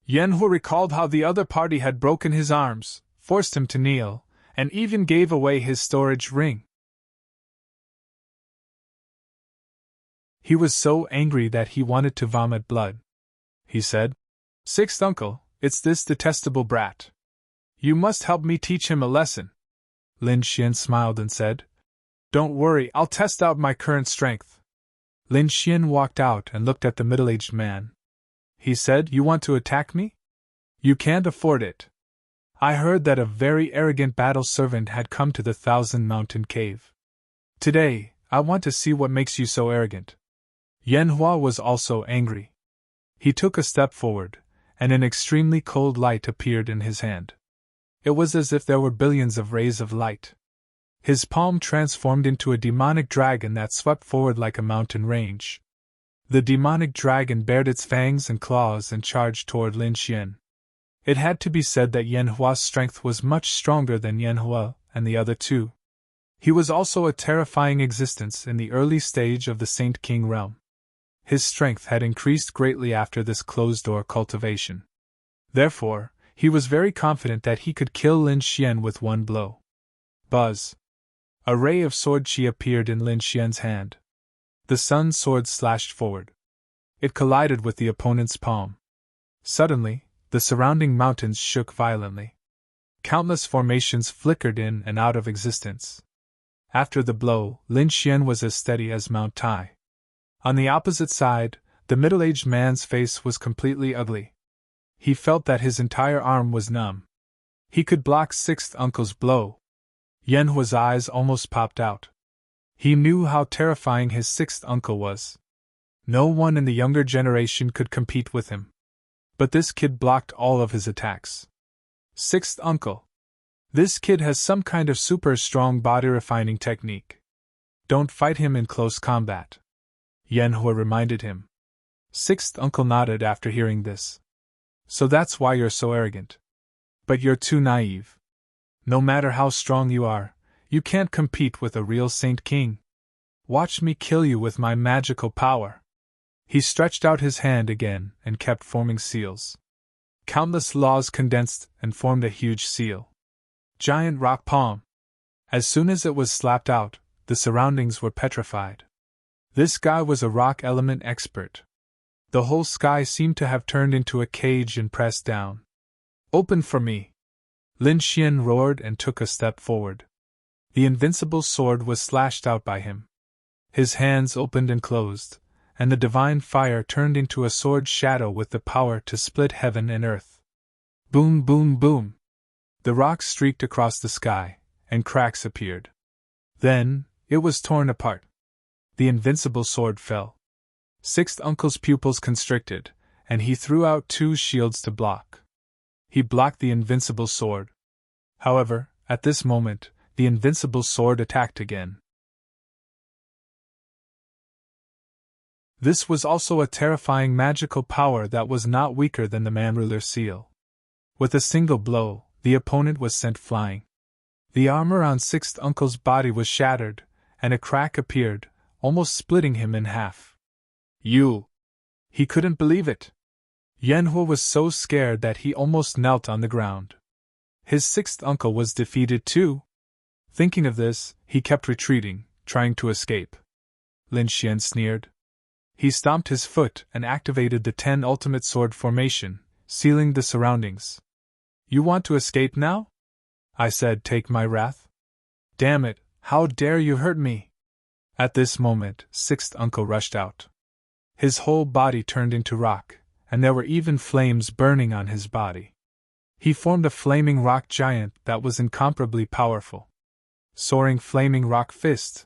Yanhua recalled how the other party had broken his arms, forced him to kneel, and even gave away his storage ring. He was so angry that he wanted to vomit blood. He said, "Sixth uncle, it's this detestable brat. You must help me teach him a lesson." Lin Xian smiled and said, "Don't worry, I'll test out my current strength." Lin Xian walked out and looked at the middle-aged man. He said, "You want to attack me? You can't afford it. I heard that a very arrogant battle servant had come to the Thousand Mountain Cave. Today, I want to see what makes you so arrogant." Yanhua was also angry. He took a step forward, and an extremely cold light appeared in his hand. It was as if there were billions of rays of light. His palm transformed into a demonic dragon that swept forward like a mountain range. The demonic dragon bared its fangs and claws and charged toward Lin Xian. It had to be said that Yanhua's strength was much stronger than Yanhua and the other two. He was also a terrifying existence in the early stage of the Saint King realm. His strength had increased greatly after this closed-door cultivation. Therefore, he was very confident that he could kill Lin Xian with one blow. Buzz! A ray of sword chi appeared in Lin Xian's hand. The sun's sword slashed forward. It collided with the opponent's palm. Suddenly, the surrounding mountains shook violently. Countless formations flickered in and out of existence. After the blow, Lin Xian was as steady as Mount Tai. On the opposite side, the middle-aged man's face was completely ugly. He felt that his entire arm was numb. He could block Sixth Uncle's blow. Yanhua's eyes almost popped out. He knew how terrifying his Sixth Uncle was. No one in the younger generation could compete with him. But this kid blocked all of his attacks. Sixth Uncle. This kid has some kind of super strong body refining technique. Don't fight him in close combat. Yanhua reminded him. Sixth Uncle nodded after hearing this. So that's why you're so arrogant. But you're too naive. No matter how strong you are, you can't compete with a real Saint King. Watch me kill you with my magical power. He stretched out his hand again and kept forming seals. Countless laws condensed and formed a huge seal. Giant rock palm. As soon as it was slapped out, the surroundings were petrified. This guy was a rock element expert. The whole sky seemed to have turned into a cage and pressed down. Open for me! Lin Xian roared and took a step forward. The invincible sword was slashed out by him. His hands opened and closed, and the divine fire turned into a sword shadow with the power to split heaven and earth. Boom, boom, boom! The rocks streaked across the sky, and cracks appeared. Then, it was torn apart. The invincible sword fell. Sixth Uncle's pupils constricted, and he threw out two shields to block. He blocked the invincible sword. However, at this moment, the invincible sword attacked again. This was also a terrifying magical power that was not weaker than the Man-Ruler seal. With a single blow, the opponent was sent flying. The armor on Sixth Uncle's body was shattered, and a crack appeared, almost splitting him in half. You! He couldn't believe it. Yanhua was so scared that he almost knelt on the ground. His Sixth Uncle was defeated too. Thinking of this, he kept retreating, trying to escape. Lin Xian sneered. He stomped his foot and activated the 10 ultimate sword formation, sealing the surroundings. You want to escape now? I said, take my wrath. Damn it, how dare you hurt me? At this moment, Sixth Uncle rushed out. His whole body turned into rock, and there were even flames burning on his body. He formed a flaming rock giant that was incomparably powerful. Soaring flaming rock fist.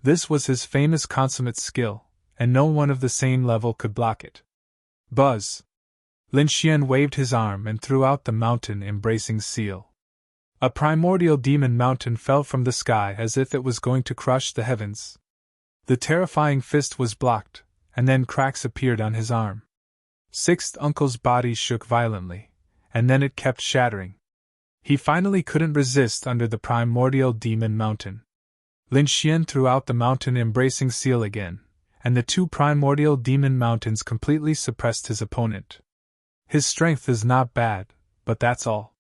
This was his famous consummate skill, and no one of the same level could block it. Buzz! Lin Xian waved his arm and threw out the mountain-embracing seal. A primordial demon mountain fell from the sky as if it was going to crush the heavens. The terrifying fist was blocked, and then cracks appeared on his arm. Sixth Uncle's body shook violently, and then it kept shattering. He finally couldn't resist under the primordial demon mountain. Lin Xian threw out the mountain embracing seal again, and the two primordial demon mountains completely suppressed his opponent. His strength is not bad, but that's all,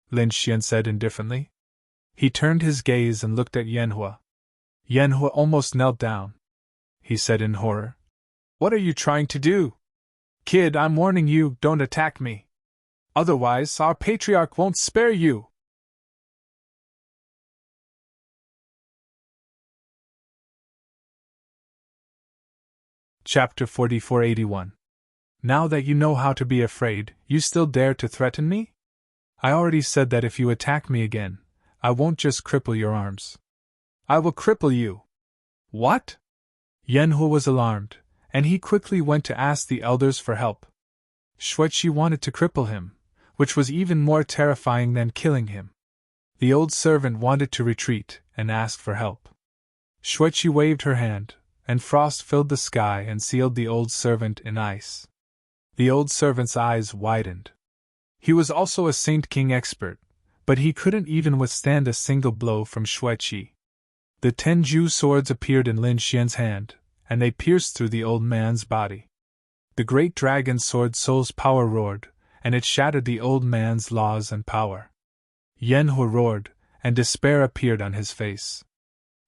Lin Xian said indifferently. He turned his gaze and looked at Yanhua. Yanhua almost knelt down. He said in horror, "What are you trying to do? Kid, I'm warning you, don't attack me. Otherwise, our patriarch won't spare you." Chapter 4481. Now that you know how to be afraid, you still dare to threaten me? I already said that if you attack me again, I won't just cripple your arms. I will cripple you. What? Yanhua was alarmed, and he quickly went to ask the elders for help. Xueqi wanted to cripple him, which was even more terrifying than killing him. The old servant wanted to retreat and ask for help. Xueqi waved her hand, and frost filled the sky and sealed the old servant in ice. The old servant's eyes widened. He was also a Saint King expert, but he couldn't even withstand a single blow from Xueqi. The 10 Ju swords appeared in Lin Xian's hand, and they pierced through the old man's body. The great dragon sword soul's power roared, and it shattered the old man's laws and power. Yanhua roared, and despair appeared on his face.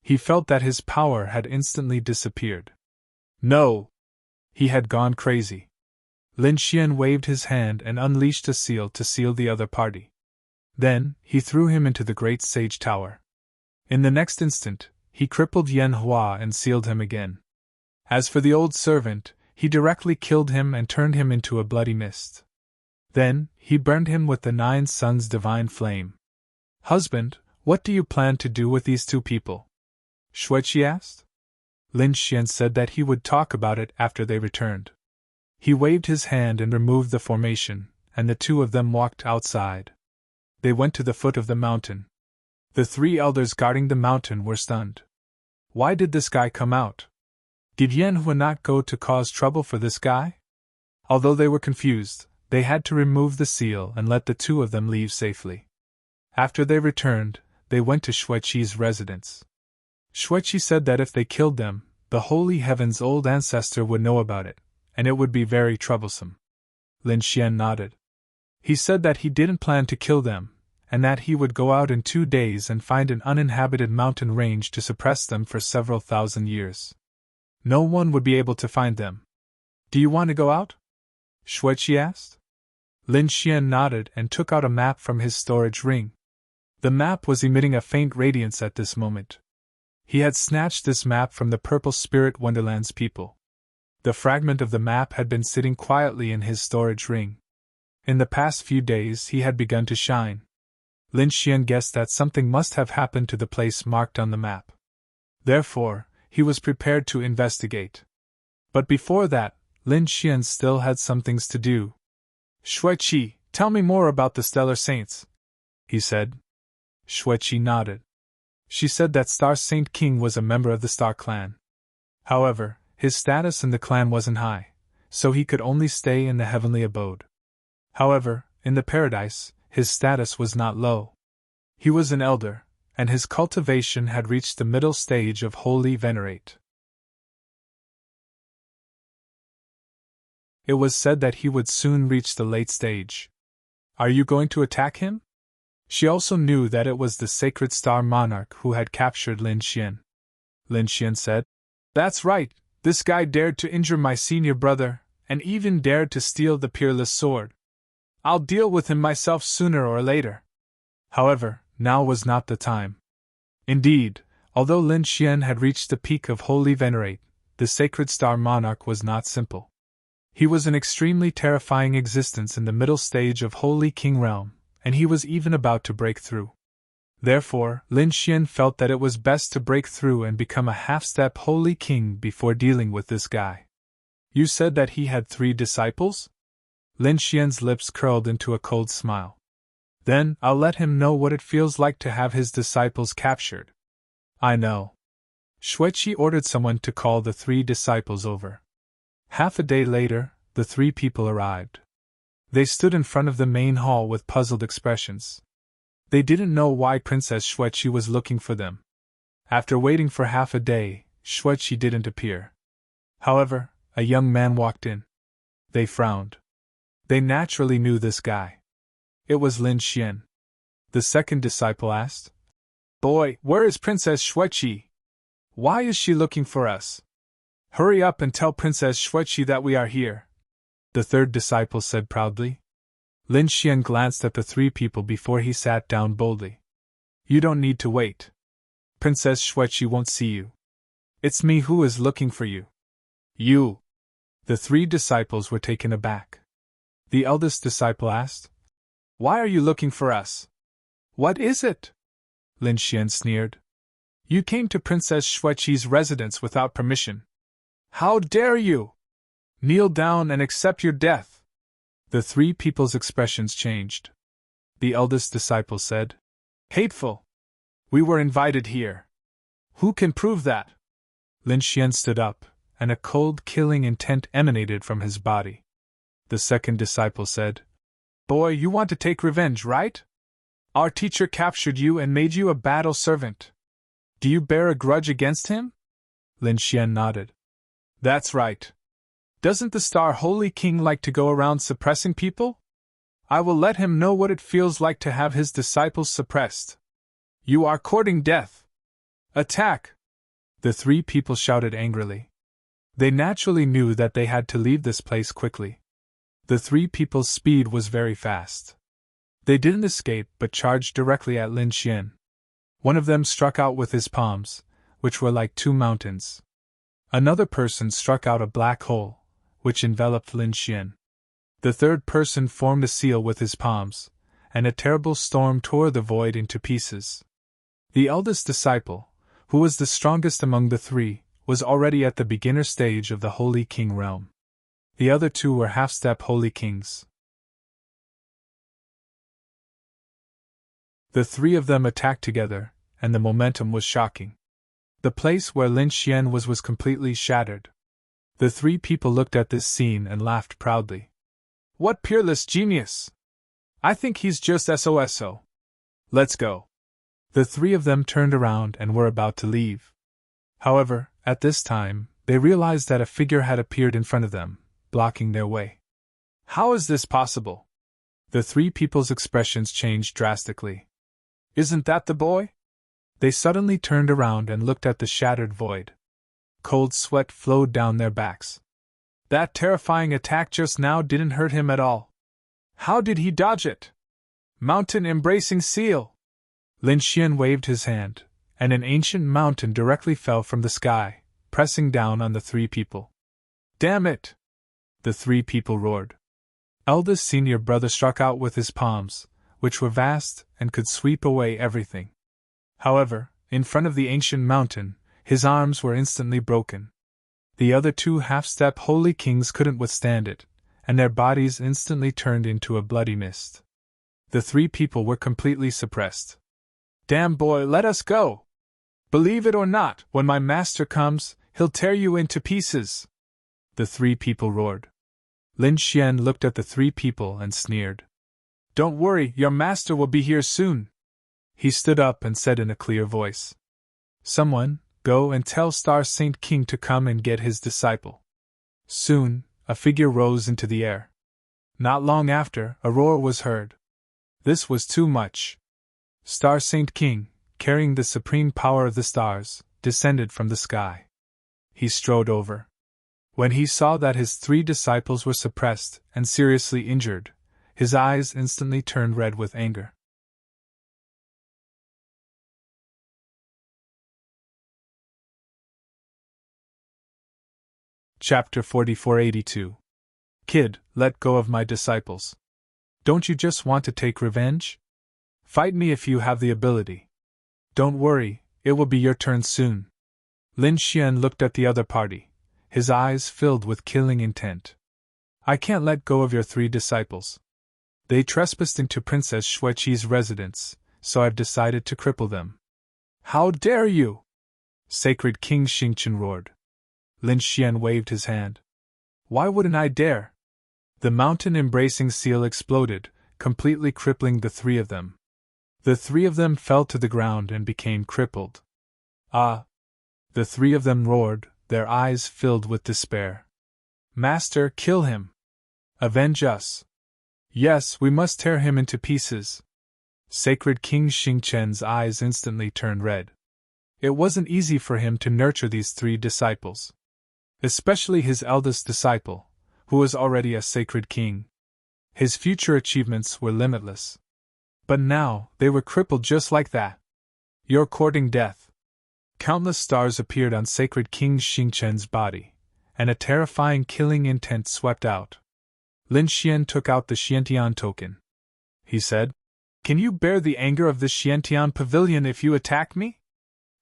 He felt that his power had instantly disappeared. No! He had gone crazy. Lin Xian waved his hand and unleashed a seal to seal the other party. Then, he threw him into the great sage tower. In the next instant, he crippled Yanhua and sealed him again. As for the old servant, he directly killed him and turned him into a bloody mist. Then, he burned him with the 9 suns' divine flame. "Husband, what do you plan to do with these 2 people?" Xueqi asked. Lin Xian said that he would talk about it after they returned. He waved his hand and removed the formation, and the 2 of them walked outside. They went to the foot of the mountain. The 3 elders guarding the mountain were stunned. Why did this guy come out? Did Yanhua not go to cause trouble for this guy? Although they were confused, they had to remove the seal and let the 2 of them leave safely. After they returned, they went to Xueqi's residence. Xueqi said that if they killed them, the Holy Heaven's old ancestor would know about it, and it would be very troublesome. Lin Xian nodded. He said that he didn't plan to kill them, and that he would go out in 2 days and find an uninhabited mountain range to suppress them for several thousand years. No one would be able to find them. "Do you want to go out?" Xueqi asked. Lin Xian nodded and took out a map from his storage ring. The map was emitting a faint radiance at this moment. He had snatched this map from the Purple Spirit Wonderland's people. The fragment of the map had been sitting quietly in his storage ring. In the past few days he had begun to shine. Lin Xian guessed that something must have happened to the place marked on the map. Therefore, he was prepared to investigate. But before that, Lin Xian still had some things to do. "Xueqi, tell me more about the Stellar Saints," he said. Xueqi nodded. She said that Star Saint King was a member of the Star Clan. However, his status in the clan wasn't high, so he could only stay in the heavenly abode. However, in the paradise, his status was not low. He was an elder, and his cultivation had reached the middle stage of Holy Venerate. It was said that he would soon reach the late stage. "Are you going to attack him?" She also knew that it was the Sacred Star Monarch who had captured Lin Xian. Lin Xian said, "That's right, this guy dared to injure my senior brother, and even dared to steal the Peerless Sword. I'll deal with him myself sooner or later." However, now was not the time. Indeed, although Lin Xian had reached the peak of Holy Venerate, the Sacred Star Monarch was not simple. He was an extremely terrifying existence in the middle stage of Holy King Realm, and he was even about to break through. Therefore, Lin Xian felt that it was best to break through and become a half-step Holy King before dealing with this guy. "You said that he had 3 disciples?" Lin Xian's lips curled into a cold smile. "Then, I'll let him know what it feels like to have his disciples captured." "I know." Xueqi ordered someone to call the 3 disciples over. Half a day later, the 3 people arrived. They stood in front of the main hall with puzzled expressions. They didn't know why Princess Xueqi was looking for them. After waiting for half a day, Xueqi didn't appear. However, a young man walked in. They frowned. They naturally knew this guy. It was Lin Xian. The second disciple asked, "Boy, where is Princess Xueqi? Why is she looking for us? Hurry up and tell Princess Xueqi that we are here." The third disciple said proudly. Lin Xian glanced at the three people before he sat down boldly. "You don't need to wait. Princess Xueqi won't see you. It's me who is looking for you." "You?" The three disciples were taken aback. The eldest disciple asked, "Why are you looking for us? What is it?" Lin Xian sneered. "You came to Princess Xueqi's residence without permission. How dare you? Kneel down and accept your death." The three people's expressions changed. The eldest disciple said, "Hateful! We were invited here. Who can prove that?" Lin Xian stood up, and a cold, killing intent emanated from his body. The second disciple said, "Boy, you want to take revenge, right? Our teacher captured you and made you a battle servant. Do you bear a grudge against him?" Lin Xian nodded. "That's right. Doesn't the Star Holy King like to go around suppressing people? I will let him know what it feels like to have his disciples suppressed. You are courting death. Attack!" The three people shouted angrily. They naturally knew that they had to leave this place quickly. The three people's speed was very fast. They didn't escape but charged directly at Lin Xian. One of them struck out with his palms, which were like two mountains. Another person struck out a black hole, which enveloped Lin Xian. The third person formed a seal with his palms, and a terrible storm tore the void into pieces. The eldest disciple, who was the strongest among the three, was already at the beginner stage of the Holy King realm. The other two were half-step Holy Kings. The three of them attacked together, and the momentum was shocking. The place where Lin Xian was completely shattered. The three people looked at this scene and laughed proudly. "What peerless genius! I think he's just SOSO. Let's go." The three of them turned around and were about to leave. However, at this time, they realized that a figure had appeared in front of them, blocking their way. "How is this possible?" The three people's expressions changed drastically. "Isn't that the boy?" They suddenly turned around and looked at the shattered void. Cold sweat flowed down their backs. That terrifying attack just now didn't hurt him at all. How did he dodge it? Mountain-embracing seal! Lin Xian waved his hand, and an ancient mountain directly fell from the sky, pressing down on the three people. "Damn it!" the three people roared. Eldest senior brother struck out with his palms, which were vast and could sweep away everything. However, in front of the ancient mountain, his arms were instantly broken. The other two half-step Holy Kings couldn't withstand it, and their bodies instantly turned into a bloody mist. The three people were completely suppressed. "Damn boy, let us go! Believe it or not, when my master comes, he'll tear you into pieces!" the three people roared. Lin Xian looked at the three people and sneered. "Don't worry, your master will be here soon." He stood up and said in a clear voice, "Someone, go and tell Star Saint King to come and get his disciple." Soon, a figure rose into the air. Not long after, a roar was heard. This was too much. Star Saint King, carrying the supreme power of the stars, descended from the sky. He strode over. When he saw that his three disciples were suppressed and seriously injured, his eyes instantly turned red with anger. Chapter 4482. Kid, let go of my disciples. Don't you just want to take revenge? Fight me if you have the ability. Don't worry, it will be your turn soon. Lin Xian looked at the other party, his eyes filled with killing intent. I can't let go of your three disciples. They trespassed into Princess Xueqi's residence, so I've decided to cripple them. How dare you! Sacred King Xingchen roared. Lin Xian waved his hand. Why wouldn't I dare? The mountain-embracing seal exploded, completely crippling the three of them. The three of them fell to the ground and became crippled. Ah! The three of them roared, their eyes filled with despair. Master, kill him! Avenge us! Yes, we must tear him into pieces. Sacred King Xingchen's eyes instantly turned red. It wasn't easy for him to nurture these three disciples. Especially his eldest disciple, who was already a sacred king. His future achievements were limitless. But now, they were crippled just like that. You're courting death. Countless stars appeared on Sacred King Xingchen's body, and a terrifying killing intent swept out. Lin Xian took out the Xiantian token. He said, "Can you bear the anger of the Xiantian pavilion if you attack me?"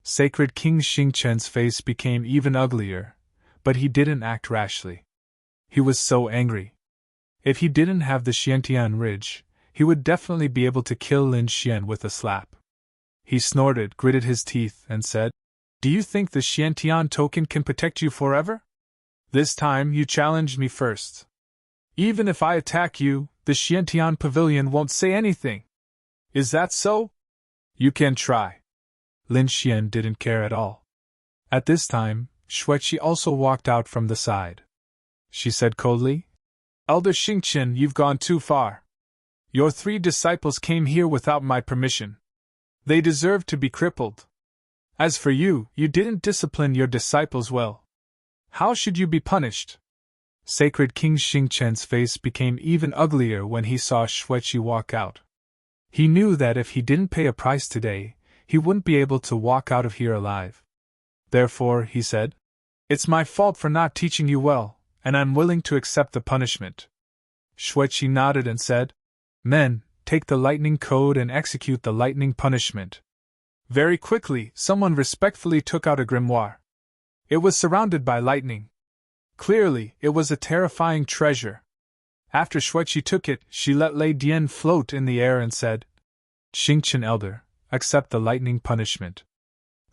Sacred King Xingchen's face became even uglier, but he didn't act rashly. He was so angry. If he didn't have the Xiantian ridge, he would definitely be able to kill Lin Xian with a slap. He snorted, gritted his teeth, and said, "Do you think the Xiantian token can protect you forever? This time you challenged me first. Even if I attack you, the Xiantian pavilion won't say anything. Is that so? You can try." Lin Xian didn't care at all. At this time, Xueqi also walked out from the side. She said coldly, "Elder Xingchen, you've gone too far. Your three disciples came here without my permission. They deserve to be crippled. As for you, you didn't discipline your disciples well. How should you be punished?" Sacred King Xingchen's face became even uglier when he saw Xueqi walk out. He knew that if he didn't pay a price today, he wouldn't be able to walk out of here alive. Therefore, he said, "It's my fault for not teaching you well, and I'm willing to accept the punishment." Xueqi nodded and said, "Men, take the lightning code and execute the lightning punishment." Very quickly, someone respectfully took out a grimoire. It was surrounded by lightning. Clearly, it was a terrifying treasure. After Xueqi took it, she let Lei Dian float in the air and said, "Xingchen Elder, accept the lightning punishment."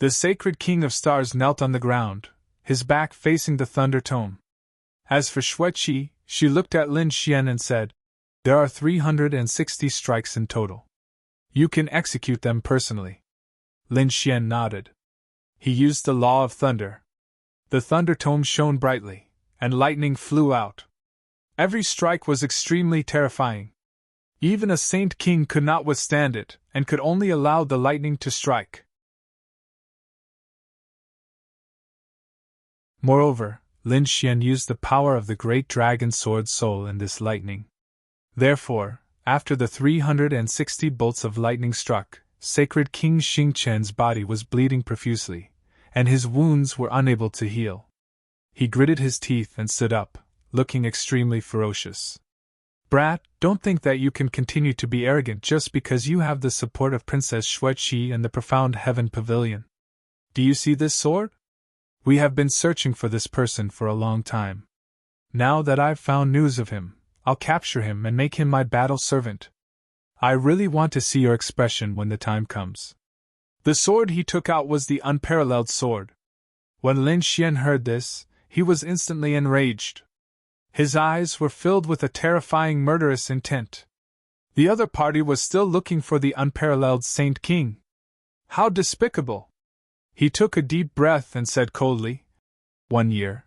The sacred King of Stars knelt on the ground, his back facing the thunder tome. As for Xueqi, she looked at Lin Xian and said, "There are 360 strikes in total. You can execute them personally." Lin Xian nodded. He used the law of thunder. The thunder tome shone brightly, and lightning flew out. Every strike was extremely terrifying. Even a saint king could not withstand it, and could only allow the lightning to strike. Moreover, Lin Xian used the power of the great dragon sword soul in this lightning. Therefore, after the 360 bolts of lightning struck, Sacred King Xingchen's body was bleeding profusely, and his wounds were unable to heal. He gritted his teeth and stood up, looking extremely ferocious. "Brat, don't think that you can continue to be arrogant just because you have the support of Princess Xueqi and the Profound Heaven Pavilion. Do you see this sword? We have been searching for this person for a long time. Now that I've found news of him, I'll capture him and make him my battle servant. I really want to see your expression when the time comes." The sword he took out was the unparalleled sword. When Lin Xian heard this, he was instantly enraged. His eyes were filled with a terrifying murderous intent. The other party was still looking for the unparalleled Saint King. How despicable! He took a deep breath and said coldly, 1 year.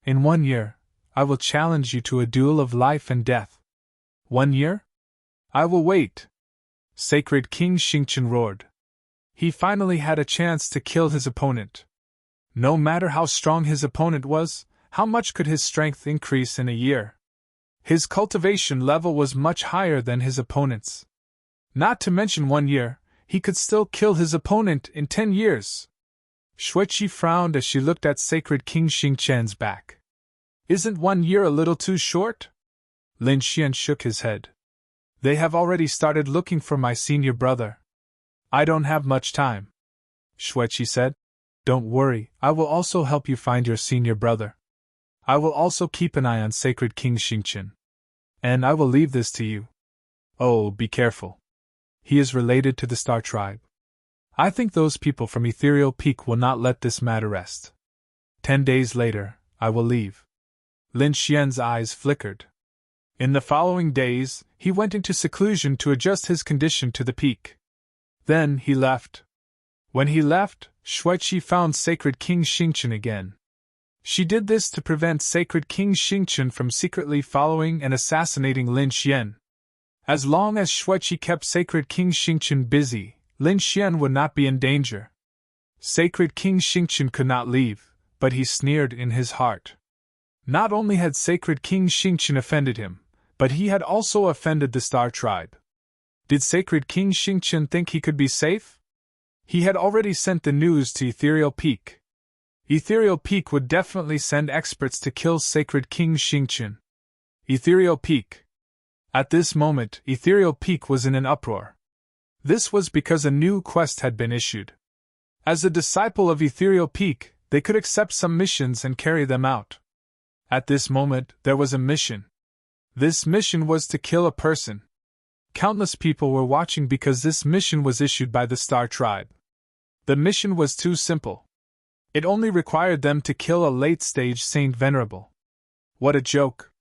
In 1 year, I will challenge you to a duel of life and death. 1 year? I will wait. Sacred King Xingchen roared. He finally had a chance to kill his opponent. No matter how strong his opponent was, how much could his strength increase in a year? His cultivation level was much higher than his opponent's. Not to mention 1 year, he could still kill his opponent in 10 years. Xueqi frowned as she looked at Sacred King Xingchen's back. Isn't 1 year a little too short? Lin Xian shook his head. They have already started looking for my senior brother. I don't have much time. Xueqi said. Don't worry, I will also help you find your senior brother. I will also keep an eye on Sacred King Xingchen. And I will leave this to you. Oh, be careful. He is related to the Star Tribe. I think those people from Ethereal Peak will not let this matter rest. 10 days later, I will leave. Lin Xian's eyes flickered. In the following days, he went into seclusion to adjust his condition to the peak. Then he left. When he left, Shuiqi found Sacred King Xingqian again. She did this to prevent Sacred King Xingqian from secretly following and assassinating Lin Xian. As long as Shuiqi kept Sacred King Xingqian busy, Lin Xian would not be in danger. Sacred King Xingqian could not leave, but he sneered in his heart. Not only had Sacred King Xingqian offended him, but he had also offended the Star Tribe. Did Sacred King Xingqian think he could be safe? He had already sent the news to Ethereal Peak. Ethereal Peak would definitely send experts to kill Sacred King Xingqian. Ethereal Peak. At this moment, Ethereal Peak was in an uproar. This was because a new quest had been issued. As a disciple of Ethereal Peak, they could accept some missions and carry them out. At this moment, there was a mission. This mission was to kill a person. Countless people were watching because this mission was issued by the Star Tribe. The mission was too simple. It only required them to kill a late-stage Saint Venerable. What a joke!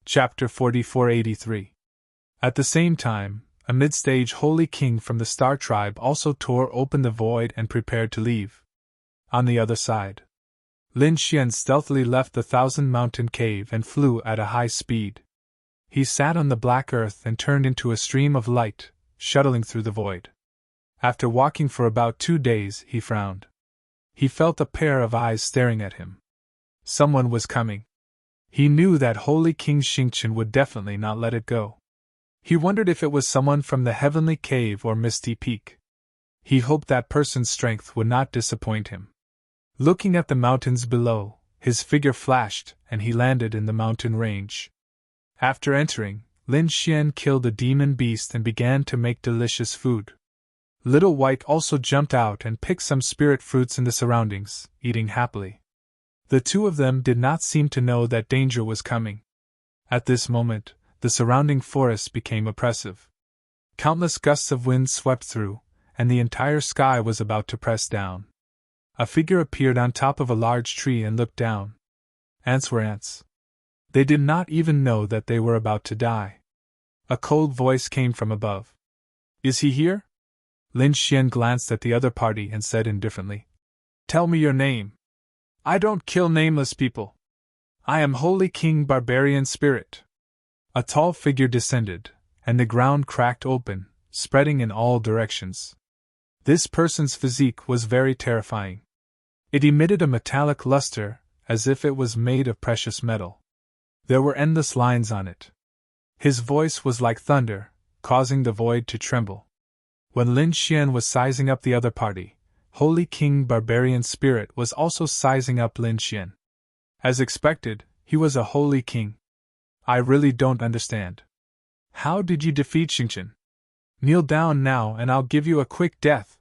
Chapter 4483. At the same time, a mid-stage Holy King from the Star Tribe also tore open the void and prepared to leave. On the other side, Lin Xian stealthily left the Thousand Mountain Cave and flew at a high speed. He sat on the black earth and turned into a stream of light, shuttling through the void. After walking for about 2 days, he frowned. He felt a pair of eyes staring at him. Someone was coming. He knew that Holy King Xingqian would definitely not let it go. He wondered if it was someone from the Heavenly Cave or Misty Peak. He hoped that person's strength would not disappoint him. Looking at the mountains below, his figure flashed, and he landed in the mountain range. After entering, Lin Xian killed a demon beast and began to make delicious food. Little White also jumped out and picked some spirit fruits in the surroundings, eating happily. The two of them did not seem to know that danger was coming. At this moment, the surrounding forest became oppressive. Countless gusts of wind swept through, and the entire sky was about to press down. A figure appeared on top of a large tree and looked down. Ants were ants. They did not even know that they were about to die. A cold voice came from above. "Is he here?" Lin Xian glanced at the other party and said indifferently, "Tell me your name." "I don't kill nameless people. I am Holy King Barbarian Spirit." A tall figure descended, and the ground cracked open, spreading in all directions. This person's physique was very terrifying. It emitted a metallic luster, as if it was made of precious metal. There were endless lines on it. His voice was like thunder, causing the void to tremble. When Lin Xian was sizing up the other party, Holy King Barbarian Spirit was also sizing up Lin Xian. As expected, he was a Holy King. "I really don't understand. How did you defeat Xingqian? Kneel down now and I'll give you a quick death."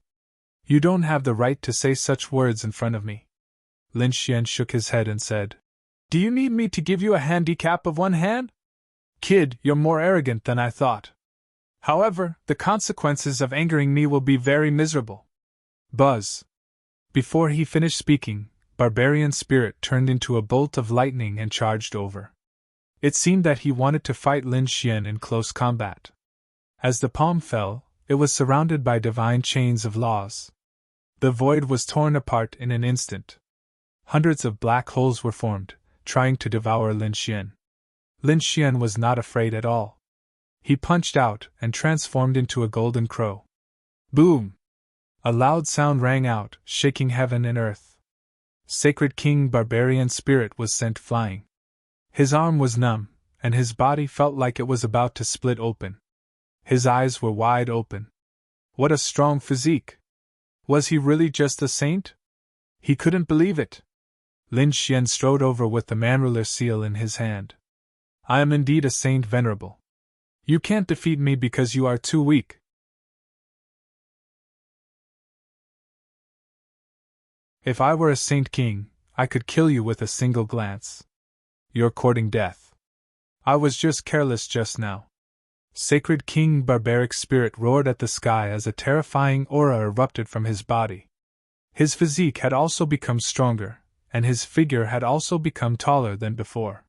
"You don't have the right to say such words in front of me." Lin Xian shook his head and said, "Do you need me to give you a handicap of 1 hand? Kid, you're more arrogant than I thought. However, the consequences of angering me will be very miserable." Buzz. Before he finished speaking, Barbarian Spirit turned into a bolt of lightning and charged over. It seemed that he wanted to fight Lin Xian in close combat. As the palm fell, it was surrounded by divine chains of laws. The void was torn apart in an instant. Hundreds of black holes were formed, trying to devour Lin Xian. Lin Xian was not afraid at all. He punched out and transformed into a golden crow. Boom! A loud sound rang out, shaking heaven and earth. Sacred King Barbarian Spirit was sent flying. His arm was numb, and his body felt like it was about to split open. His eyes were wide open. What a strong physique! Was he really just a saint? He couldn't believe it. Lin Xian strode over with the manruler seal in his hand. "I am indeed a Saint Venerable. You can't defeat me because you are too weak." "If I were a Saint King, I could kill you with a single glance. You're courting death. I was just careless just now." Sacred King Barbaric Spirit roared at the sky as a terrifying aura erupted from his body. His physique had also become stronger, and his figure had also become taller than before.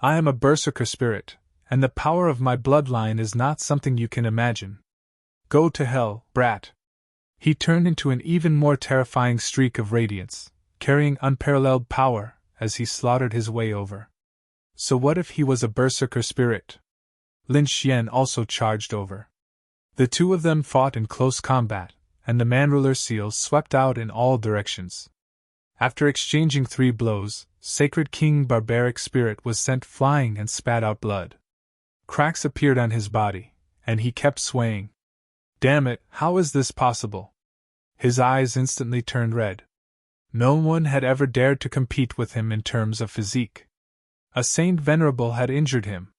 I am a berserker spirit, and the power of my bloodline is not something you can imagine. Go to hell, brat. He turned into an even more terrifying streak of radiance, carrying unparalleled power, as he slaughtered his way over. So what if he was a berserker spirit? Lin Xian also charged over. The two of them fought in close combat, and the man-ruler seals swept out in all directions. After exchanging 3 blows, Sacred King Barbaric Spirit was sent flying and spat out blood. Cracks appeared on his body, and he kept swaying. Damn it, how is this possible? His eyes instantly turned red. No one had ever dared to compete with him in terms of physique. A Saint Venerable had injured him.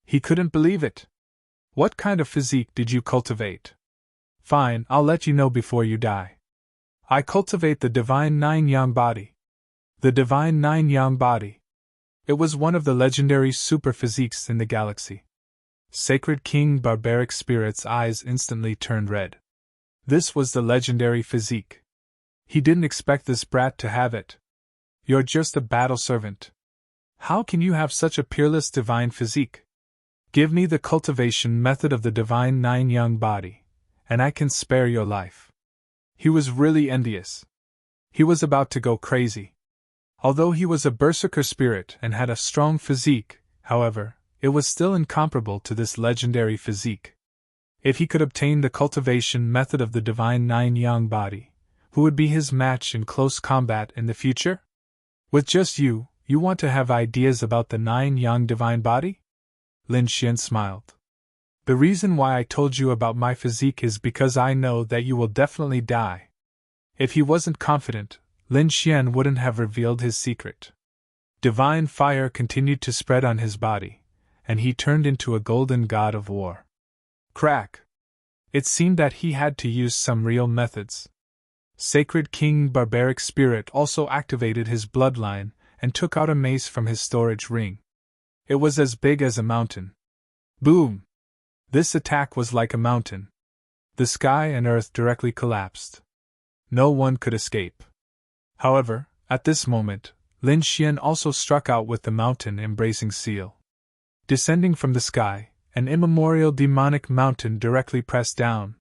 He couldn't believe it. What kind of physique did you cultivate? Fine, I'll let you know before you die. I cultivate the Divine Nine Yang Body. The Divine Nine Yang Body. It was one of the legendary super physiques in the galaxy. Sacred King Barbaric Spirit's eyes instantly turned red. This was the legendary physique. He didn't expect this brat to have it. You're just a battle servant. How can you have such a peerless divine physique? Give me the cultivation method of the Divine Nine Yang Body, and I can spare your life. He was really envious. He was about to go crazy. Although he was a berserker spirit and had a strong physique, however, it was still incomparable to this legendary physique. If he could obtain the cultivation method of the Divine Nine Yang Body, who would be his match in close combat in the future? With just you want to have ideas about the Nine Yang Divine Body? Lin Xian smiled. The reason why I told you about my physique is because I know that you will definitely die. If he wasn't confident, Lin Xian wouldn't have revealed his secret. Divine fire continued to spread on his body, and he turned into a golden god of war. Crack! It seemed that he had to use some real methods. Sacred King Barbaric Spirit also activated his bloodline and took out a mace from his storage ring. It was as big as a mountain. Boom! This attack was like a mountain. The sky and earth directly collapsed. No one could escape. However, at this moment, Lin Xian also struck out with the mountain embracing seal. Descending from the sky, an immemorial demonic mountain directly pressed down.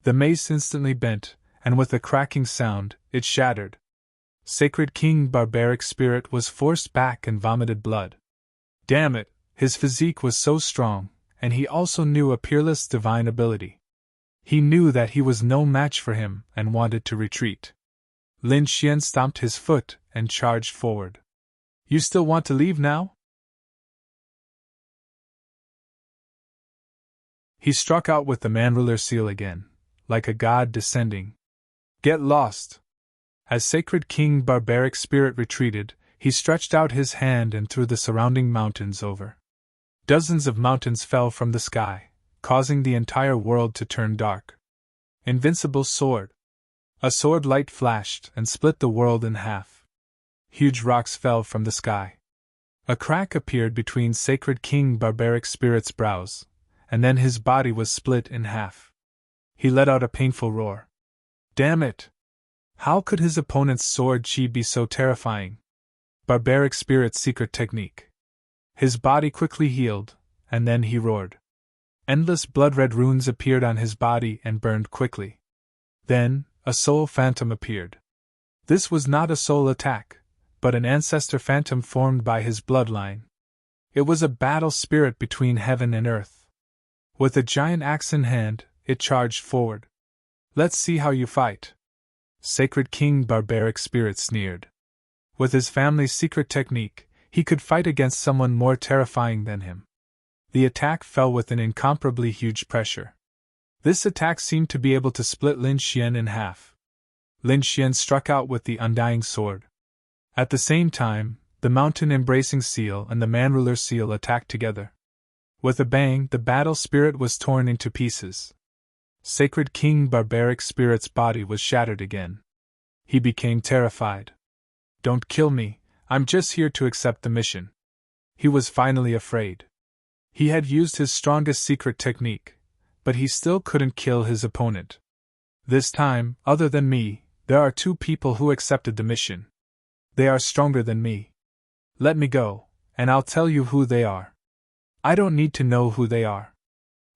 The mace instantly bent, and with a cracking sound, it shattered. Sacred King Barbaric Spirit was forced back and vomited blood. Damn it, his physique was so strong, and he also knew a peerless divine ability. He knew that he was no match for him and wanted to retreat. Lin Xian stomped his foot and charged forward. You still want to leave now? He struck out with the man-ruler seal again, like a god descending. Get lost! As Sacred King Barbaric Spirit retreated, he stretched out his hand and threw the surrounding mountains over. Dozens of mountains fell from the sky, causing the entire world to turn dark. Invincible sword. A sword light flashed and split the world in half. Huge rocks fell from the sky. A crack appeared between Sacred King Barbaric Spirit's brows, and then his body was split in half. He let out a painful roar. Damn it! How could his opponent's sword chi be so terrifying? Barbaric Spirit's secret technique. His body quickly healed, and then he roared. Endless blood-red runes appeared on his body and burned quickly. Then, a soul phantom appeared. This was not a soul attack, but an ancestor phantom formed by his bloodline. It was a battle spirit between heaven and earth. With a giant axe in hand, it charged forward. Let's see how you fight. Sacred King Barbaric Spirit sneered. With his family's secret technique, he could fight against someone more terrifying than him. The attack fell with an incomparably huge pressure. This attack seemed to be able to split Lin Xian in half. Lin Xian struck out with the undying sword. At the same time, the mountain-embracing seal and the man-ruler seal attacked together. With a bang, the battle spirit was torn into pieces. Sacred King Barbaric Spirit's body was shattered again. He became terrified. Don't kill me, I'm just here to accept the mission. He was finally afraid. He had used his strongest secret technique, but he still couldn't kill his opponent. This time, other than me, there are 2 people who accepted the mission. They are stronger than me. Let me go, and I'll tell you who they are. I don't need to know who they are.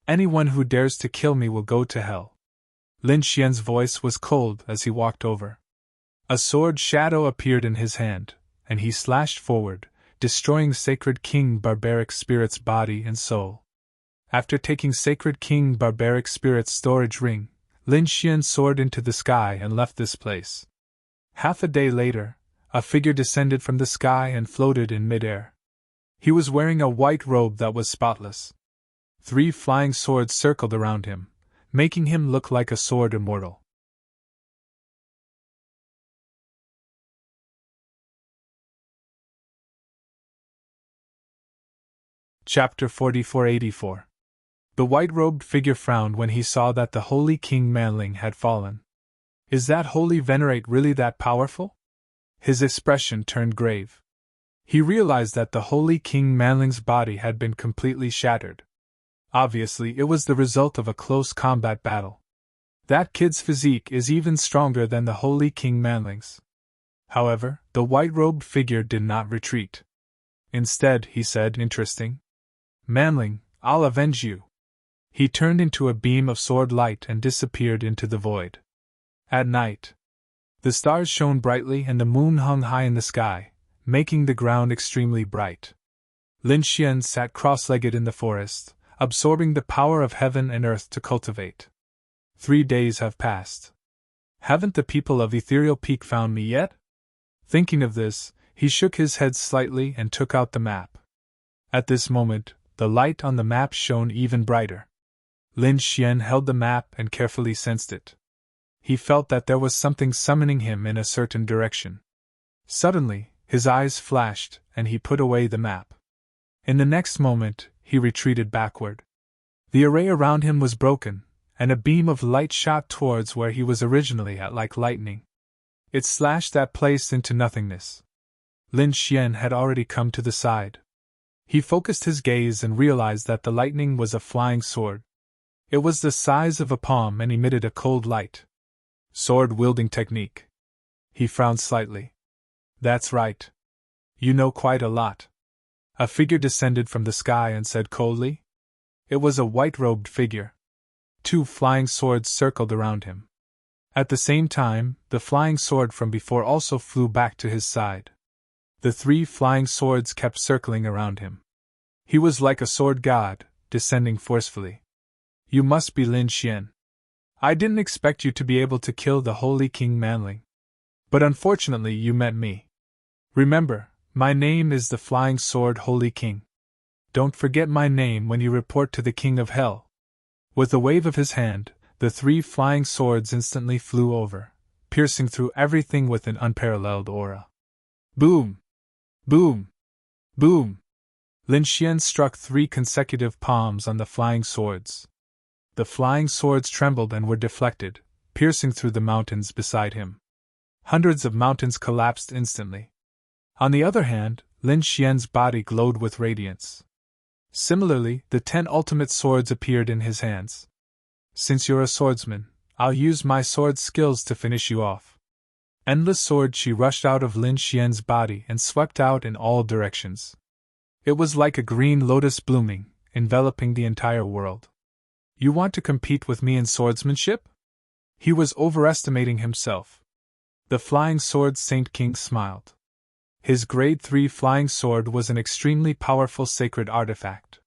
Anyone who dares to kill me will go to hell. Lin Xian's voice was cold as he walked over. A sword shadow appeared in his hand, and he slashed forward, destroying Sacred King Barbaric Spirit's body and soul. After taking Sacred King Barbaric Spirit's storage ring, Lin Xian soared into the sky and left this place. Half a day later, a figure descended from the sky and floated in midair. He was wearing a white robe that was spotless. 3 flying swords circled around him, making him look like a sword immortal. Chapter 4484. The white-robed figure frowned when he saw that the Holy King Manling had fallen. Is that Holy Venerate really that powerful? His expression turned grave. He realized that the Holy King Manling's body had been completely shattered. Obviously, it was the result of a close combat battle. That kid's physique is even stronger than the Holy King Manling's. However, the white-robed figure did not retreat. Instead, he said, "Interesting. Manling, I'll avenge you." He turned into a beam of sword light and disappeared into the void. At night, the stars shone brightly and the moon hung high in the sky, making the ground extremely bright. Lin Xian sat cross-legged in the forest, absorbing the power of heaven and earth to cultivate. 3 days have passed. Haven't the people of Ethereal Peak found me yet? Thinking of this, he shook his head slightly and took out the map. At this moment, the light on the map shone even brighter. Lin Xian held the map and carefully sensed it. He felt that there was something summoning him in a certain direction. Suddenly, his eyes flashed, and he put away the map. In the next moment, he retreated backward. The array around him was broken, and a beam of light shot towards where he was originally at like lightning. It slashed that place into nothingness. Lin Xian had already come to the side. He focused his gaze and realized that the lightning was a flying sword. It was the size of a palm and emitted a cold light. Sword-wielding technique. He frowned slightly. That's right. You know quite a lot. A figure descended from the sky and said coldly. It was a white-robed figure. 2 flying swords circled around him. At the same time, the flying sword from before also flew back to his side. The 3 flying swords kept circling around him. He was like a sword god, descending forcefully. You must be Lin Xian. I didn't expect you to be able to kill the Holy King Manling. But unfortunately you met me. Remember, my name is the Flying Sword Holy King. Don't forget my name when you report to the King of Hell. With a wave of his hand, the 3 flying swords instantly flew over, piercing through everything with an unparalleled aura. Boom! Boom! Boom! Lin Xian struck 3 consecutive palms on the flying swords. The flying swords trembled and were deflected, piercing through the mountains beside him. Hundreds of mountains collapsed instantly. On the other hand, Lin Xian's body glowed with radiance. Similarly, the 10 ultimate swords appeared in his hands. Since you're a swordsman, I'll use my sword skills to finish you off. Endless sword chi rushed out of Lin Xian's body and swept out in all directions. It was like a green lotus blooming, enveloping the entire world. You want to compete with me in swordsmanship? He was overestimating himself. The flying sword Saint King smiled. His grade 3 flying sword was an extremely powerful sacred artifact.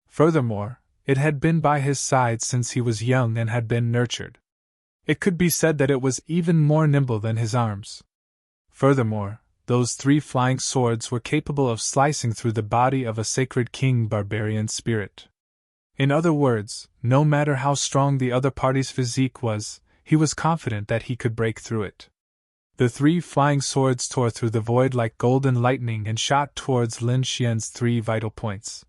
Furthermore, it had been by his side since he was young and had been nurtured. It could be said that it was even more nimble than his arms. Furthermore, those 3 flying swords were capable of slicing through the body of a Sacred King barbarian spirit. In other words, no matter how strong the other party's physique was, he was confident that he could break through it. The 3 flying swords tore through the void like golden lightning and shot towards Lin Xian's 3 vital points.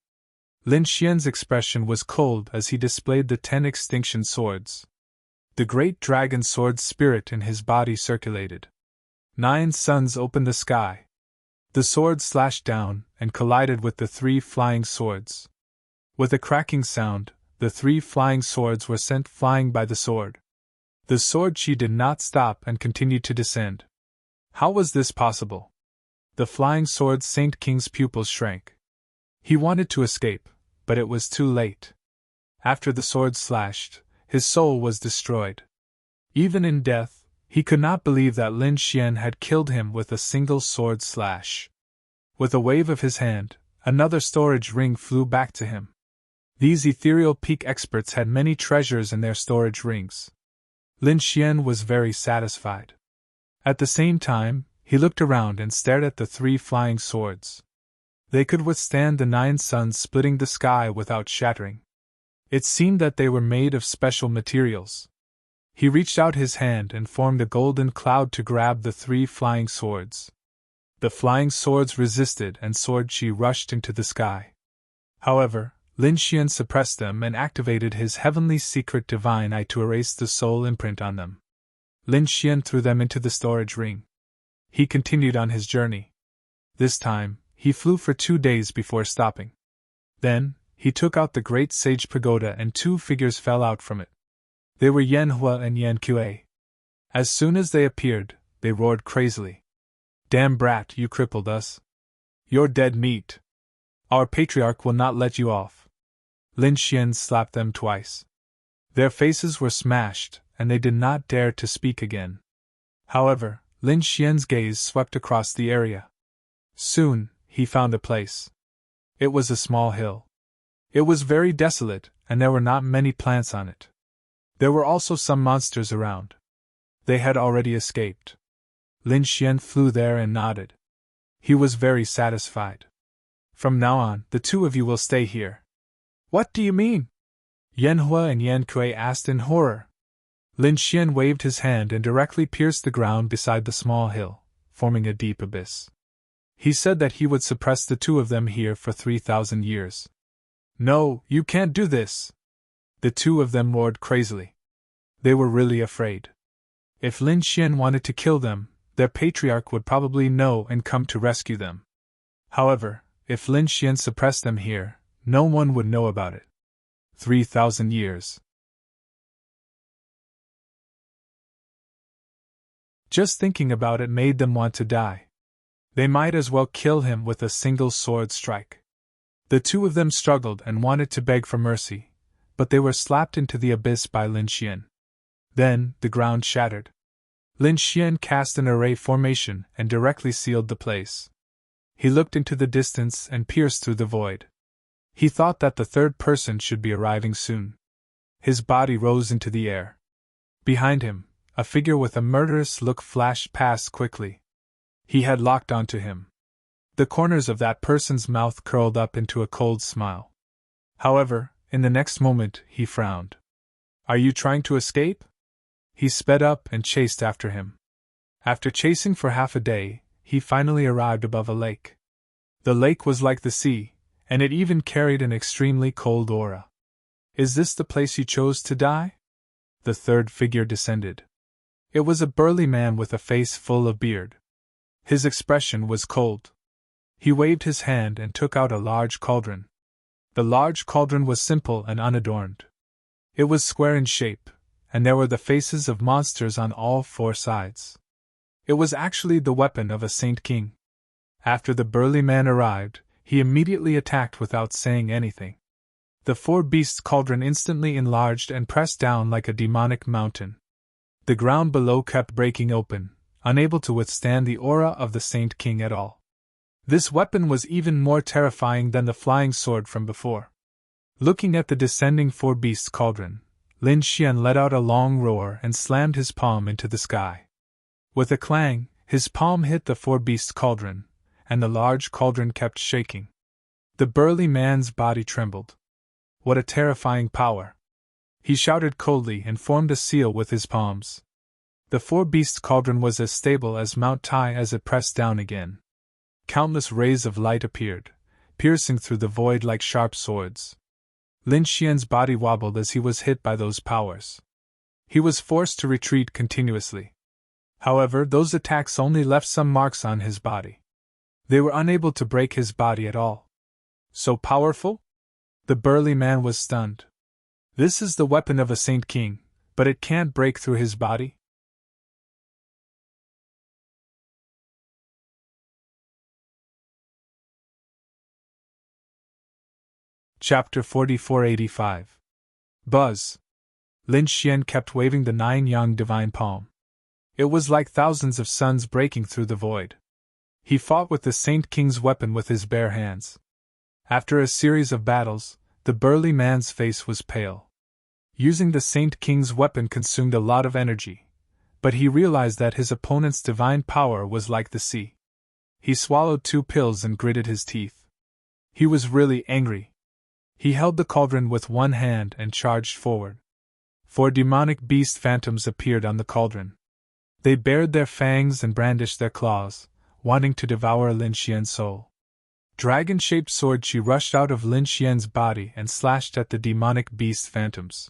Lin Xian's expression was cold as he displayed the 10 extinction swords. The great dragon sword spirit in his body circulated. 9 suns opened the sky. The sword slashed down and collided with the 3 flying swords. With a cracking sound, the 3 flying swords were sent flying by the sword. The sword chi did not stop and continued to descend. How was this possible? The flying sword Saint King's pupils shrank. He wanted to escape, but it was too late. After the sword slashed, his soul was destroyed. Even in death, he could not believe that Lin Xian had killed him with a single sword slash. With a wave of his hand, another storage ring flew back to him. These ethereal peak experts had many treasures in their storage rings. Lin Xian was very satisfied. At the same time, he looked around and stared at the 3 flying swords. They could withstand the 9 suns splitting the sky without shattering. It seemed that they were made of special materials. He reached out his hand and formed a golden cloud to grab the 3 flying swords. The flying swords resisted and sword chi rushed into the sky. However, Lin Xian suppressed them and activated his heavenly secret divine eye to erase the soul imprint on them. Lin Xian threw them into the storage ring. He continued on his journey. This time, he flew for 2 days before stopping. Then, he took out the great sage pagoda and 2 figures fell out from it. They were Yan Hua and Yan Qa. As soon as they appeared, they roared crazily. "Damn brat, you crippled us. You're dead meat. Our patriarch will not let you off." Lin Xian slapped them twice. Their faces were smashed, and they did not dare to speak again. However, Lin Xian's gaze swept across the area. Soon, he found a place. It was a small hill. It was very desolate, and there were not many plants on it. There were also some monsters around. They had already escaped. Lin Xian flew there and nodded. He was very satisfied. "From now on, the 2 of you will stay here." "What do you mean?" Yan Hua and Yan Kui asked in horror. Lin Xian waved his hand and directly pierced the ground beside the small hill, forming a deep abyss. He said that he would suppress the 2 of them here for 3,000 years. "No, you can't do this!" The 2 of them roared crazily. They were really afraid. If Lin Xian wanted to kill them, their patriarch would probably know and come to rescue them. However, if Lin Xian suppressed them here, no one would know about it. 3,000 years. Just thinking about it made them want to die. They might as well kill him with a single sword strike. The 2 of them struggled and wanted to beg for mercy, but they were slapped into the abyss by Lin Xian. Then, the ground shattered. Lin Xian cast an array formation and directly sealed the place. He looked into the distance and pierced through the void. He thought that the 3rd person should be arriving soon. His body rose into the air. Behind him, a figure with a murderous look flashed past quickly. He had locked onto him. The corners of that person's mouth curled up into a cold smile. However, in the next moment, he frowned. "Are you trying to escape?" He sped up and chased after him. After chasing for half a day, he finally arrived above a lake. The lake was like the sea, and it even carried an extremely cold aura. "Is this the place you chose to die?" The 3rd figure descended. It was a burly man with a face full of beard. His expression was cold. He waved his hand and took out a large cauldron. The large cauldron was simple and unadorned. It was square in shape, and there were the faces of monsters on all 4 sides. It was actually the weapon of a Saint King. After the burly man arrived, he immediately attacked without saying anything. The 4 beasts' cauldron instantly enlarged and pressed down like a demonic mountain. The ground below kept breaking open, unable to withstand the aura of the Saint King at all. This weapon was even more terrifying than the flying sword from before. Looking at the descending 4 beasts' cauldron, Lin Xian let out a long roar and slammed his palm into the sky. With a clang, his palm hit the 4 beasts' cauldron, and the large cauldron kept shaking. The burly man's body trembled. What a terrifying power! He shouted coldly and formed a seal with his palms. The 4 beasts' cauldron was as stable as Mount Tai as it pressed down again. Countless rays of light appeared, piercing through the void like sharp swords. Lin Xian's body wobbled as he was hit by those powers. He was forced to retreat continuously. However, those attacks only left some marks on his body. They were unable to break his body at all. So powerful? The burly man was stunned. "This is the weapon of a Saint King, But it can't break through his body? Chapter 4485. Buzz. Lin Xian kept waving the 9-yang divine palm. It was like thousands of suns breaking through the void. He fought with the Saint King's weapon with his bare hands. After a series of battles, the burly man's face was pale. Using the Saint King's weapon consumed a lot of energy, but he realized that his opponent's divine power was like the sea. He swallowed 2 pills and gritted his teeth. He was really angry. He held the cauldron with one hand and charged forward. 4 demonic beast phantoms appeared on the cauldron. They bared their fangs and brandished their claws, wanting to devour Lin Xian's soul. Dragon-shaped sword chi rushed out of Lin Xian's body and slashed at the demonic beast phantoms.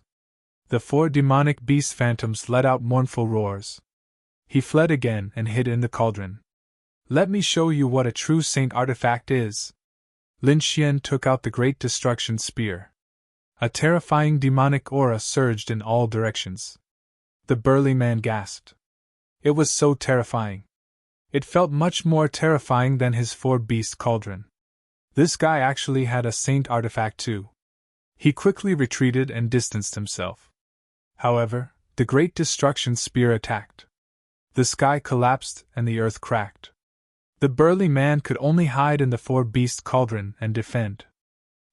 The 4 demonic beast phantoms let out mournful roars. He fled again and hid in the cauldron. Let me show you what a true saint artifact is. Lin Xian took out the Great Destruction Spear. A terrifying demonic aura surged in all directions. The burly man gasped. It was so terrifying. It felt much more terrifying than his 4-beast cauldron. This guy actually had a saint artifact too. He quickly retreated and distanced himself. However, the Great Destruction Spear attacked. The sky collapsed and the earth cracked. The burly man could only hide in the 4-beast cauldron and defend.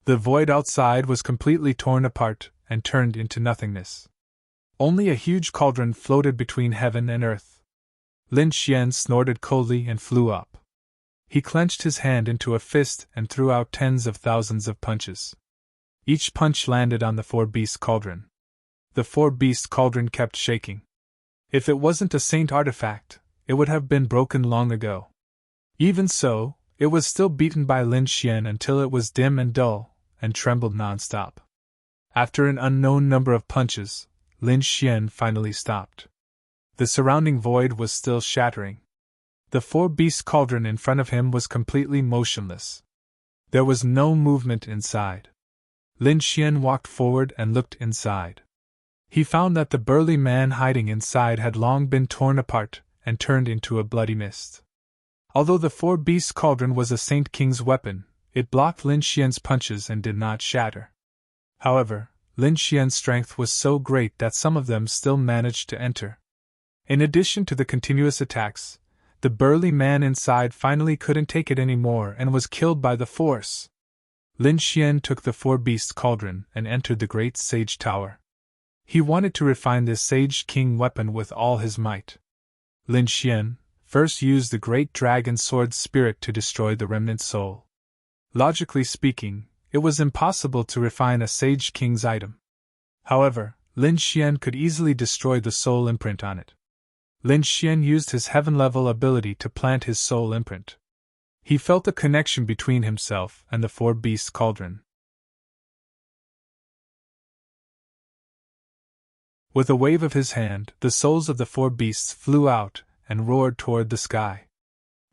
The void outside was completely torn apart and turned into nothingness. Only a huge cauldron floated between heaven and earth. Lin Xian snorted coldly and flew up. He clenched his hand into a fist and threw out tens of thousands of punches. Each punch landed on the 4-beast cauldron. The 4-beast cauldron kept shaking. If it wasn't a saint artifact, it would have been broken long ago. Even so, it was still beaten by Lin Xian until it was dim and dull, and trembled non-stop. After an unknown number of punches, Lin Xian finally stopped. The surrounding void was still shattering. The 4-beast cauldron in front of him was completely motionless. There was no movement inside. Lin Xian walked forward and looked inside. He found that the burly man hiding inside had long been torn apart and turned into a bloody mist. Although the 4-beast cauldron was a Saint King's weapon, it blocked Lin Xian's punches and did not shatter. However, Lin Xian's strength was so great that some of them still managed to enter. In addition to the continuous attacks, the burly man inside finally couldn't take it anymore and was killed by the force. Lin Xian took the 4-beast cauldron and entered the Great Sage Tower. He wanted to refine this Sage King weapon with all his might. Lin Xian first used the Great Dragon Sword Spirit to destroy the remnant soul. Logically speaking, it was impossible to refine a Sage King's item. However, Lin Xian could easily destroy the soul imprint on it. Lin Xian used his heaven-level ability to plant his soul imprint. He felt a connection between himself and the 4-beast cauldron. With a wave of his hand, the souls of the 4 beasts flew out and roared toward the sky.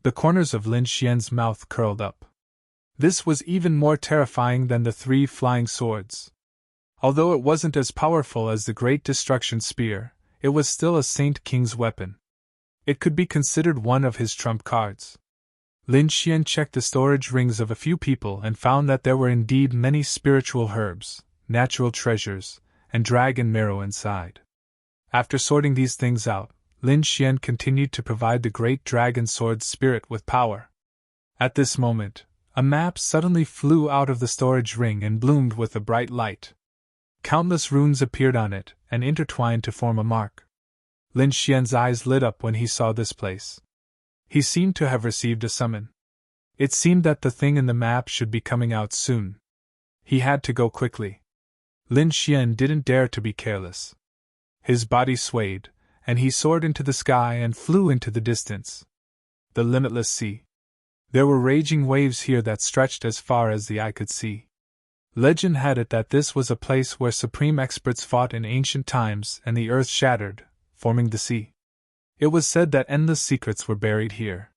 The corners of Lin Xian's mouth curled up. This was even more terrifying than the 3 flying swords. Although it wasn't as powerful as the Great Destruction Spear, it was still a Saint King's weapon. It could be considered one of his trump cards. Lin Xian checked the storage rings of a few people and found that there were indeed many spiritual herbs, natural treasures, and dragon marrow inside. After sorting these things out, Lin Xian continued to provide the Great Dragon Sword Spirit with power. At this moment, a map suddenly flew out of the storage ring and bloomed with a bright light. Countless runes appeared on it and intertwined to form a mark. Lin Xian's eyes lit up when he saw this place. He seemed to have received a summon. It seemed that the thing in the map should be coming out soon. He had to go quickly. Lin Xian didn't dare to be careless. His body swayed, and he soared into the sky and flew into the distance. The limitless sea. There were raging waves here that stretched as far as the eye could see. Legend had it that this was a place where supreme experts fought in ancient times and the earth shattered, forming the sea. It was said that endless secrets were buried here.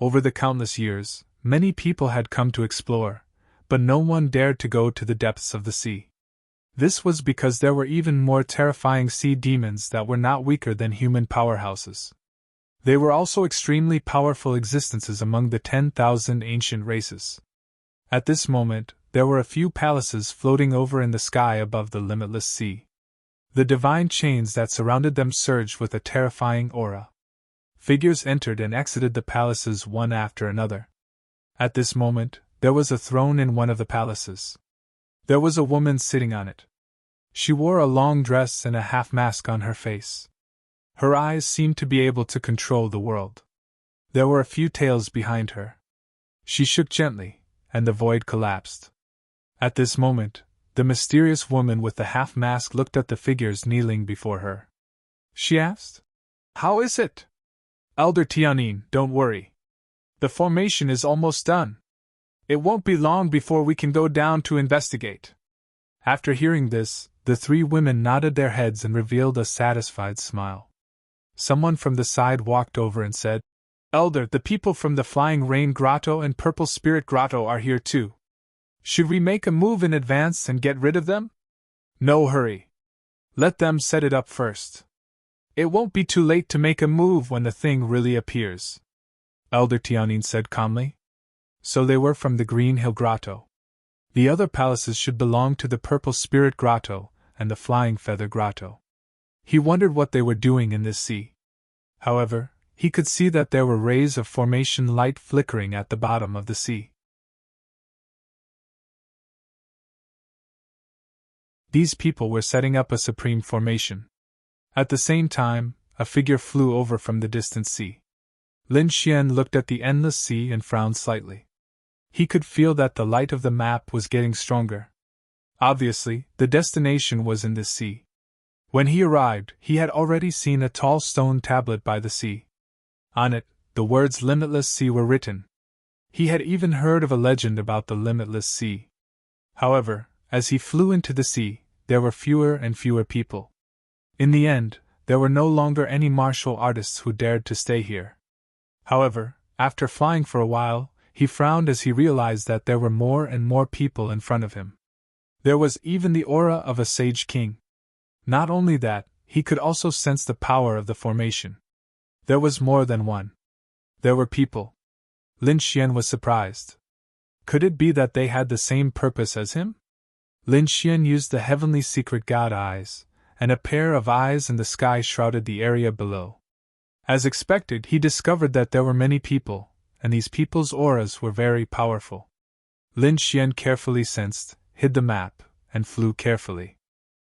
Over the countless years, many people had come to explore, but no one dared to go to the depths of the sea. This was because there were even more terrifying sea demons that were not weaker than human powerhouses. They were also extremely powerful existences among the 10,000 ancient races. At this moment, there were a few palaces floating over in the sky above the limitless sea. The divine chains that surrounded them surged with a terrifying aura. Figures entered and exited the palaces one after another. At this moment, there was a throne in one of the palaces. There was a woman sitting on it. She wore a long dress and a half mask on her face. Her eyes seemed to be able to control the world. There were a few tails behind her. She shook gently, and the void collapsed. At this moment, the mysterious woman with the half mask looked at the figures kneeling before her. She asked, "How is it?" "Elder Tianyin, don't worry. The formation is almost done. It won't be long before we can go down to investigate." After hearing this, the three women nodded their heads and revealed a satisfied smile. Someone from the side walked over and said, "Elder, the people from the Flying Rain Grotto and Purple Spirit Grotto are here too. Should we make a move in advance and get rid of them?" "No hurry. Let them set it up first. It won't be too late to make a move when the thing really appears," Elder Tianyin said calmly. So they were from the Green Hill Grotto. The other palaces should belong to the Purple Spirit Grotto and the Flying Feather Grotto. He wondered what they were doing in this sea. However, he could see that there were rays of formation light flickering at the bottom of the sea. These people were setting up a supreme formation. At the same time, a figure flew over from the distant sea. Lin Xian looked at the endless sea and frowned slightly. He could feel that the light of the map was getting stronger. Obviously, the destination was in this sea. When he arrived, he had already seen a tall stone tablet by the sea. On it, the words Limitless Sea were written. He had even heard of a legend about the Limitless Sea. However, as he flew into the sea, there were fewer and fewer people. In the end, there were no longer any martial artists who dared to stay here. However, after flying for a while, he frowned as he realized that there were more and more people in front of him. There was even the aura of a sage king. Not only that, he could also sense the power of the formation. There was more than one. There were people. Lin Xian was surprised. Could it be that they had the same purpose as him? Lin Xian used the heavenly secret god eyes, and a pair of eyes in the sky shrouded the area below. As expected, he discovered that there were many people, and these people's auras were very powerful. Lin Xian carefully sensed, hid the map, and flew carefully.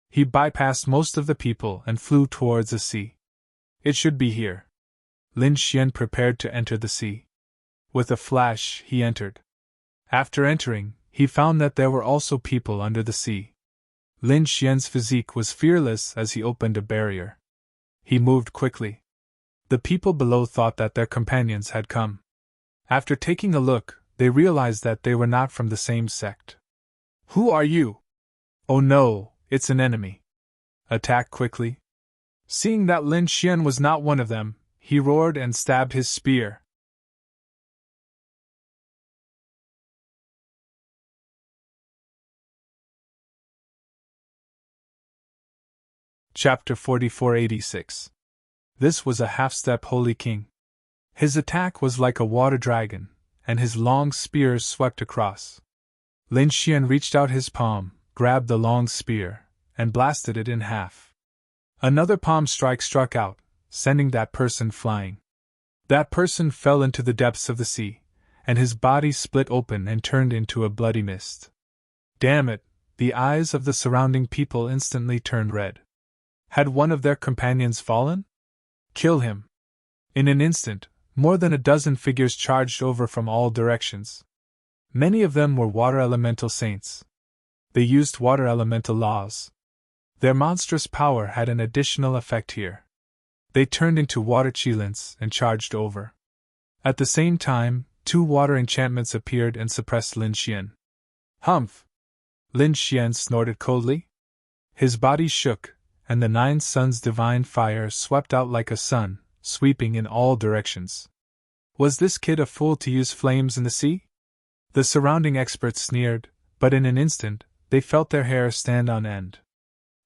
He bypassed most of the people and flew towards the sea. It should be here. Lin Xian prepared to enter the sea. With a flash, he entered. After entering, he found that there were also people under the sea. Lin Xian's physique was fearless as he opened a barrier. He moved quickly. The people below thought that their companions had come. After taking a look, they realized that they were not from the same sect. "Who are you?" "Oh no, it's an enemy. Attack quickly." Seeing that Lin Xian was not one of them, he roared and stabbed his spear. Chapter 4486. This was a half-step holy king. His attack was like a water dragon, and his long spear swept across. Lin Xian reached out his palm, grabbed the long spear, and blasted it in half. Another palm strike struck out, sending that person flying. That person fell into the depths of the sea, and his body split open and turned into a bloody mist. Damn it! The eyes of the surrounding people instantly turned red. Had one of their companions fallen? Kill him! In an instant, more than a dozen figures charged over from all directions. Many of them were water elemental saints. They used water elemental laws. Their monstrous power had an additional effect here. They turned into water chilins and charged over. At the same time, 2 water enchantments appeared and suppressed Lin Xian. Humph! Lin Xian snorted coldly. His body shook, and the 9 suns' divine fire swept out like a sun, sweeping in all directions. Was this kid a fool to use flames in the sea? The surrounding experts sneered, but in an instant, they felt their hair stand on end.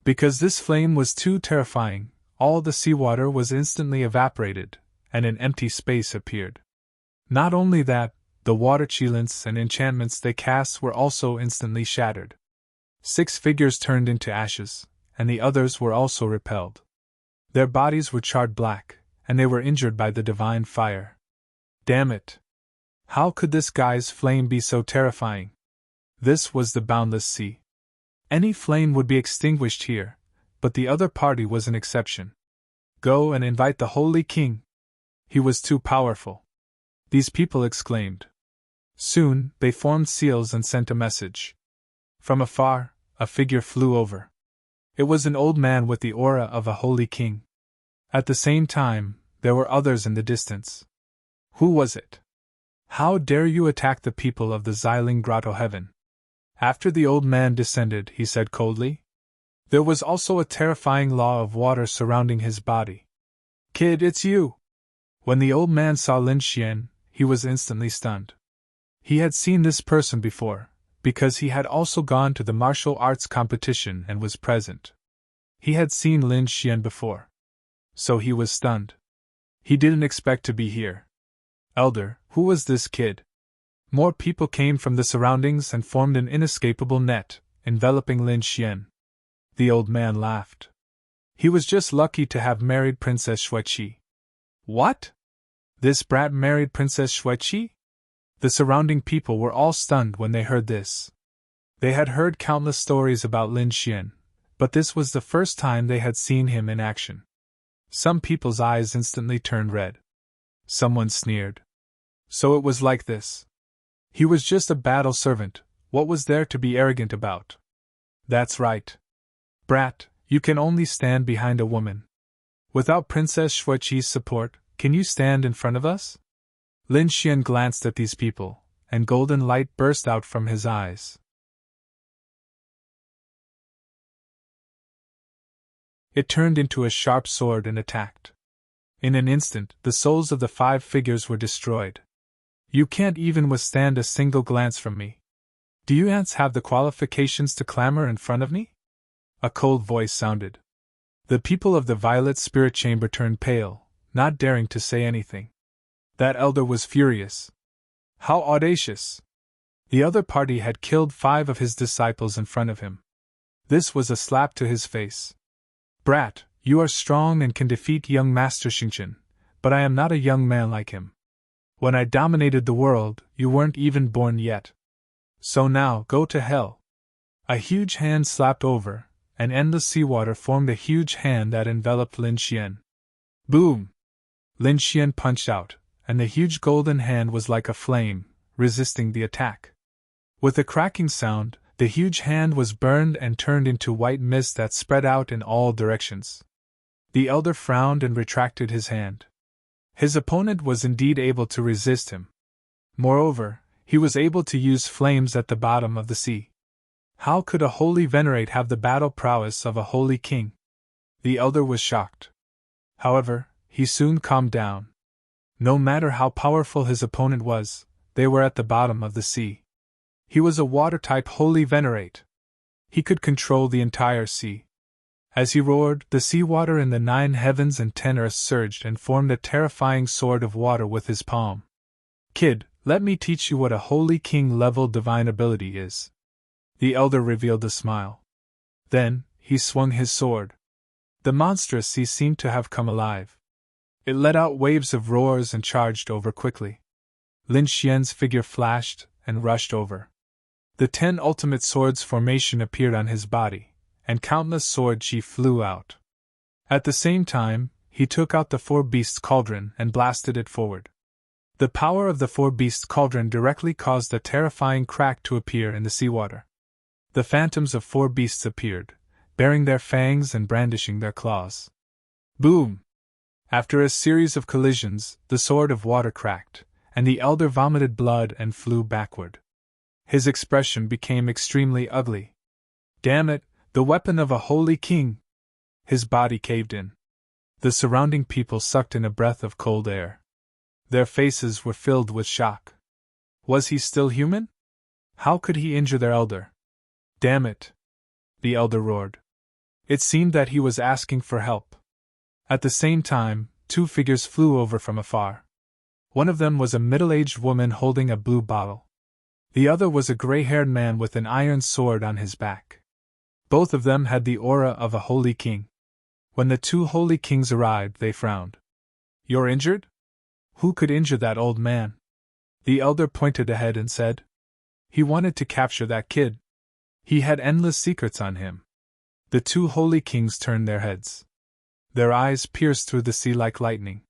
Because this flame was too terrifying, all the seawater was instantly evaporated, and an empty space appeared. Not only that, the water chelants and enchantments they cast were also instantly shattered. 6 figures turned into ashes, and the others were also repelled. Their bodies were charred black, and they were injured by the divine fire. Damn it! How could this guy's flame be so terrifying? This was the boundless sea. Any flame would be extinguished here, but the other party was an exception. Go and invite the Holy King. He was too powerful. These people exclaimed. Soon, they formed seals and sent a message. From afar, a figure flew over. It was an old man with the aura of a holy king. At the same time, there were others in the distance. Who was it? How dare you attack the people of the Xiling Grotto heaven? After the old man descended, he said coldly. There was also a terrifying law of water surrounding his body. Kid, it's you! When the old man saw Lin Xian, he was instantly stunned. He had seen this person before, because he had also gone to the martial arts competition and was present. He had seen Lin Xian before. So he was stunned. He didn't expect to be here. Elder, who was this kid? More people came from the surroundings and formed an inescapable net, enveloping Lin Xian. The old man laughed. He was just lucky to have married Princess Xueqi. What? This brat married Princess Xueqi? The surrounding people were all stunned when they heard this. They had heard countless stories about Lin Xian, but this was the first time they had seen him in action. Some people's eyes instantly turned red. Someone sneered. So it was like this. He was just a battle servant, what was there to be arrogant about? That's right. Brat, you can only stand behind a woman. Without Princess Xueqi's support, can you stand in front of us? Lin Xian glanced at these people, and golden light burst out from his eyes. It turned into a sharp sword and attacked. In an instant, the souls of the 5 figures were destroyed. You can't even withstand a single glance from me. Do you ants have the qualifications to clamor in front of me? A cold voice sounded. The people of the Violet Spirit Chamber turned pale, not daring to say anything. That elder was furious. How audacious! The other party had killed 5 of his disciples in front of him. This was a slap to his face. Brat, you are strong and can defeat young Master Xingqian, but I am not a young man like him. When I dominated the world, you weren't even born yet. So now, go to hell. A huge hand slapped over, and endless seawater formed a huge hand that enveloped Lin Xian. Boom! Lin Xian punched out, and the huge golden hand was like a flame, resisting the attack. With a cracking sound, the huge hand was burned and turned into white mist that spread out in all directions. The elder frowned and retracted his hand. His opponent was indeed able to resist him. Moreover, he was able to use flames at the bottom of the sea. How could a holy venerate have the battle prowess of a holy king? The elder was shocked. However, he soon calmed down. No matter how powerful his opponent was, they were at the bottom of the sea. He was a water-type holy venerate. He could control the entire sea. As he roared, the seawater in the 9 heavens and 10 earths surged and formed a terrifying sword of water with his palm. Kid, let me teach you what a holy king-level divine ability is. The elder revealed a smile. Then, he swung his sword. The monstrous sea seemed to have come alive. It let out waves of roars and charged over quickly. Lin Xian's figure flashed and rushed over. The 10 ultimate swords formation appeared on his body, and countless sword chi flew out. At the same time, he took out the 4 beasts cauldron and blasted it forward. The power of the 4 beasts cauldron directly caused a terrifying crack to appear in the seawater. The phantoms of 4 beasts appeared, bearing their fangs and brandishing their claws. Boom! After a series of collisions, the sword of water cracked, and the elder vomited blood and flew backward. His expression became extremely ugly. Damn it, the weapon of a holy king! His body caved in. The surrounding people sucked in a breath of cold air. Their faces were filled with shock. Was he still human? How could he injure their elder? Damn it! The elder roared. It seemed that he was asking for help. At the same time, two figures flew over from afar. One of them was a middle-aged woman holding a blue bottle. The other was a gray-haired man with an iron sword on his back. Both of them had the aura of a holy king. When the two holy kings arrived, they frowned. You're injured? Who could injure that old man? The elder pointed ahead and said. He wanted to capture that kid. He had endless secrets on him. The two holy kings turned their heads. Their eyes pierced through the sea like lightning.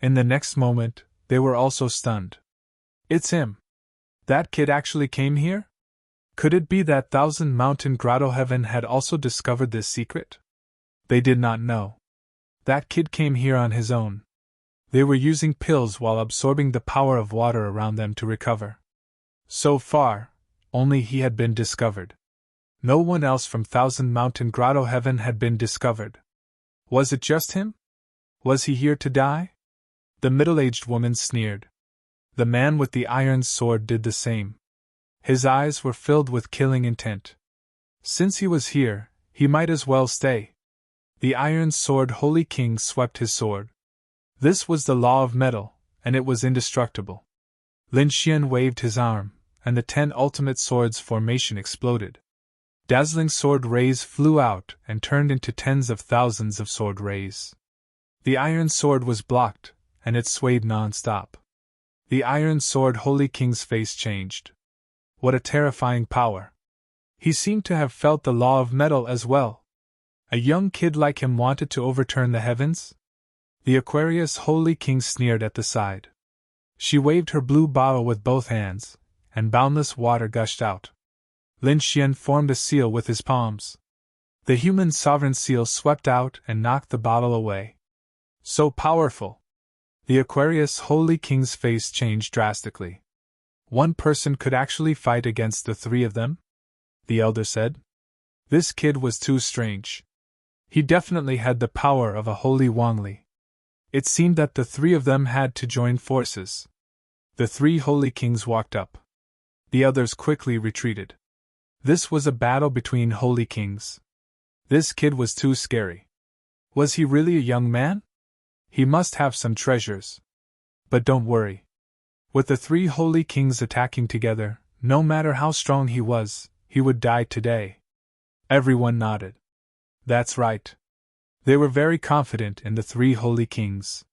In the next moment, they were also stunned. It's him. That kid actually came here? Could it be that Thousand Mountain Grotto Heaven had also discovered this secret? They did not know. That kid came here on his own. They were using pills while absorbing the power of water around them to recover. So far, only he had been discovered. No one else from Thousand Mountain Grotto Heaven had been discovered. Was it just him? Was he here to die? The middle-aged woman sneered. The man with the iron sword did the same. His eyes were filled with killing intent. Since he was here, he might as well stay. The iron sword holy king swept his sword. This was the law of metal, and it was indestructible. Lin Xian waved his arm, and the 10 ultimate swords formation exploded. Dazzling sword rays flew out and turned into tens of thousands of sword rays. The iron sword was blocked, and it swayed non-stop. The iron sword holy king's face changed. What a terrifying power! He seemed to have felt the law of metal as well. A young kid like him wanted to overturn the heavens? The Aquarius holy king sneered at the side. She waved her blue bottle with both hands, and boundless water gushed out. Lin Xian formed a seal with his palms. The human sovereign seal swept out and knocked the bottle away. So powerful! The Aquarius holy king's face changed drastically. One person could actually fight against the three of them? The elder said. This kid was too strange. He definitely had the power of a holy Wangli. It seemed that the three of them had to join forces. The three holy kings walked up. The others quickly retreated. This was a battle between holy kings. This kid was too scary. Was he really a young man? He must have some treasures. But don't worry. With the three holy kings attacking together, no matter how strong he was, he would die today. Everyone nodded. That's right. They were very confident in the three holy kings.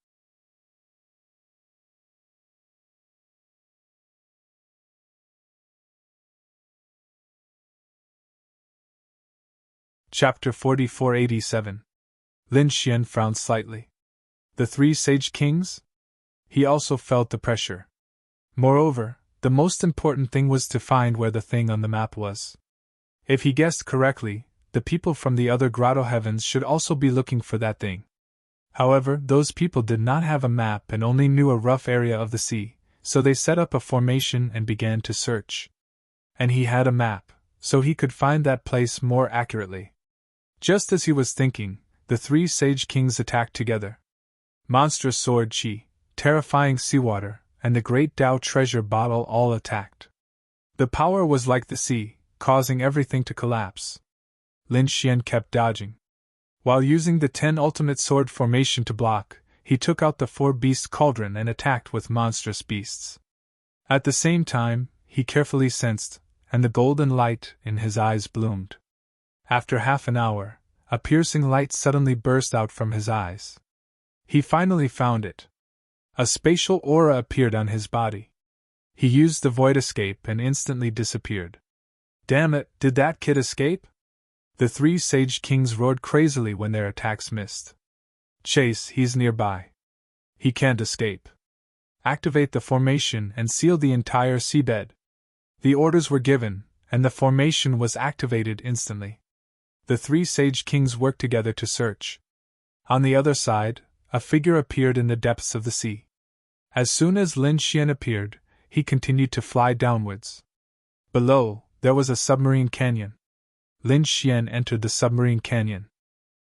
Chapter 4487. Lin Xian frowned slightly. The three sage kings? He also felt the pressure. Moreover, the most important thing was to find where the thing on the map was. If he guessed correctly, the people from the other grotto heavens should also be looking for that thing. However, those people did not have a map and only knew a rough area of the sea, so they set up a formation and began to search. And he had a map, so he could find that place more accurately. Just as he was thinking, the three sage kings attacked together. Monstrous sword Qi, terrifying seawater, and the great Tao treasure bottle all attacked. The power was like the sea, causing everything to collapse. Lin Xian kept dodging. While using the 10 ultimate sword formation to block, he took out the 4-beast cauldron and attacked with monstrous beasts. At the same time, he carefully sensed, and the golden light in his eyes bloomed. After half an hour, a piercing light suddenly burst out from his eyes. He finally found it. A spatial aura appeared on his body. He used the void escape and instantly disappeared. Damn it, did that kid escape? The three sage kings roared crazily when their attacks missed. Chase, he's nearby. He can't escape. Activate the formation and seal the entire seabed. The orders were given, and the formation was activated instantly. The three sage kings worked together to search. On the other side, a figure appeared in the depths of the sea. As soon as Lin Xian appeared, he continued to fly downwards. Below, there was a submarine canyon. Lin Xian entered the submarine canyon.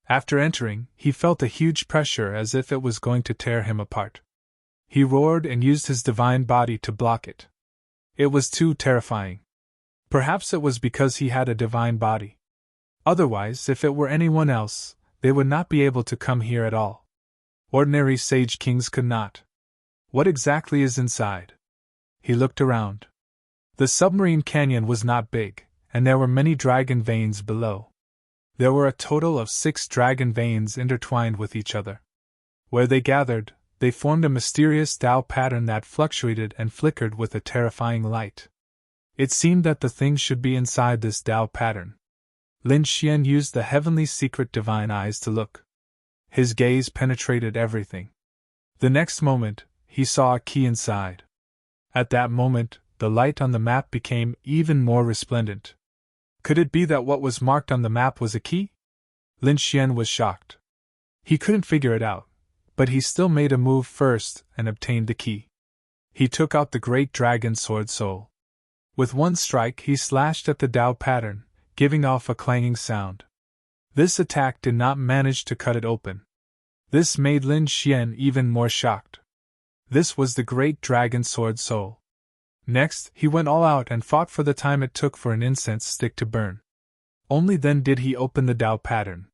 After entering, he felt a huge pressure as if it was going to tear him apart. He roared and used his divine body to block it. It was too terrifying. Perhaps it was because he had a divine body. Otherwise, if it were anyone else, they would not be able to come here at all. Ordinary sage kings could not. What exactly is inside? He looked around. The submarine canyon was not big, and there were many dragon veins below. There were a total of 6 dragon veins intertwined with each other. Where they gathered, they formed a mysterious Tao pattern that fluctuated and flickered with a terrifying light. It seemed that the thing should be inside this Tao pattern. Lin Xian used the heavenly secret divine eyes to look. His gaze penetrated everything. The next moment, he saw a key inside. At that moment, the light on the map became even more resplendent. Could it be that what was marked on the map was a key? Lin Xian was shocked. He couldn't figure it out, but he still made a move first and obtained the key. He took out the great dragon sword soul. With one strike, he slashed at the Tao pattern, giving off a clanging sound. This attack did not manage to cut it open. This made Lin Xian even more shocked. This was the great dragon sword soul. Next, he went all out and fought for the time it took for an incense stick to burn. Only then did he open the Tao pattern.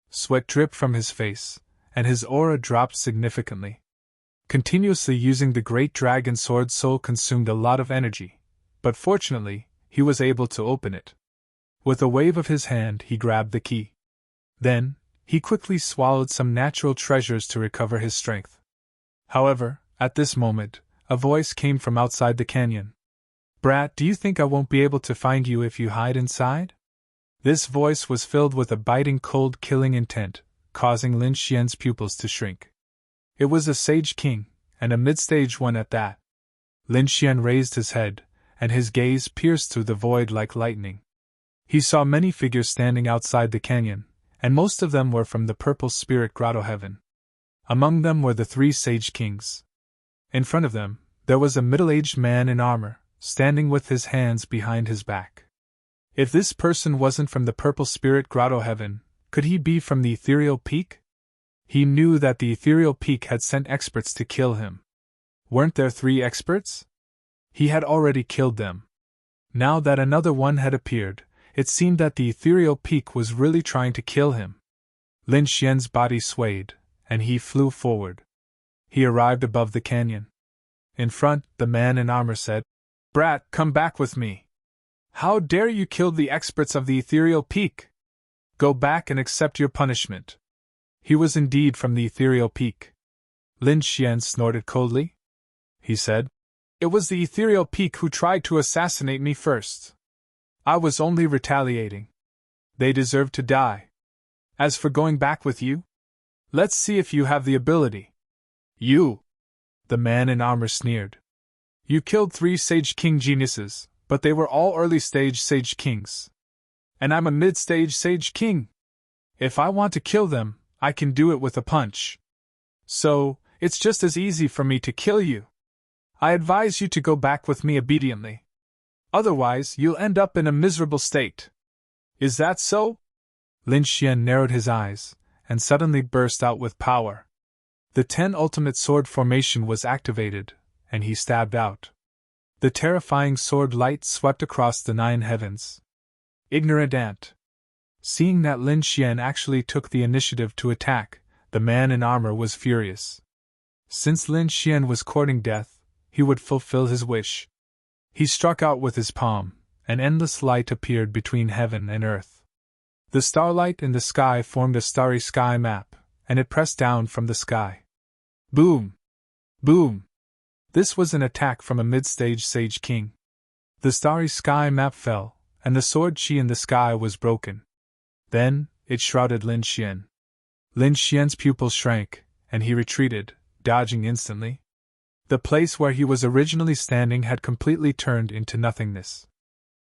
Sweat dripped from his face, and his aura dropped significantly. Continuously using the great dragon sword soul consumed a lot of energy, but fortunately, he was able to open it. With a wave of his hand, he grabbed the key. Then, he quickly swallowed some natural treasures to recover his strength. However, at this moment, a voice came from outside the canyon. "Brat, do you think I won't be able to find you if you hide inside?" This voice was filled with a biting cold killing intent, causing Lin Xian's pupils to shrink. It was a sage king, and a mid-stage one at that. Lin Xian raised his head, and his gaze pierced through the void like lightning. He saw many figures standing outside the canyon, and most of them were from the Purple Spirit Grotto Heaven. Among them were the 3 sage kings. In front of them, there was a middle-aged man in armor, standing with his hands behind his back. If this person wasn't from the Purple Spirit Grotto Heaven, could he be from the Ethereal Peak? He knew that the Ethereal Peak had sent experts to kill him. Weren't there 3 experts? He had already killed them. Now that another one had appeared, it seemed that the Ethereal Peak was really trying to kill him. Lin Xian's body swayed, and he flew forward. He arrived above the canyon. In front, the man in armor said, "Brat, come back with me. How dare you kill the experts of the Ethereal Peak? Go back and accept your punishment." He was indeed from the Ethereal Peak. Lin Xian snorted coldly. He said, "It was the Ethereal Peak who tried to assassinate me first. I was only retaliating. They deserve to die. As for going back with you, let's see if you have the ability." "You!" the man in armor sneered. "You killed 3 Sage King geniuses, but they were all early-stage Sage Kings. And I'm a mid-stage Sage King. If I want to kill them, I can do it with a punch. So, it's just as easy for me to kill you. I advise you to go back with me obediently. Otherwise, you'll end up in a miserable state. Is that so?" Lin Xian narrowed his eyes, and suddenly burst out with power. The 10 ultimate sword formation was activated, and he stabbed out. The terrifying sword light swept across the 9 heavens. Ignorant ant. Seeing that Lin Xian actually took the initiative to attack, the man in armor was furious. Since Lin Xian was courting death, he would fulfill his wish. He struck out with his palm, and endless light appeared between heaven and earth. The starlight in the sky formed a starry sky map, and it pressed down from the sky. Boom! Boom! This was an attack from a mid-stage Sage King. The starry sky map fell, and the sword chi in the sky was broken. Then, it shrouded Lin Xian. Lin Xian's pupils shrank, and he retreated, dodging instantly. The place where he was originally standing had completely turned into nothingness.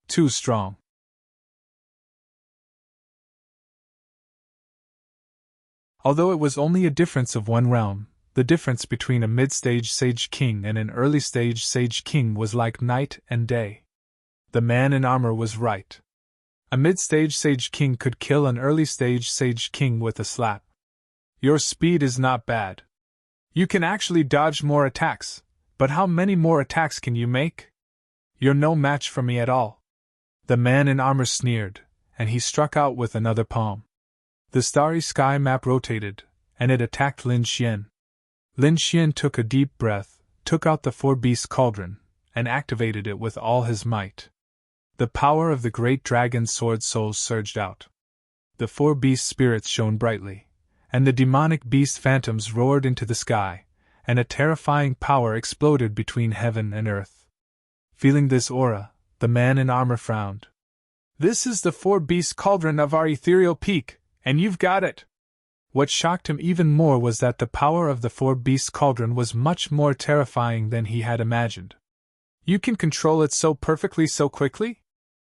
Too strong. Although it was only a difference of 1 realm, the difference between a mid-stage Sage King and an early-stage Sage King was like night and day. The man in armor was right. A mid-stage Sage King could kill an early-stage Sage King with a slap. Your speed is not bad. You can actually dodge more attacks, but how many more attacks can you make? You're no match for me at all. The man in armor sneered, and he struck out with another palm. The starry sky map rotated, and it attacked Lin Xian. Lin Xian took a deep breath, took out the four-beast cauldron, and activated it with all his might. The power of the great dragon sword soul surged out. The four-beast spirits shone brightly, and the demonic beast phantoms roared into the sky, and a terrifying power exploded between heaven and earth. Feeling this aura, the man in armor frowned. This is the four-beast cauldron of our ethereal peak, and you've got it! What shocked him even more was that the power of the four-beast cauldron was much more terrifying than he had imagined. You can control it so perfectly so quickly?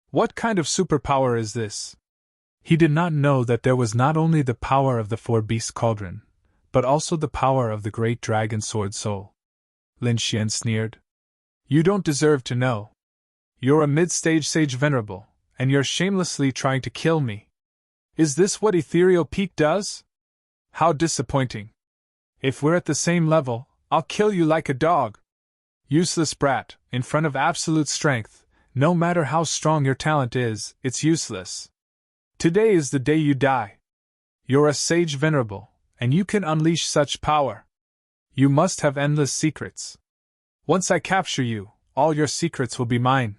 What kind of superpower is this? He did not know that there was not only the power of the four-beast cauldron, but also the power of the great dragon sword soul. Lin Xian sneered. You don't deserve to know. You're a mid-stage sage venerable, and you're shamelessly trying to kill me. Is this what ethereal peak does? How disappointing. If we're at the same level, I'll kill you like a dog. Useless brat, in front of absolute strength, no matter how strong your talent is, it's useless. Today is the day you die. You're a sage venerable, and you can unleash such power. You must have endless secrets. Once I capture you, all your secrets will be mine.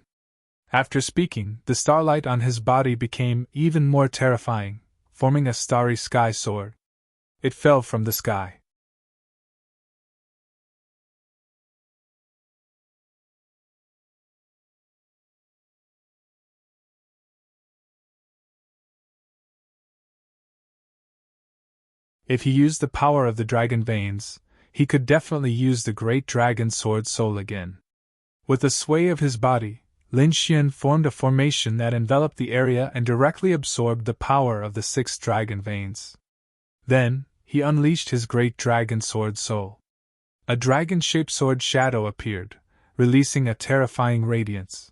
After speaking, the starlight on his body became even more terrifying, forming a starry sky sword. It fell from the sky. If he used the power of the dragon veins, he could definitely use the great dragon sword soul again. With the sway of his body, Lin Xian formed a formation that enveloped the area and directly absorbed the power of the 6 dragon veins. Then, he unleashed his great dragon sword soul. A dragon-shaped sword shadow appeared, releasing a terrifying radiance.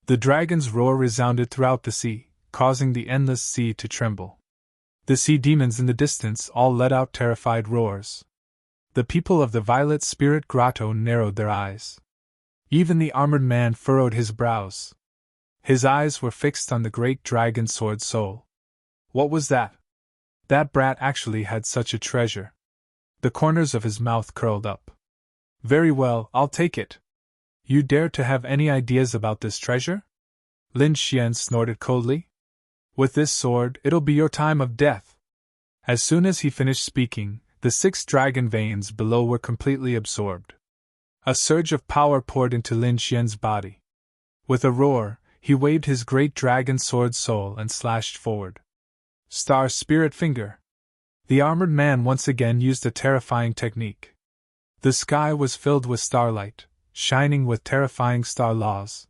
The dragon's roar resounded throughout the sea, causing the endless sea to tremble. The sea demons in the distance all let out terrified roars. The people of the Violet Spirit Grotto narrowed their eyes. Even the armored man furrowed his brows. His eyes were fixed on the great dragon sword soul. What was that? That brat actually had such a treasure. The corners of his mouth curled up. Very well, I'll take it. You dare to have any ideas about this treasure? Lin Xian snorted coldly. With this sword, it'll be your time of death. As soon as he finished speaking, the 6 dragon veins below were completely absorbed. A surge of power poured into Lin Xian's body. With a roar, he waved his great dragon sword soul and slashed forward. Star Spirit Finger. The armored man once again used a terrifying technique. The sky was filled with starlight, shining with terrifying star laws.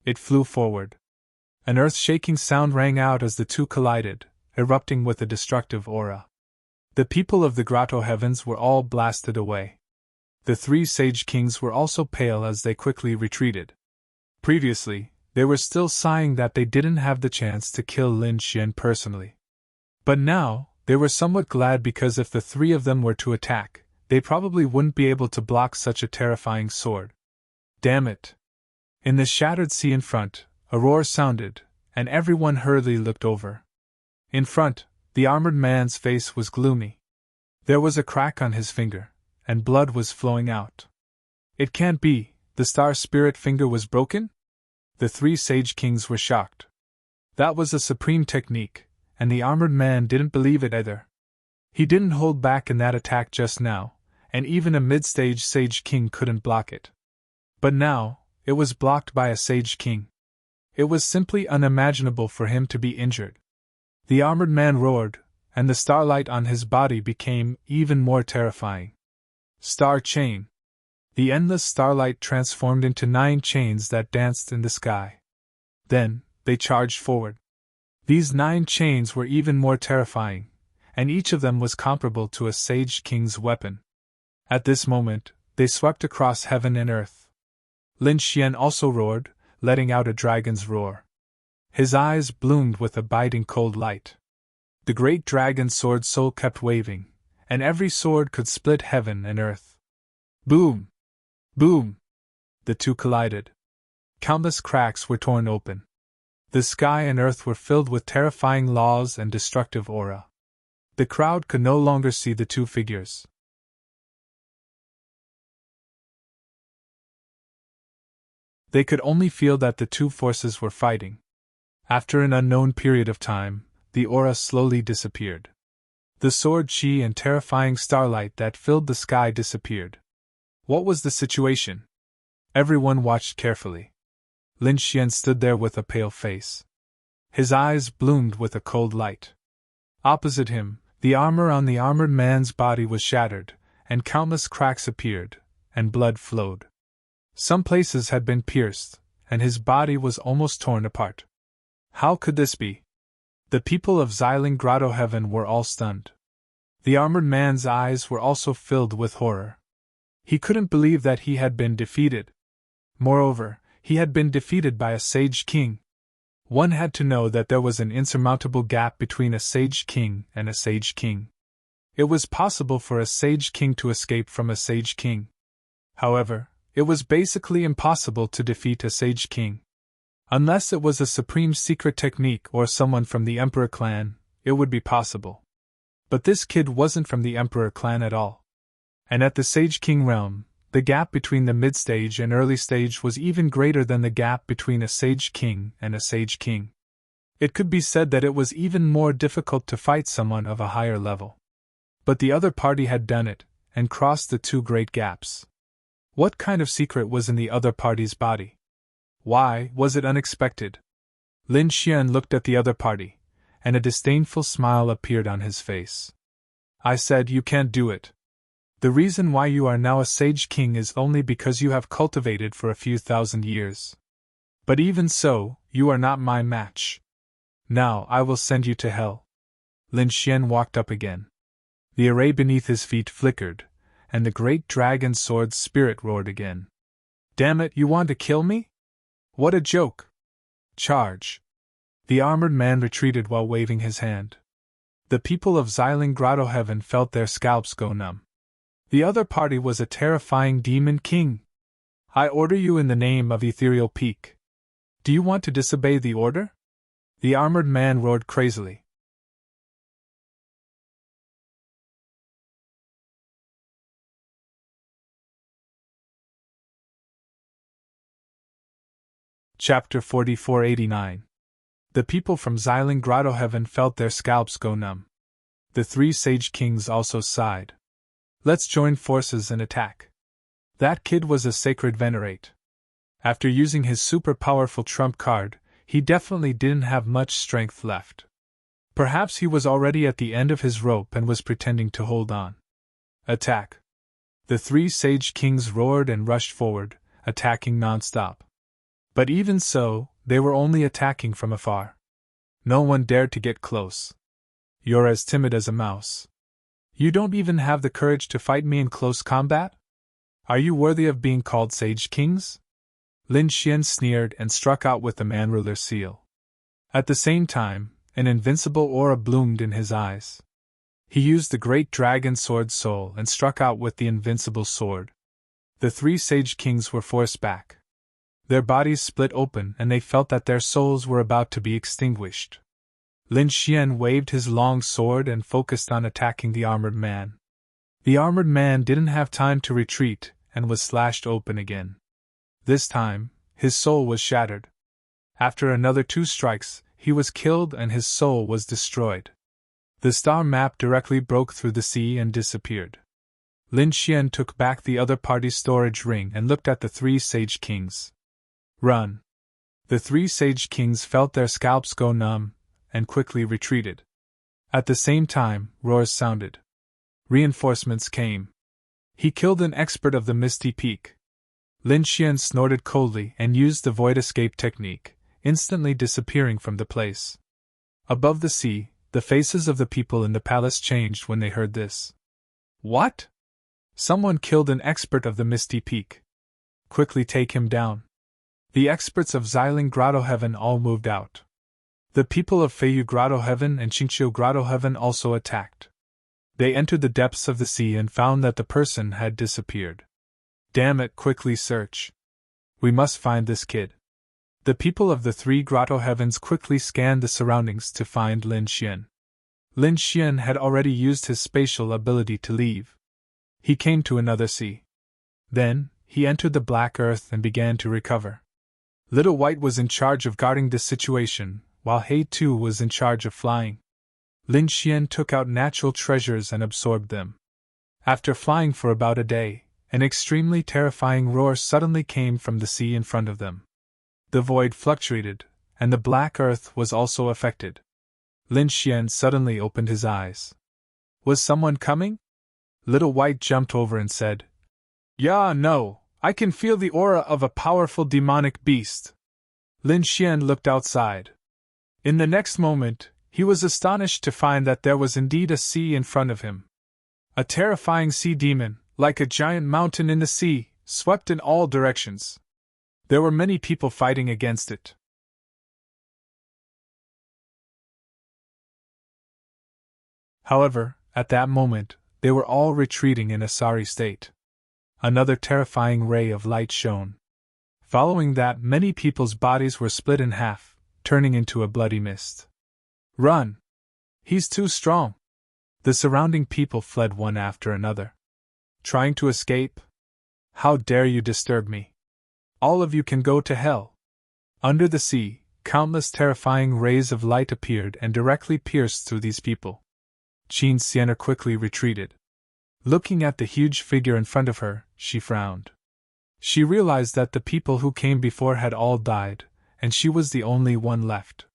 It flew forward. An earth-shaking sound rang out as the two collided, erupting with a destructive aura. The people of the grotto heavens were all blasted away. The 3 sage kings were also pale as they quickly retreated. Previously, they were still sighing that they didn't have the chance to kill Lin Xian personally. But now, they were somewhat glad because if the 3 of them were to attack, they probably wouldn't be able to block such a terrifying sword. Damn it! In the shattered sea in front, a roar sounded, and everyone hurriedly looked over. In front, the armored man's face was gloomy. There was a crack on his finger, and blood was flowing out. It can't be, the star spirit finger was broken? The 3 sage kings were shocked. That was a supreme technique, and the armored man didn't believe it either. He didn't hold back in that attack just now, and even a mid-stage sage king couldn't block it. But now, it was blocked by a sage king. It was simply unimaginable for him to be injured. The armored man roared, and the starlight on his body became even more terrifying. Star Chain. The endless starlight transformed into 9 chains that danced in the sky. Then, they charged forward. These 9 chains were even more terrifying, and each of them was comparable to a sage king's weapon. At this moment, they swept across heaven and earth. Lin Xian also roared, letting out a dragon's roar. His eyes bloomed with a biting cold light. The great dragon's sword soul kept waving, and every sword could split heaven and earth. Boom! Boom! The two collided. Countless cracks were torn open. The sky and earth were filled with terrifying laws and destructive aura. The crowd could no longer see the two figures. They could only feel that the two forces were fighting. After an unknown period of time, the aura slowly disappeared. The sword chi and terrifying starlight that filled the sky disappeared. What was the situation? Everyone watched carefully. Lin Xian stood there with a pale face. His eyes bloomed with a cold light. Opposite him, the armor on the armored man's body was shattered, and countless cracks appeared, and blood flowed. Some places had been pierced, and his body was almost torn apart. How could this be? The people of Xiling Grotto Heaven were all stunned. The armored man's eyes were also filled with horror. He couldn't believe that he had been defeated. Moreover, he had been defeated by a sage king. One had to know that there was an insurmountable gap between a sage king and a sage king. It was possible for a sage king to escape from a sage king. However, it was basically impossible to defeat a sage king. Unless it was a supreme secret technique or someone from the Emperor clan, it would be possible. But this kid wasn't from the Emperor clan at all. And at the Sage King realm, the gap between the mid-stage and early stage was even greater than the gap between a Sage King and a Sage King. It could be said that it was even more difficult to fight someone of a higher level. But the other party had done it, and crossed the two great gaps. What kind of secret was in the other party's body? Why was it unexpected? Lin Xian looked at the other party, and a disdainful smile appeared on his face. I said you can't do it. The reason why you are now a Sage King is only because you have cultivated for a few thousand years. But even so, you are not my match. Now I will send you to hell. Lin Xian walked up again. The array beneath his feet flickered, and the great dragon sword's spirit roared again. Damn it, you want to kill me? What a joke! Charge! The armored man retreated while waving his hand. The people of Xiling Grotto Heaven felt their scalps go numb. The other party was a terrifying demon king. I order you in the name of Ethereal Peak. Do you want to disobey the order? The armored man roared crazily. Chapter 4489. The people from Xiling Grotto Heaven felt their scalps go numb. The three Sage Kings also sighed. Let's join forces and attack. That kid was a sacred venerate. After using his super powerful trump card, he definitely didn't have much strength left. Perhaps he was already at the end of his rope and was pretending to hold on. Attack! The three Sage Kings roared and rushed forward, attacking non-stop. But even so, they were only attacking from afar. No one dared to get close. You're as timid as a mouse. You don't even have the courage to fight me in close combat? Are you worthy of being called Sage Kings? Lin Xian sneered and struck out with the Man-Ruler seal. At the same time, an invincible aura bloomed in his eyes. He used the great dragon sword soul and struck out with the invincible sword. The three Sage Kings were forced back. Their bodies split open and they felt that their souls were about to be extinguished. Lin Xian waved his long sword and focused on attacking the armored man. The armored man didn't have time to retreat and was slashed open again. This time, his soul was shattered. After another 2 strikes, he was killed and his soul was destroyed. The star map directly broke through the sea and disappeared. Lin Xian took back the other party's storage ring and looked at the three Sage Kings. Run! The three Sage Kings felt their scalps go numb and quickly retreated. At the same time, roars sounded. Reinforcements came. He killed an expert of the Misty Peak. Lin Xian snorted coldly and used the void escape technique, instantly disappearing from the place. Above the sea, the faces of the people in the palace changed when they heard this. What? Someone killed an expert of the Misty Peak. Quickly take him down. The experts of Xiling Grotto Heaven all moved out. The people of Feiyu Grotto Heaven and Qingqiu Grotto Heaven also attacked. They entered the depths of the sea and found that the person had disappeared. Damn it, quickly search. We must find this kid. The people of the 3 Grotto Heavens quickly scanned the surroundings to find Lin Xian. Lin Xian had already used his spatial ability to leave. He came to another sea. Then, he entered the black earth and began to recover. Little White was in charge of guarding this situation, while He Tu was in charge of flying. Lin Xian took out natural treasures and absorbed them. After flying for about a day, an extremely terrifying roar suddenly came from the sea in front of them. The void fluctuated, and the black earth was also affected. Lin Xian suddenly opened his eyes. Was someone coming? Little White jumped over and said, "Yeah, no, I can feel the aura of a powerful demonic beast." Lin Xian looked outside. In the next moment, he was astonished to find that there was indeed a sea in front of him. A terrifying sea demon, like a giant mountain in the sea, swept in all directions. There were many people fighting against it. However, at that moment, they were all retreating in a sorry state. Another terrifying ray of light shone. Following that, many people's bodies were split in half, turning into a bloody mist. "Run! He's too strong!" The surrounding people fled one after another. "Trying to escape? How dare you disturb me? All of you can go to hell!" Under the sea, countless terrifying rays of light appeared and directly pierced through these people. Qin Sienna quickly retreated. Looking at the huge figure in front of her, she frowned. She realized that the people who came before had all died, and she was the only one left.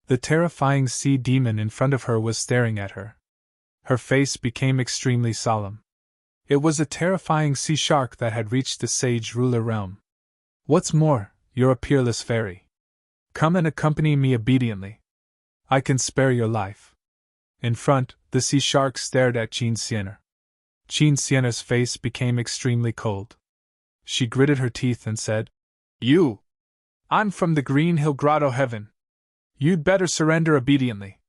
The terrifying sea demon in front of her was staring at her. Her face became extremely solemn. It was a terrifying sea shark that had reached the sage ruler realm. "What's more, you're a peerless fairy. Come and accompany me obediently. I can spare your life." In front, the sea shark stared at Qin Sienna. Qin Sienna's face became extremely cold. She gritted her teeth and said, "You! I'm from the Green Hill Grotto Heaven. You'd better surrender obediently."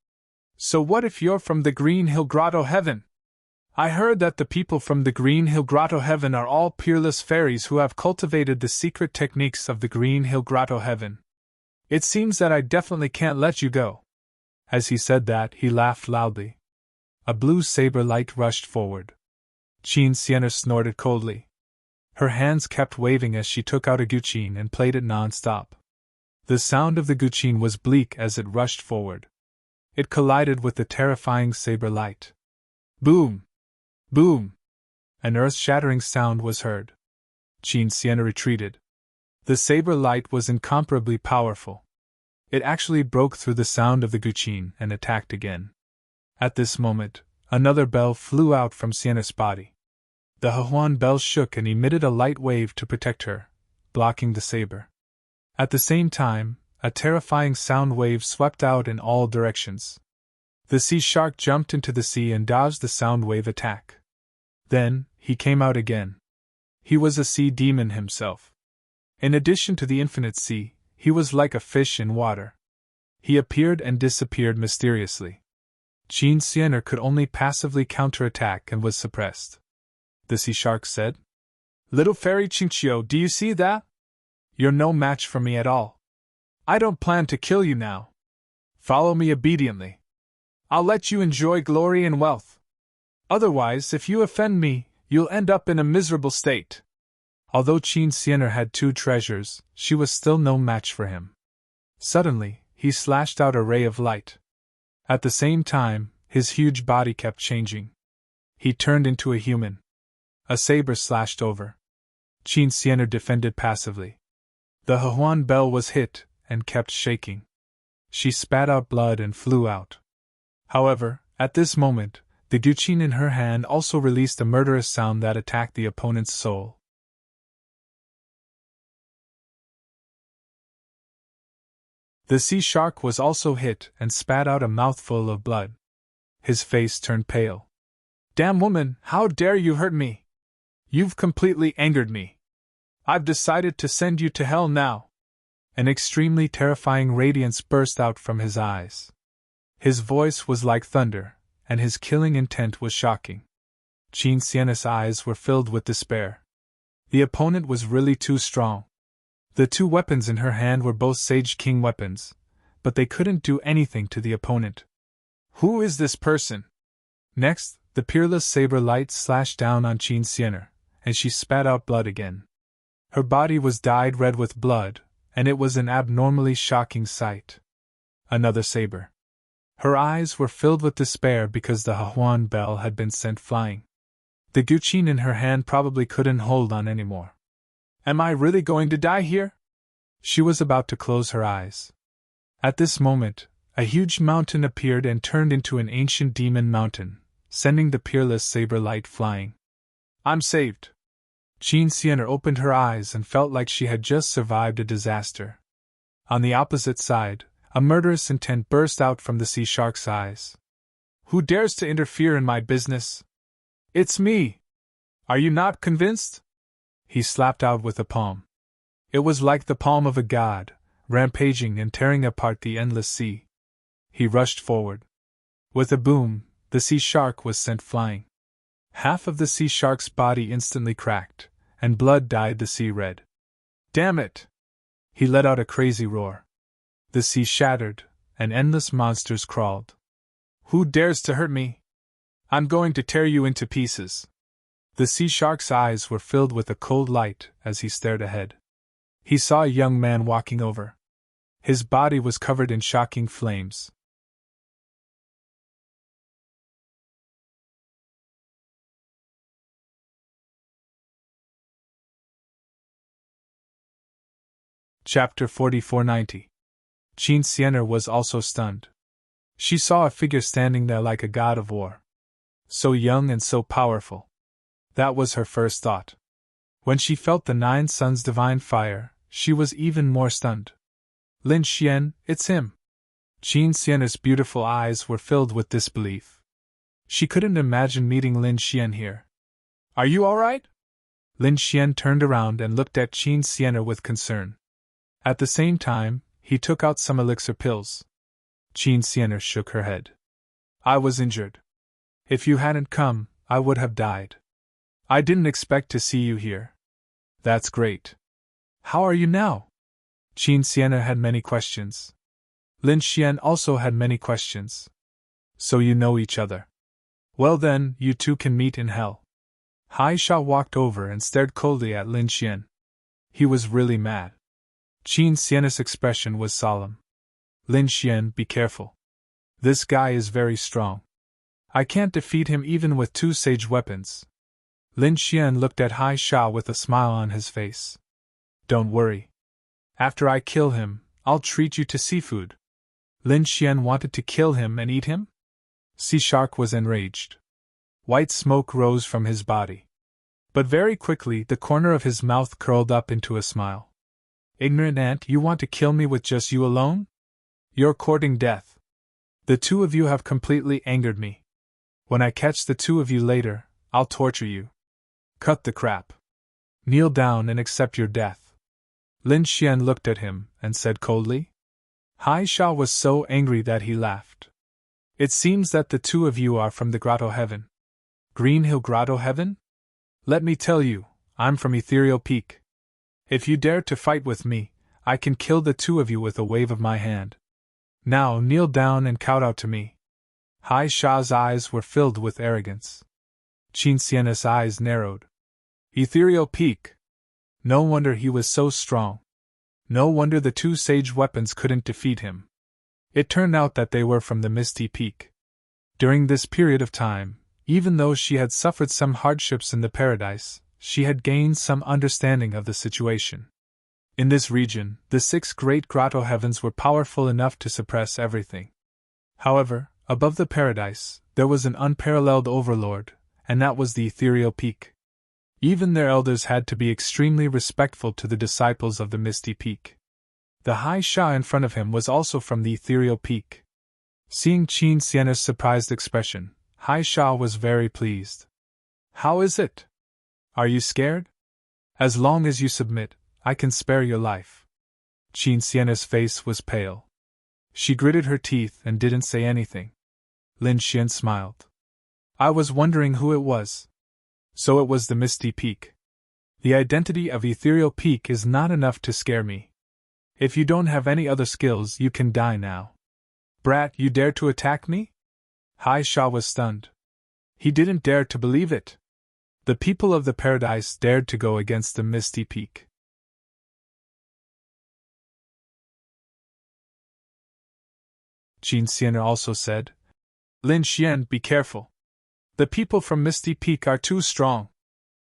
"So what if you're from the Green Hill Grotto Heaven? I heard that the people from the Green Hill Grotto Heaven are all peerless fairies who have cultivated the secret techniques of the Green Hill Grotto Heaven. It seems that I definitely can't let you go." As he said that, he laughed loudly. A blue saber light rushed forward. Qin Sienna snorted coldly. Her hands kept waving as she took out a guqin and played it non-stop. The sound of the guqin was bleak as it rushed forward. It collided with the terrifying saber light. Boom! Boom! An earth-shattering sound was heard. Qin Sienna retreated. The saber light was incomparably powerful. It actually broke through the sound of the guqin and attacked again. At this moment, another bell flew out from Sienna's body. The Hehuan bell shook and emitted a light wave to protect her, blocking the saber. At the same time, a terrifying sound wave swept out in all directions. The sea shark jumped into the sea and dodged the sound wave attack. Then, he came out again. He was a sea demon himself. In addition to the infinite sea, he was like a fish in water. He appeared and disappeared mysteriously. Qin Sienna could only passively counterattack and was suppressed. The sea shark said, "Little fairy Qingqiu, do you see that? You're no match for me at all. I don't plan to kill you now. Follow me obediently. I'll let you enjoy glory and wealth. Otherwise, if you offend me, you'll end up in a miserable state." Although Qin Sienna had 2 treasures, she was still no match for him. Suddenly, he slashed out a ray of light. At the same time, his huge body kept changing. He turned into a human. A saber slashed over. Qin Sienna defended passively. The Hehuan bell was hit, and kept shaking. She spat out blood and flew out. However, at this moment, the guqin in her hand also released a murderous sound that attacked the opponent's soul. The sea shark was also hit and spat out a mouthful of blood. His face turned pale. "Damn woman, how dare you hurt me? You've completely angered me. I've decided to send you to hell now." An extremely terrifying radiance burst out from his eyes. His voice was like thunder, and his killing intent was shocking. Qin Xian's eyes were filled with despair. The opponent was really too strong. The two weapons in her hand were both Sage King weapons, but they couldn't do anything to the opponent. Who is this person? Next, the peerless saber light slashed down on Qin Xian, and she spat out blood again. Her body was dyed red with blood, and it was an abnormally shocking sight. Another saber. Her eyes were filled with despair because the Huan bell had been sent flying. The guqin in her hand probably couldn't hold on anymore. Am I really going to die here? She was about to close her eyes. At this moment, a huge mountain appeared and turned into an ancient demon mountain, sending the peerless saber light flying. I'm saved. Qin Xian opened her eyes and felt like she had just survived a disaster. On the opposite side, a murderous intent burst out from the sea shark's eyes. Who dares to interfere in my business? It's me! Are you not convinced? He slapped out with a palm. It was like the palm of a god, rampaging and tearing apart the endless sea. He rushed forward. With a boom, the sea shark was sent flying. Half of the sea shark's body instantly cracked, and blood dyed the sea red. Damn it! He let out a crazy roar. The sea shattered, and endless monsters crawled. Who dares to hurt me? I'm going to tear you into pieces. The sea shark's eyes were filled with a cold light as he stared ahead. He saw a young man walking over. His body was covered in shocking flames. Chapter 4490. Qin Xian was also stunned. She saw a figure standing there like a god of war. So young and so powerful. That was her first thought. When she felt the Nine Suns' divine fire, she was even more stunned. Lin Xian, it's him. Qin Xian's beautiful eyes were filled with disbelief. She couldn't imagine meeting Lin Xian here. Are you all right? Lin Xian turned around and looked at Qin Xian with concern. At the same time, he took out some elixir pills. Qin Xian shook her head. I was injured. If you hadn't come, I would have died. I didn't expect to see you here. That's great. How are you now? Qin Xian had many questions. Lin Xian also had many questions. So you know each other. Well then, you two can meet in hell. Hai Sha walked over and stared coldly at Lin Xian. He was really mad. Qin Xian's expression was solemn. Lin Xian, be careful. This guy is very strong. I can't defeat him even with two sage weapons. Lin Xian looked at Hai Sha with a smile on his face. Don't worry. After I kill him, I'll treat you to seafood. Lin Xian wanted to kill him and eat him? Sea Shark was enraged. White smoke rose from his body. But very quickly the corner of his mouth curled up into a smile. Ignorant ant, you want to kill me with just you alone? You're courting death. The two of you have completely angered me. When I catch the two of you later, I'll torture you. Cut the crap. Kneel down and accept your death. Lin Xian looked at him and said coldly. Hai Sha was so angry that he laughed. It seems that the two of you are from the Grotto Heaven. Green Hill Grotto Heaven? Let me tell you, I'm from Ethereal Peak. If you dare to fight with me, I can kill the two of you with a wave of my hand. Now kneel down and kowtow to me. Hai Sha's eyes were filled with arrogance. Qin Xian's eyes narrowed. Ethereal Peak. No wonder he was so strong. No wonder the two sage weapons couldn't defeat him. It turned out that they were from the Misty Peak. During this period of time, even though she had suffered some hardships in the paradise, she had gained some understanding of the situation. In this region, the 6 great grotto heavens were powerful enough to suppress everything. However, above the paradise, there was an unparalleled overlord, and that was the Ethereal Peak. Even their elders had to be extremely respectful to the disciples of the Misty Peak. The Hai Sha in front of him was also from the Ethereal Peak. Seeing Qin Xian's surprised expression, Hai Sha was very pleased. How is it? Are you scared? As long as you submit, I can spare your life. Qin Sienna's face was pale. She gritted her teeth and didn't say anything. Lin Xian smiled. I was wondering who it was. So it was the Misty Peak. The identity of Ethereal Peak is not enough to scare me. If you don't have any other skills, you can die now. Brat, you dare to attack me? Hai Sha was stunned. He didn't dare to believe it. The people of the paradise dared to go against the Misty Peak. Qin Sienna also said, Lin Xian, be careful. The people from Misty Peak are too strong.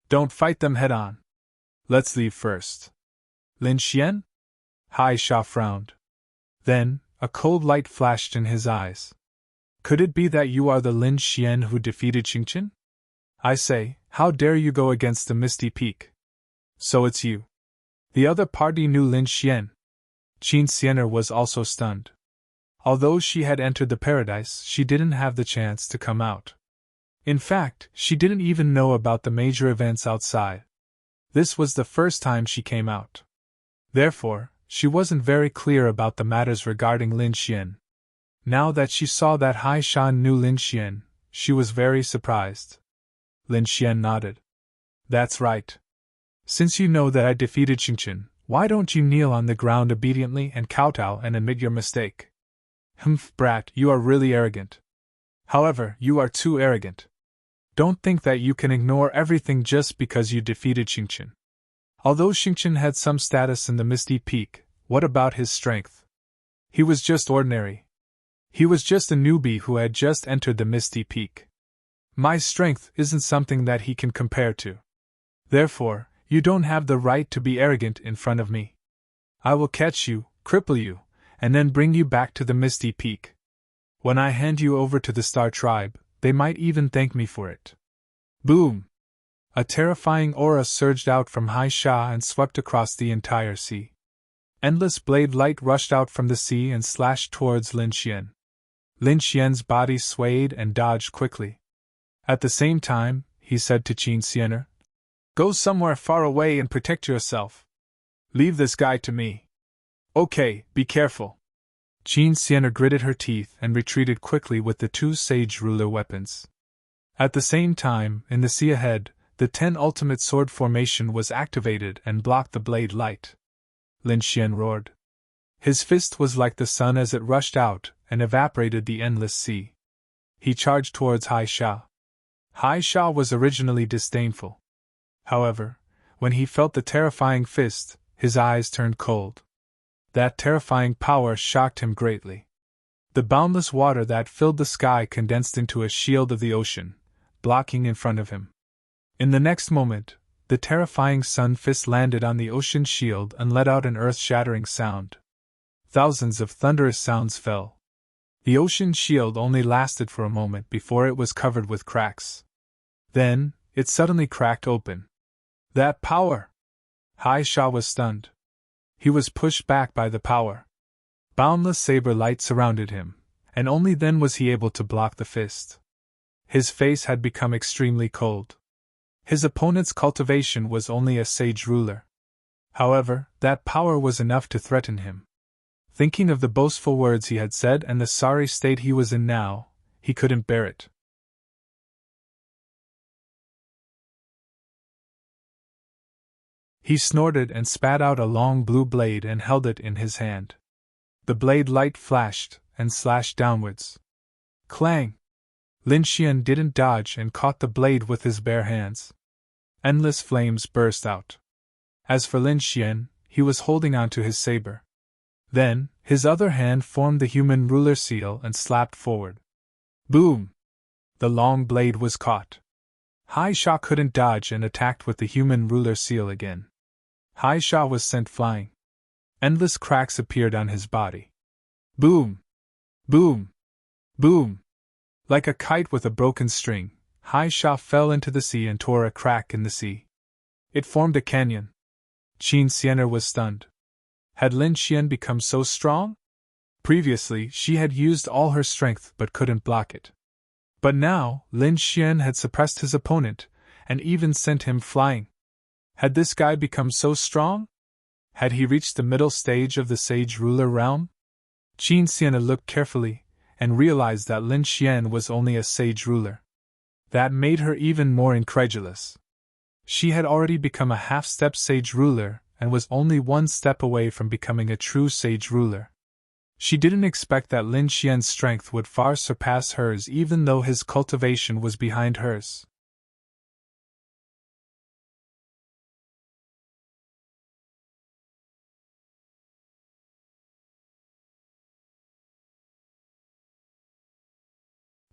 Don't fight them head on. Let's leave first. Lin Xian? Hai Sha frowned. Then, a cold light flashed in his eyes. Could it be that you are the Lin Xian who defeated Qingchen? I say, how dare you go against the Misty Peak? So it's you. The other party knew Lin Xian. Qin Sienna was also stunned. Although she had entered the paradise, she didn't have the chance to come out. In fact, she didn't even know about the major events outside. This was the first time she came out. Therefore, she wasn't very clear about the matters regarding Lin Xian. Now that she saw that Hai Shan knew Lin Xian, she was very surprised. Lin Xian nodded. That's right. Since you know that I defeated Qingchen, why don't you kneel on the ground obediently and kowtow and admit your mistake? Humph, brat, you are really arrogant. However, you are too arrogant. Don't think that you can ignore everything just because you defeated Qingchen. Although Qingchen had some status in the Misty Peak, what about his strength? He was just ordinary. He was just a newbie who had just entered the Misty Peak. My strength isn't something that he can compare to. Therefore, you don't have the right to be arrogant in front of me. I will catch you, cripple you, and then bring you back to the Misty Peak. When I hand you over to the Star Tribe, they might even thank me for it. Boom! A terrifying aura surged out from Hai Sha and swept across the entire sea. Endless blade light rushed out from the sea and slashed towards Lin Xian. Lin Xian's body swayed and dodged quickly. At the same time, he said to Qin Sienna, Go somewhere far away and protect yourself. Leave this guy to me. Okay, be careful. Qin Sienna gritted her teeth and retreated quickly with the two sage ruler weapons. At the same time, in the sea ahead, the 10 ultimate sword formation was activated and blocked the blade light. Lin Xian roared. His fist was like the sun as it rushed out and evaporated the endless sea. He charged towards Hai Sha. Hai Sha was originally disdainful. However, when he felt the terrifying fist, his eyes turned cold. That terrifying power shocked him greatly. The boundless water that filled the sky condensed into a shield of the ocean, blocking in front of him. In the next moment, the terrifying sun fist landed on the ocean shield and let out an earth-shattering sound. Thousands of thunderous sounds fell. The ocean shield only lasted for a moment before it was covered with cracks. Then, it suddenly cracked open. That power! Hai Sha was stunned. He was pushed back by the power. Boundless saber light surrounded him, and only then was he able to block the fist. His face had become extremely cold. His opponent's cultivation was only a sage ruler. However, that power was enough to threaten him. Thinking of the boastful words he had said and the sorry state he was in now, he couldn't bear it. He snorted and spat out a long blue blade and held it in his hand. The blade light flashed and slashed downwards. Clang! Lin Xian didn't dodge and caught the blade with his bare hands. Endless flames burst out. As for Lin Xian, he was holding onto his saber. Then, his other hand formed the human ruler seal and slapped forward. Boom! The long blade was caught. Hai Sha couldn't dodge and attacked with the human ruler seal again. Hai Sha was sent flying. Endless cracks appeared on his body. Boom! Boom! Boom! Like a kite with a broken string, Hai Sha fell into the sea and tore a crack in the sea. It formed a canyon. Qin Sienna was stunned. Had Lin Xian become so strong? Previously, she had used all her strength but couldn't block it. But now, Lin Xian had suppressed his opponent, and even sent him flying. Had this guy become so strong? Had he reached the middle stage of the sage ruler realm? Qin Xian'e looked carefully, and realized that Lin Xian was only a sage ruler. That made her even more incredulous. She had already become a half-step sage ruler, and was only one step away from becoming a true sage ruler. She didn't expect that Lin Xian's strength would far surpass hers, even though his cultivation was behind hers.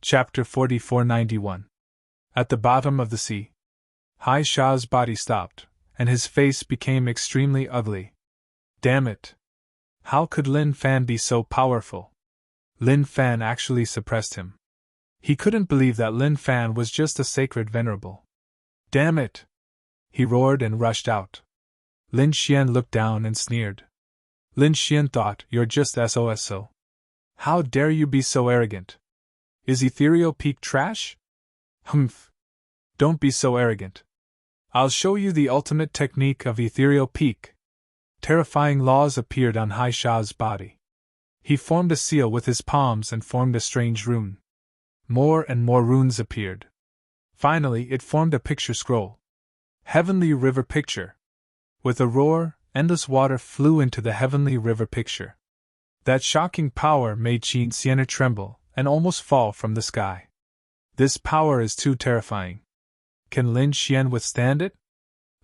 Chapter 4491. At the bottom of the sea. Hai Sha's body stopped, and his face became extremely ugly. Damn it! How could Lin Fan be so powerful? Lin Fan actually suppressed him. He couldn't believe that Lin Fan was just a sacred venerable. Damn it! He roared and rushed out. Lin Xian looked down and sneered. Lin Xian thought, "You're just SOSO. How dare you be so arrogant? Is Ethereal Peak trash? Humph! Don't be so arrogant. I'll show you the ultimate technique of Ethereal Peak." Terrifying laws appeared on Hai Sha's body. He formed a seal with his palms and formed a strange rune. More and more runes appeared. Finally, it formed a picture scroll. Heavenly River Picture. With a roar, endless water flew into the Heavenly River Picture. That shocking power made Qin Xian'e tremble and almost fall from the sky. This power is too terrifying. Can Lin Xian withstand it?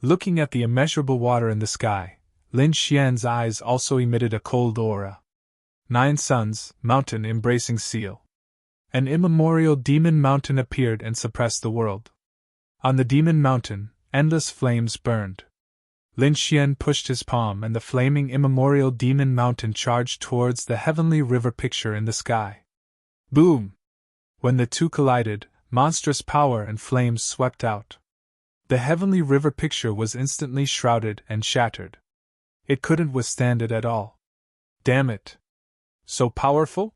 Looking at the immeasurable water in the sky, Lin Xian's eyes also emitted a cold aura. 9 suns, mountain embracing seal. An immemorial demon mountain appeared and suppressed the world. On the demon mountain, endless flames burned. Lin Xian pushed his palm and the flaming immemorial demon mountain charged towards the Heavenly River Picture in the sky. Boom! When the two collided, monstrous power and flames swept out. The Heavenly River Picture was instantly shrouded and shattered. It couldn't withstand it at all. Damn it! So powerful?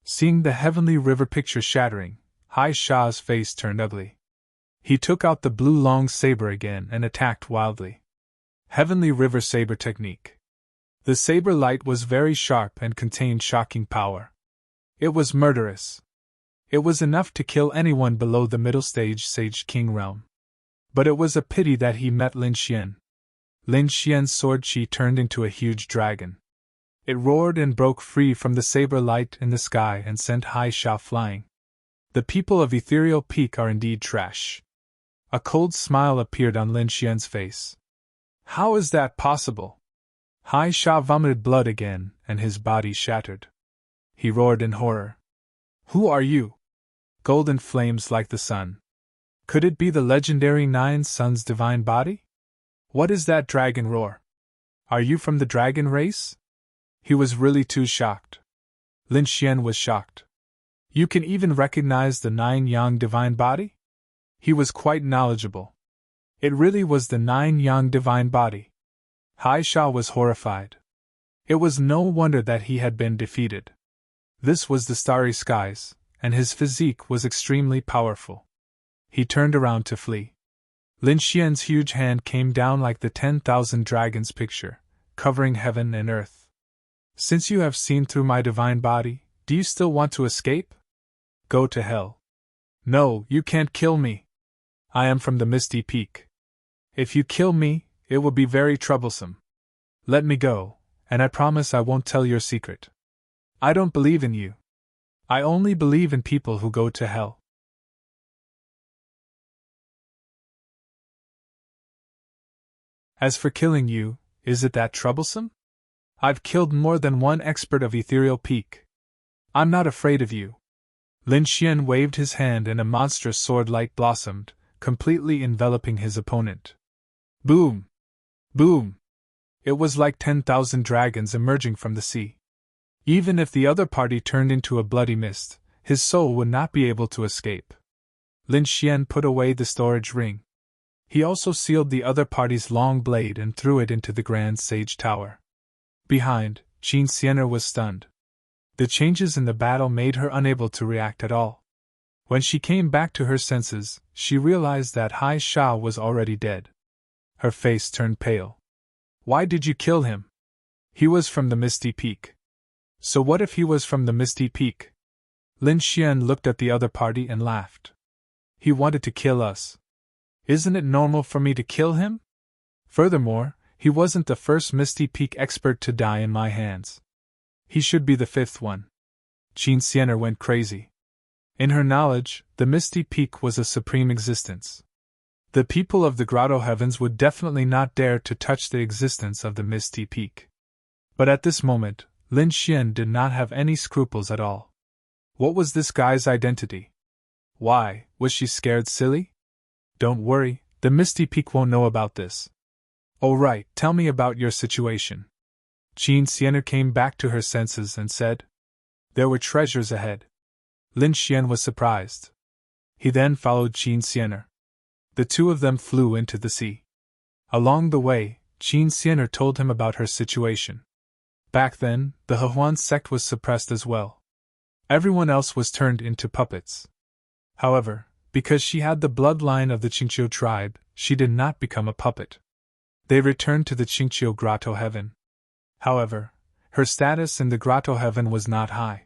Seeing the Heavenly River Picture shattering, Hai Sha's face turned ugly. He took out the blue long saber again and attacked wildly. Heavenly River Saber Technique. The saber light was very sharp and contained shocking power. It was murderous. It was enough to kill anyone below the middle stage Sage King realm. But it was a pity that he met Lin Xian. Lin Xian's sword chi turned into a huge dragon. It roared and broke free from the saber light in the sky and sent Hai Sha flying. The people of Ethereal Peak are indeed trash. A cold smile appeared on Lin Xian's face. How is that possible? Hai Sha vomited blood again, and his body shattered. He roared in horror. Who are you? Golden flames like the sun. Could it be the legendary 9 Suns divine body? What is that dragon roar? Are you from the dragon race? He was really too shocked. Lin Xian was shocked. You can even recognize the 9 Yang divine body? He was quite knowledgeable. It really was the 9 Yang divine body. Hai Sha was horrified. It was no wonder that he had been defeated. This was the starry skies, and his physique was extremely powerful. He turned around to flee. Lin Xian's huge hand came down like the 10,000 dragons picture, covering heaven and earth. Since you have seen through my divine body, do you still want to escape? Go to hell. No, you can't kill me. I am from the Misty Peak. If you kill me, it will be very troublesome. Let me go, and I promise I won't tell your secret. I don't believe in you. I only believe in people who go to hell. As for killing you, is it that troublesome? I've killed more than one expert of Ethereal Peak. I'm not afraid of you. Lin Xian waved his hand and a monstrous sword light blossomed, completely enveloping his opponent. Boom! Boom! It was like 10,000 dragons emerging from the sea. Even if the other party turned into a bloody mist, his soul would not be able to escape. Lin Xian put away the storage ring. He also sealed the other party's long blade and threw it into the Grand Sage Tower. Behind, Qin Xian'e was stunned. The changes in the battle made her unable to react at all. When she came back to her senses, she realized that Hai Sha was already dead. Her face turned pale. Why did you kill him? He was from the Misty Peak. So what if he was from the Misty Peak? Lin Xian looked at the other party and laughed. He wanted to kill us. Isn't it normal for me to kill him? Furthermore, he wasn't the first Misty Peak expert to die in my hands. He should be the fifth one. Qin Xianer went crazy. In her knowledge, the Misty Peak was a supreme existence. The people of the Grotto Heavens would definitely not dare to touch the existence of the Misty Peak. But at this moment, Lin Xian did not have any scruples at all. What was this guy's identity? Why, was she scared silly? Don't worry, the Misty Peak won't know about this. Oh right, tell me about your situation. Qin Xianer came back to her senses and said. There were treasures ahead. Lin Xian was surprised. He then followed Qin Xianer. The two of them flew into the sea. Along the way, Qin Xianer told him about her situation. Back then, the Hehuan sect was suppressed as well. Everyone else was turned into puppets. However, because she had the bloodline of the Qingqiu tribe, she did not become a puppet. They returned to the Qingqiu Grotto Heaven. However, her status in the Grotto Heaven was not high.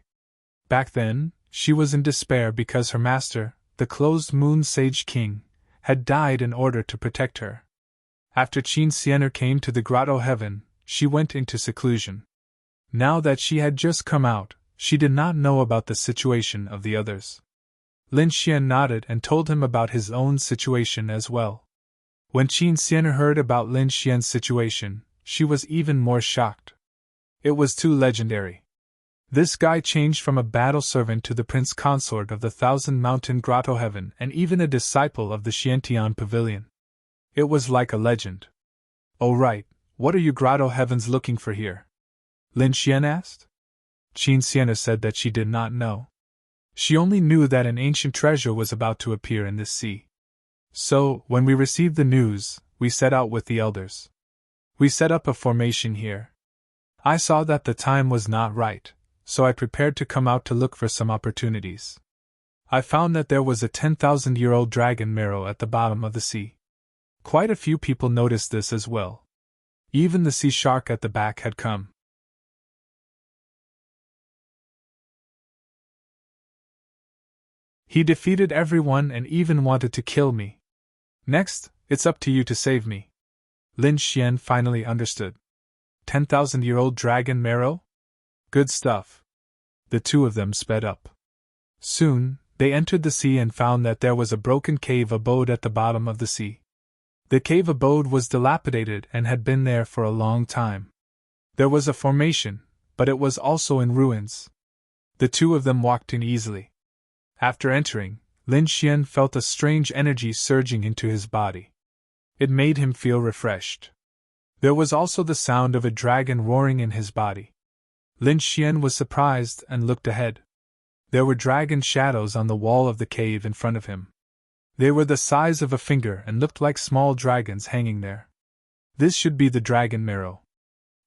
Back then, she was in despair because her master, the Closed Moon Sage King, had died in order to protect her. After Qin Xianer came to the Grotto Heaven, she went into seclusion. Now that she had just come out, she did not know about the situation of the others. Lin Xian nodded and told him about his own situation as well. When Qin Xianer heard about Lin Xian's situation, she was even more shocked. It was too legendary. This guy changed from a battle servant to the prince consort of the Thousand Mountain Grotto Heaven and even a disciple of the Xiantian Pavilion. It was like a legend. Oh right, what are you Grotto Heavens looking for here? Lin Xian asked. Qin Xianer said that she did not know. She only knew that an ancient treasure was about to appear in this sea. So, when we received the news, we set out with the elders. We set up a formation here. I saw that the time was not right, so I prepared to come out to look for some opportunities. I found that there was a 10,000-year-old dragon marrow at the bottom of the sea. Quite a few people noticed this as well. Even the sea shark at the back had come. He defeated everyone and even wanted to kill me. Next, it's up to you to save me. Lin Xian finally understood. 10,000-year-old dragon marrow? Good stuff. The two of them sped up. Soon, they entered the sea and found that there was a broken cave abode at the bottom of the sea. The cave abode was dilapidated and had been there for a long time. There was a formation, but it was also in ruins. The two of them walked in easily. After entering, Lin Xian felt a strange energy surging into his body. It made him feel refreshed. There was also the sound of a dragon roaring in his body. Lin Xian was surprised and looked ahead. There were dragon shadows on the wall of the cave in front of him. They were the size of a finger and looked like small dragons hanging there. This should be the dragon marrow.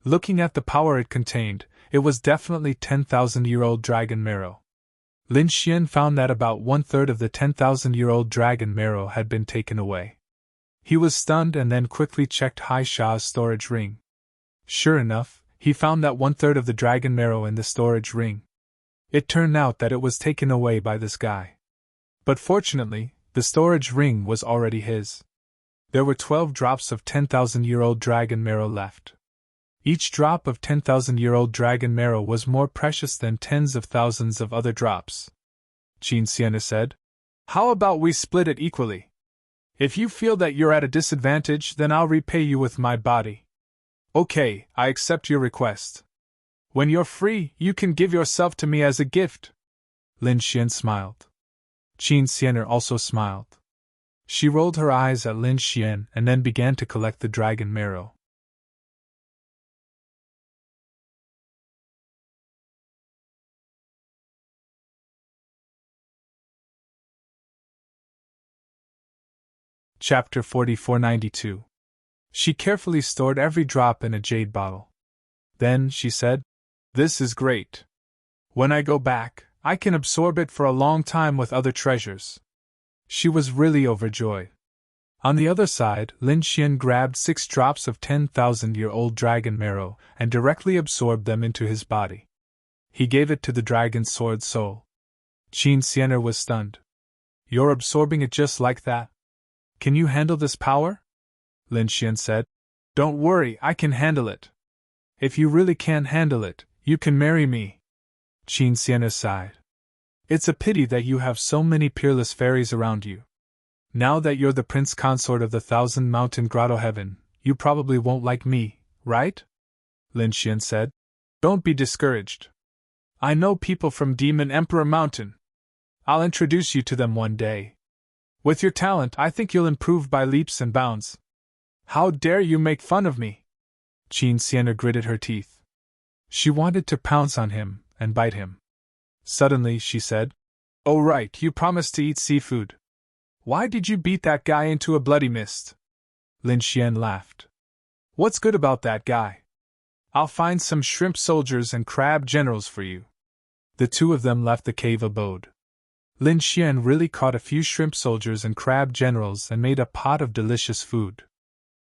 Looking at the power it contained, it was definitely 10,000-year-old dragon marrow. Lin Xian found that about 1/3 of the 10,000-year-old dragon marrow had been taken away. He was stunned and then quickly checked Hai Sha's storage ring. Sure enough, he found that 1/3 of the dragon marrow in the storage ring. It turned out that it was taken away by this guy. But fortunately, the storage ring was already his. There were 12 drops of 10,000-year-old dragon marrow left. Each drop of 10,000-year-old dragon marrow was more precious than tens of thousands of other drops. Qin Xianer said, "How about we split it equally? If you feel that you're at a disadvantage, then I'll repay you with my body." "Okay, I accept your request. When you're free, you can give yourself to me as a gift." Lin Xian smiled. Qin Xianer also smiled. She rolled her eyes at Lin Xian and then began to collect the dragon marrow. Chapter 4492. She carefully stored every drop in a jade bottle. Then she said, "This is great. When I go back, I can absorb it for a long time with other treasures." She was really overjoyed. On the other side, Lin Xian grabbed 6 drops of 10,000-year-old dragon marrow and directly absorbed them into his body. He gave it to the dragon sword soul. Qin Xianer was stunned. You're absorbing it just like that? Can you handle this power? Lin Xian said. Don't worry, I can handle it. If you really can't handle it, you can marry me. Qin Xianer sighed. It's a pity that you have so many peerless fairies around you. Now that you're the prince consort of the 1,000 Mountain Grotto Heaven, you probably won't like me, right? Lin Xian said. Don't be discouraged. I know people from Demon Emperor Mountain. I'll introduce you to them one day. With your talent, I think you'll improve by leaps and bounds. How dare you make fun of me? Qin Xianer gritted her teeth. She wanted to pounce on him and bite him. Suddenly, she said, Oh right, you promised to eat seafood. Why did you beat that guy into a bloody mist? Lin Xian laughed. What's good about that guy? I'll find some shrimp soldiers and crab generals for you. The two of them left the cave abode. Lin Xian really caught a few shrimp soldiers and crab generals and made a pot of delicious food.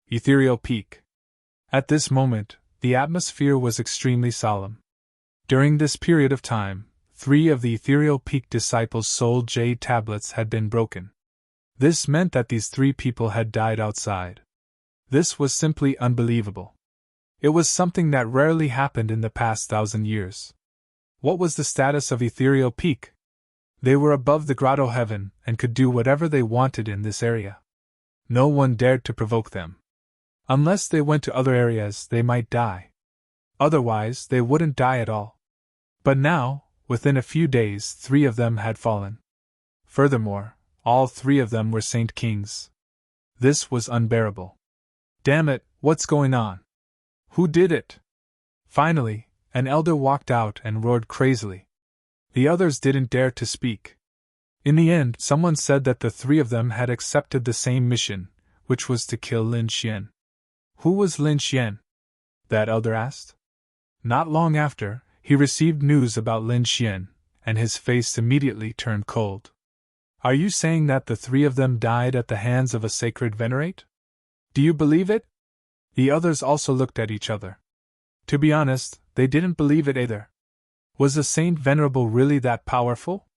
Ethereal Peak. At this moment, the atmosphere was extremely solemn. During this period of time, 3 of the Ethereal Peak disciples' soul jade tablets had been broken. This meant that these 3 people had died outside. This was simply unbelievable. It was something that rarely happened in the past 1,000 years. What was the status of Ethereal Peak? They were above the Grotto Heaven and could do whatever they wanted in this area. No one dared to provoke them. Unless they went to other areas, they might die. Otherwise, they wouldn't die at all. But now, within a few days, 3 of them had fallen. Furthermore, all 3 of them were Saint Kings. This was unbearable. Damn it, what's going on? Who did it? Finally, an elder walked out and roared crazily. The others didn't dare to speak. In the end, someone said that the 3 of them had accepted the same mission, which was to kill Lin Xian. Who was Lin Xian? That elder asked. Not long after, he received news about Lin Xian, and his face immediately turned cold. Are you saying that the 3 of them died at the hands of a sacred venerate? Do you believe it? The others also looked at each other. To be honest, they didn't believe it either. Was a Saint Venerable really that powerful?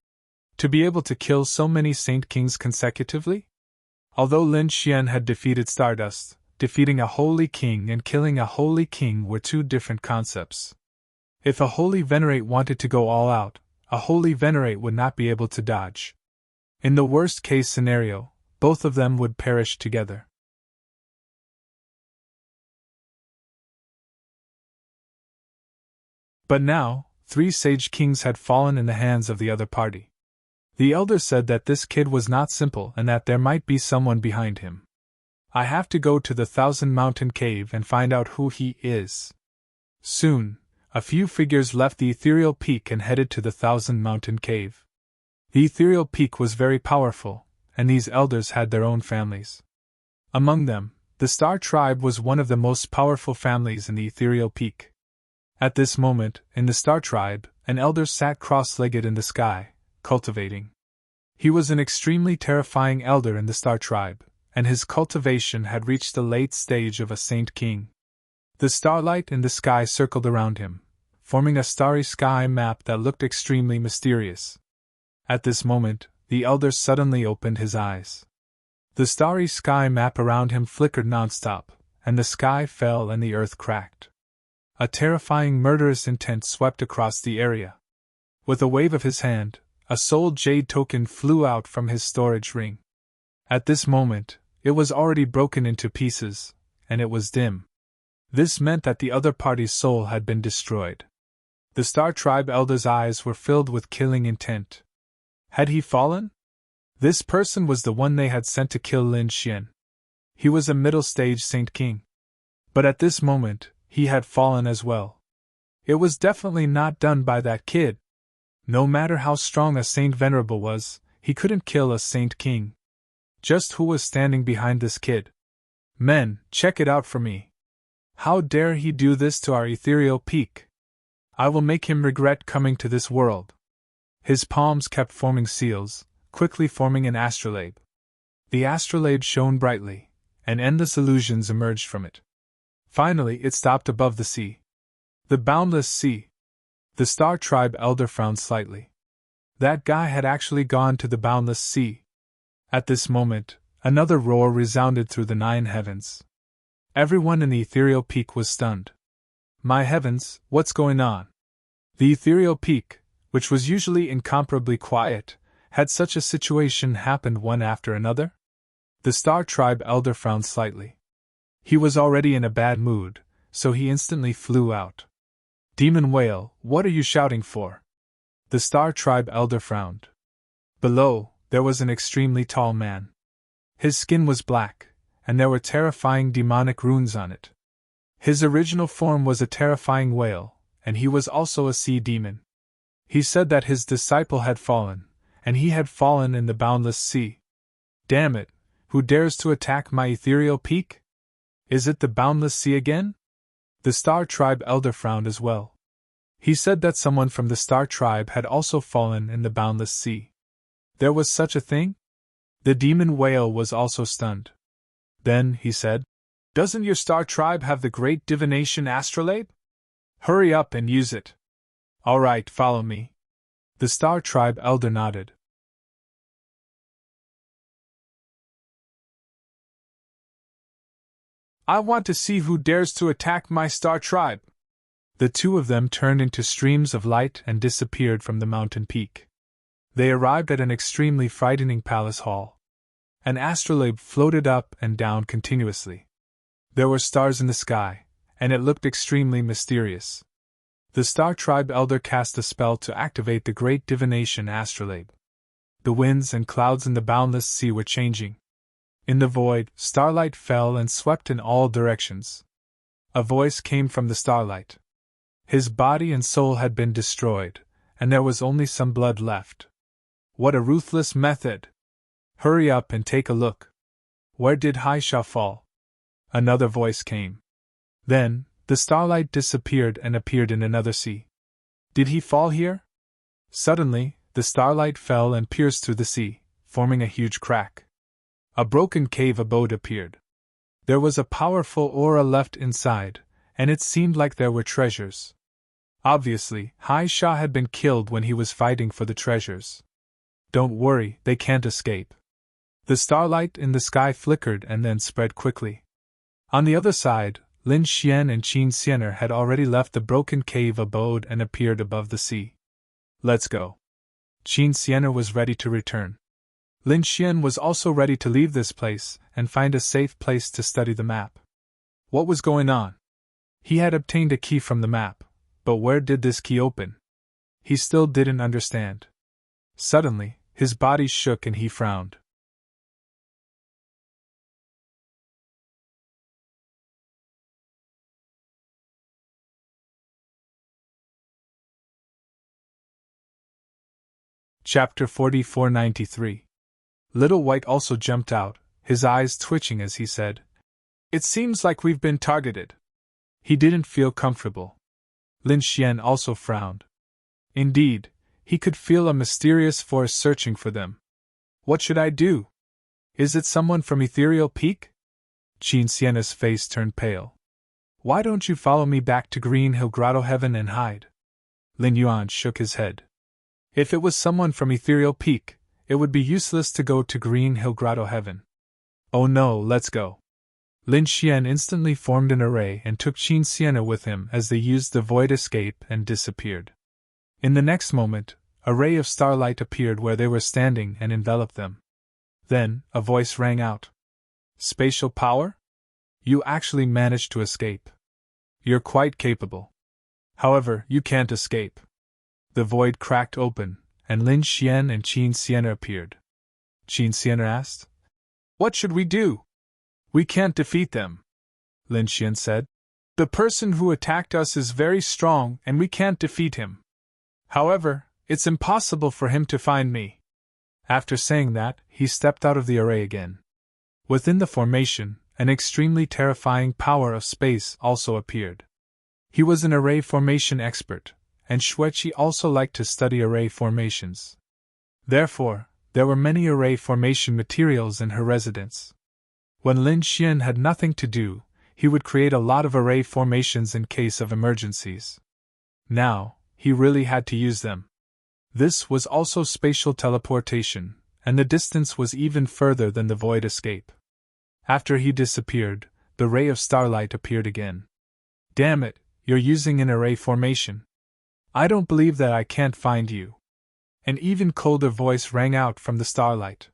To be able to kill so many Saint Kings consecutively? Although Lin Xian had defeated Stardust, defeating a holy king and killing a holy king were 2 different concepts. If a holy venerate wanted to go all out, a holy venerate would not be able to dodge. In the worst-case scenario, both of them would perish together. But now, 3 sage kings had fallen in the hands of the other party. The elder said that this kid was not simple and that there might be someone behind him. I have to go to the 1,000 Mountain Cave and find out who he is. Soon, a few figures left the Ethereal Peak and headed to the 1,000 Mountain Cave. The Ethereal Peak was very powerful, and these elders had their own families. Among them, the Star Tribe was one of the most powerful families in the Ethereal Peak. At this moment, in the Star Tribe, an elder sat cross-legged in the sky, cultivating. He was an extremely terrifying elder in the Star Tribe, and his cultivation had reached the late stage of a Saint King. The starlight in the sky circled around him, forming a starry sky map that looked extremely mysterious. At this moment, the elder suddenly opened his eyes. The starry sky map around him flickered nonstop, and the sky fell and the earth cracked. A terrifying murderous intent swept across the area. With a wave of his hand, a soul jade token flew out from his storage ring. At this moment, it was already broken into pieces, and it was dim. This meant that the other party's soul had been destroyed. The Star Tribe elder's eyes were filled with killing intent. Had he fallen? This person was the one they had sent to kill Lin Xian. He was a middle-stage Saint King. But at this moment, he had fallen as well. It was definitely not done by that kid. No matter how strong a Saint Venerable was, he couldn't kill a Saint King. Just who was standing behind this kid? Men, check it out for me. How dare he do this to our Ethereal Peak? I will make him regret coming to this world. His palms kept forming seals, quickly forming an astrolabe. The astrolabe shone brightly, and endless illusions emerged from it. Finally, it stopped above the sea. The boundless sea. The Star Tribe elder frowned slightly. That guy had actually gone to the boundless sea. At this moment, another roar resounded through the 9 heavens. Everyone in the ethereal peak was stunned. My heavens, what's going on? The ethereal peak, which was usually incomparably quiet, had such a situation happened one after another? The Star Tribe elder frowned slightly. He was already in a bad mood, so he instantly flew out. Demon whale, what are you shouting for? The Star Tribe elder frowned. Below, there was an extremely tall man. His skin was black, and there were terrifying demonic runes on it. His original form was a terrifying whale, and he was also a sea demon. He said that his disciple had fallen, and he had fallen in the boundless sea. Damn it, who dares to attack my ethereal peak? Is it the boundless sea again? The Star Tribe elder frowned as well. He said that someone from the Star Tribe had also fallen in the boundless sea. There was such a thing? The demon whale was also stunned. Then, he said, doesn't your Star Tribe have the great divination astrolabe? Hurry up and use it. All right, follow me. The Star Tribe elder nodded. I want to see who dares to attack my Star Tribe. The two of them turned into streams of light and disappeared from the mountain peak. They arrived at an extremely frightening palace hall. An astrolabe floated up and down continuously. There were stars in the sky, and it looked extremely mysterious. The Star Tribe elder cast a spell to activate the great divination astrolabe. The winds and clouds in the boundless sea were changing. In the void, starlight fell and swept in all directions. A voice came from the starlight. His body and soul had been destroyed, and there was only some blood left. What a ruthless method! Hurry up and take a look. Where did Haisha fall? Another voice came. Then, the starlight disappeared and appeared in another sea. Did he fall here? Suddenly, the starlight fell and pierced through the sea, forming a huge crack. A broken cave abode appeared. There was a powerful aura left inside, and it seemed like there were treasures. Obviously, Haisha had been killed when he was fighting for the treasures. Don't worry, they can't escape. The starlight in the sky flickered and then spread quickly. On the other side, Lin Xian and Qin Xianer had already left the broken cave abode and appeared above the sea. Let's go. Qin Xianer was ready to return. Lin Xian was also ready to leave this place and find a safe place to study the map. What was going on? He had obtained a key from the map, but where did this key open? He still didn't understand. Suddenly, his body shook and he frowned. Chapter 4493. Little White also jumped out, his eyes twitching as he said, "It seems like we've been targeted." He didn't feel comfortable. Lin Xian also frowned. Indeed, he could feel a mysterious force searching for them. What should I do? Is it someone from Ethereal Peak? Qin Xianer's face turned pale. Why don't you follow me back to Green Hill Grotto Heaven and hide? Lin Yuan shook his head. If it was someone from Ethereal Peak, it would be useless to go to Green Hill Grotto Heaven. Oh no, let's go. Lin Xian instantly formed an array and took Qin Xianer with him as they used the void escape and disappeared. In the next moment, a ray of starlight appeared where they were standing and enveloped them. Then, a voice rang out. Spatial power? You actually managed to escape. You're quite capable. However, you can't escape. The void cracked open, and Lin Xian and Qin Xianer appeared. Qin Xianer asked, "What should we do?" "We can't defeat them," Lin Xian said. "The person who attacked us is very strong and we can't defeat him. However, it's impossible for him to find me." After saying that, he stepped out of the array again. Within the formation, an extremely terrifying power of space also appeared. He was an array formation expert, and Xueqi also liked to study array formations. Therefore, there were many array formation materials in her residence. When Lin Xian had nothing to do, he would create a lot of array formations in case of emergencies. Now, he really had to use them. This was also spatial teleportation, and the distance was even further than the void escape. After he disappeared, the ray of starlight appeared again. Damn it, you're using an array formation. I don't believe that I can't find you. An even colder voice rang out from the starlight.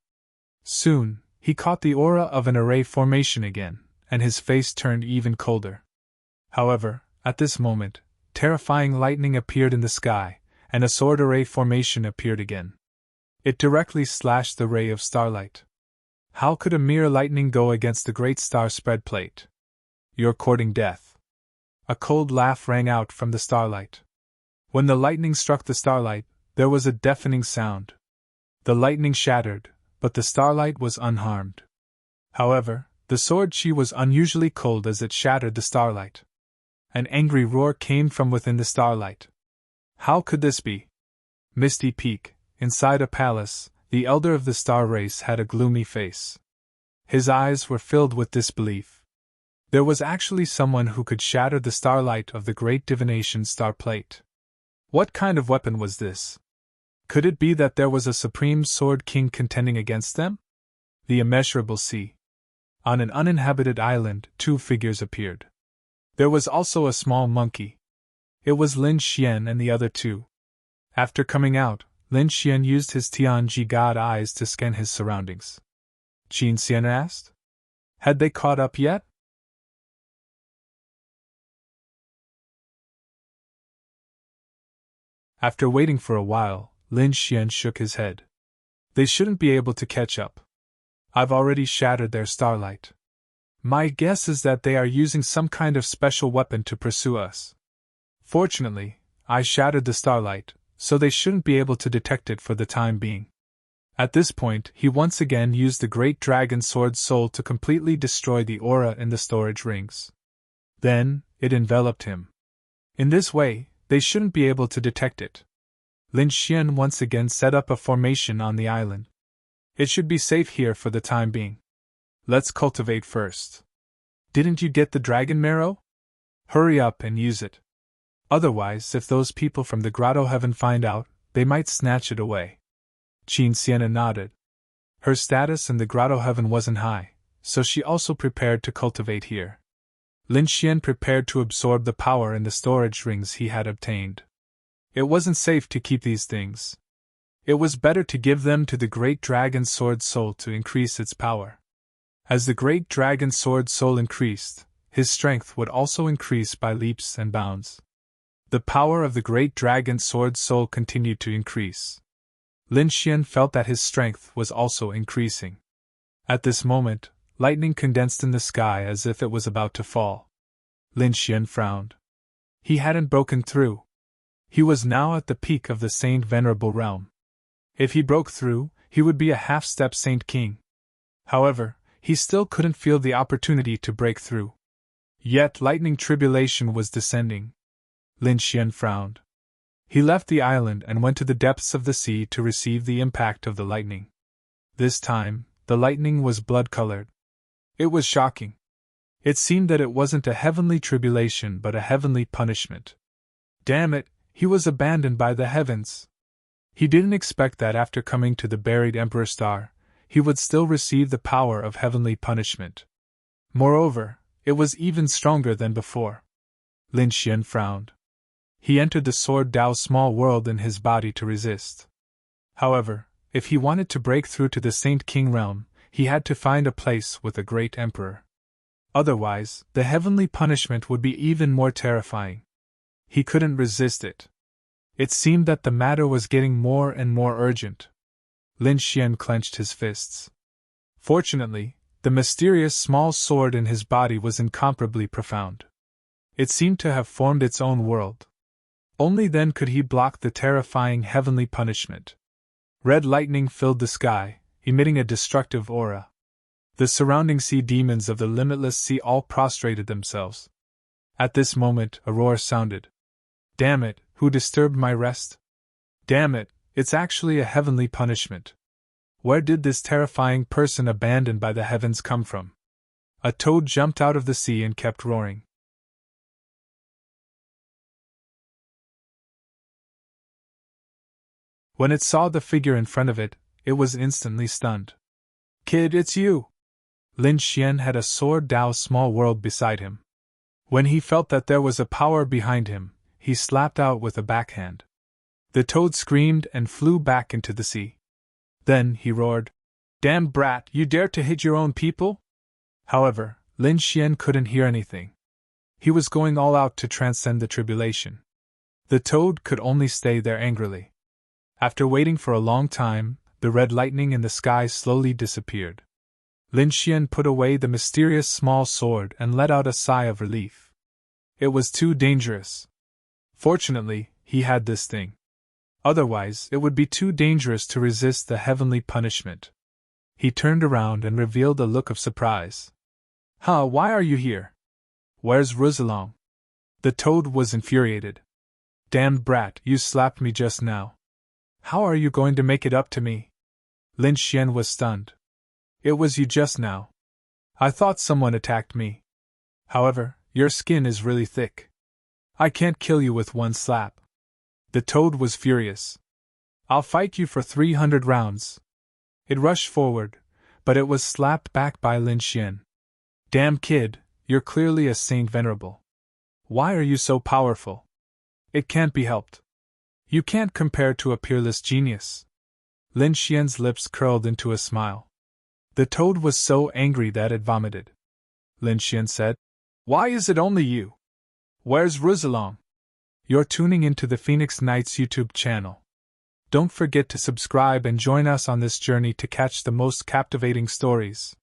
Soon, he caught the aura of an array formation again, and his face turned even colder. However, at this moment, terrifying lightning appeared in the sky, and a sword array formation appeared again. It directly slashed the ray of starlight. How could a mere lightning go against the great star spread plate? You're courting death. A cold laugh rang out from the starlight. When the lightning struck the starlight, there was a deafening sound. The lightning shattered, but the starlight was unharmed. However, the sword chi was unusually cold as it shattered the starlight. An angry roar came from within the starlight. How could this be? Misty Peak, inside a palace, the elder of the star race had a gloomy face. His eyes were filled with disbelief. There was actually someone who could shatter the starlight of the great divination star plate. What kind of weapon was this? Could it be that there was a supreme sword king contending against them? The immeasurable sea. On an uninhabited island, two figures appeared. There was also a small monkey. It was Lin Xian and the other two. After coming out, Lin Xian used his Tianji God eyes to scan his surroundings. Qin Xian asked. Had they caught up yet? After waiting for a while, Lin Xian shook his head. They shouldn't be able to catch up. I've already shattered their starlight. My guess is that they are using some kind of special weapon to pursue us. Fortunately, I shattered the starlight, so they shouldn't be able to detect it for the time being. At this point, he once again used the great dragon sword soul to completely destroy the aura in the storage rings. Then, it enveloped him. In this way, they shouldn't be able to detect it. Lin Xian once again set up a formation on the island. It should be safe here for the time being. Let's cultivate first. Didn't you get the dragon marrow? Hurry up and use it. Otherwise, if those people from the Grotto Heaven find out, they might snatch it away. Qin Xian nodded. Her status in the Grotto Heaven wasn't high, so she also prepared to cultivate here. Lin Xian prepared to absorb the power in the storage rings he had obtained. It wasn't safe to keep these things. It was better to give them to the Great Dragon Sword Soul to increase its power. As the Great Dragon Sword Soul increased, his strength would also increase by leaps and bounds. The power of the Great Dragon Sword Soul continued to increase. Lin Xian felt that his strength was also increasing. At this moment, lightning condensed in the sky as if it was about to fall. Lin Xian frowned. He hadn't broken through. He was now at the peak of the Saint Venerable realm. If he broke through, he would be a half-step Saint King. However, he still couldn't feel the opportunity to break through. Yet lightning tribulation was descending. Lin Xian frowned. He left the island and went to the depths of the sea to receive the impact of the lightning. This time, the lightning was blood-colored. It was shocking. It seemed that it wasn't a heavenly tribulation but a heavenly punishment. Damn it, he was abandoned by the heavens. He didn't expect that after coming to the buried Emperor Star, he would still receive the power of heavenly punishment. Moreover, it was even stronger than before. Lin Xian frowned. He entered the Sword Dao small world in his body to resist. However, if he wanted to break through to the Saint King realm, he had to find a place with a great emperor. Otherwise, the heavenly punishment would be even more terrifying. He couldn't resist it. It seemed that the matter was getting more and more urgent. Lin Xian clenched his fists. Fortunately, the mysterious small sword in his body was incomparably profound. It seemed to have formed its own world. Only then could he block the terrifying heavenly punishment. Red lightning filled the sky, emitting a destructive aura. The surrounding sea demons of the limitless sea all prostrated themselves. At this moment, a roar sounded. Damn it, who disturbed my rest? Damn it, it's actually a heavenly punishment. Where did this terrifying person abandoned by the heavens come from? A toad jumped out of the sea and kept roaring. When it saw the figure in front of it, it was instantly stunned. "Kid, it's you!" Lin Xian had a sword Dao small world beside him. When he felt that there was a power behind him, he slapped out with a backhand. The toad screamed and flew back into the sea. Then he roared, "Damn brat, you dare to hit your own people?" However, Lin Xian couldn't hear anything. He was going all out to transcend the tribulation. The toad could only stay there angrily. After waiting for a long time, the red lightning in the sky slowly disappeared. Lin Xian put away the mysterious small sword and let out a sigh of relief. It was too dangerous. Fortunately, he had this thing. Otherwise, it would be too dangerous to resist the heavenly punishment. He turned around and revealed a look of surprise. "Huh, why are you here? Where's Roussillon?" The toad was infuriated. "Damned brat, you slapped me just now. How are you going to make it up to me?" Lin Xian was stunned. "It was you just now. I thought someone attacked me. However, your skin is really thick. I can't kill you with one slap." The toad was furious. "I'll fight you for 300 rounds." It rushed forward, but it was slapped back by Lin Xian. "Damn kid, you're clearly a saint venerable. Why are you so powerful? It can't be helped. You can't compare to a peerless genius." Lin Xian's lips curled into a smile. The toad was so angry that it vomited. Lin Xian said, "Why is it only you? Where's Roussillon?" You're tuning into the Phoenix Nights YouTube channel. Don't forget to subscribe and join us on this journey to catch the most captivating stories.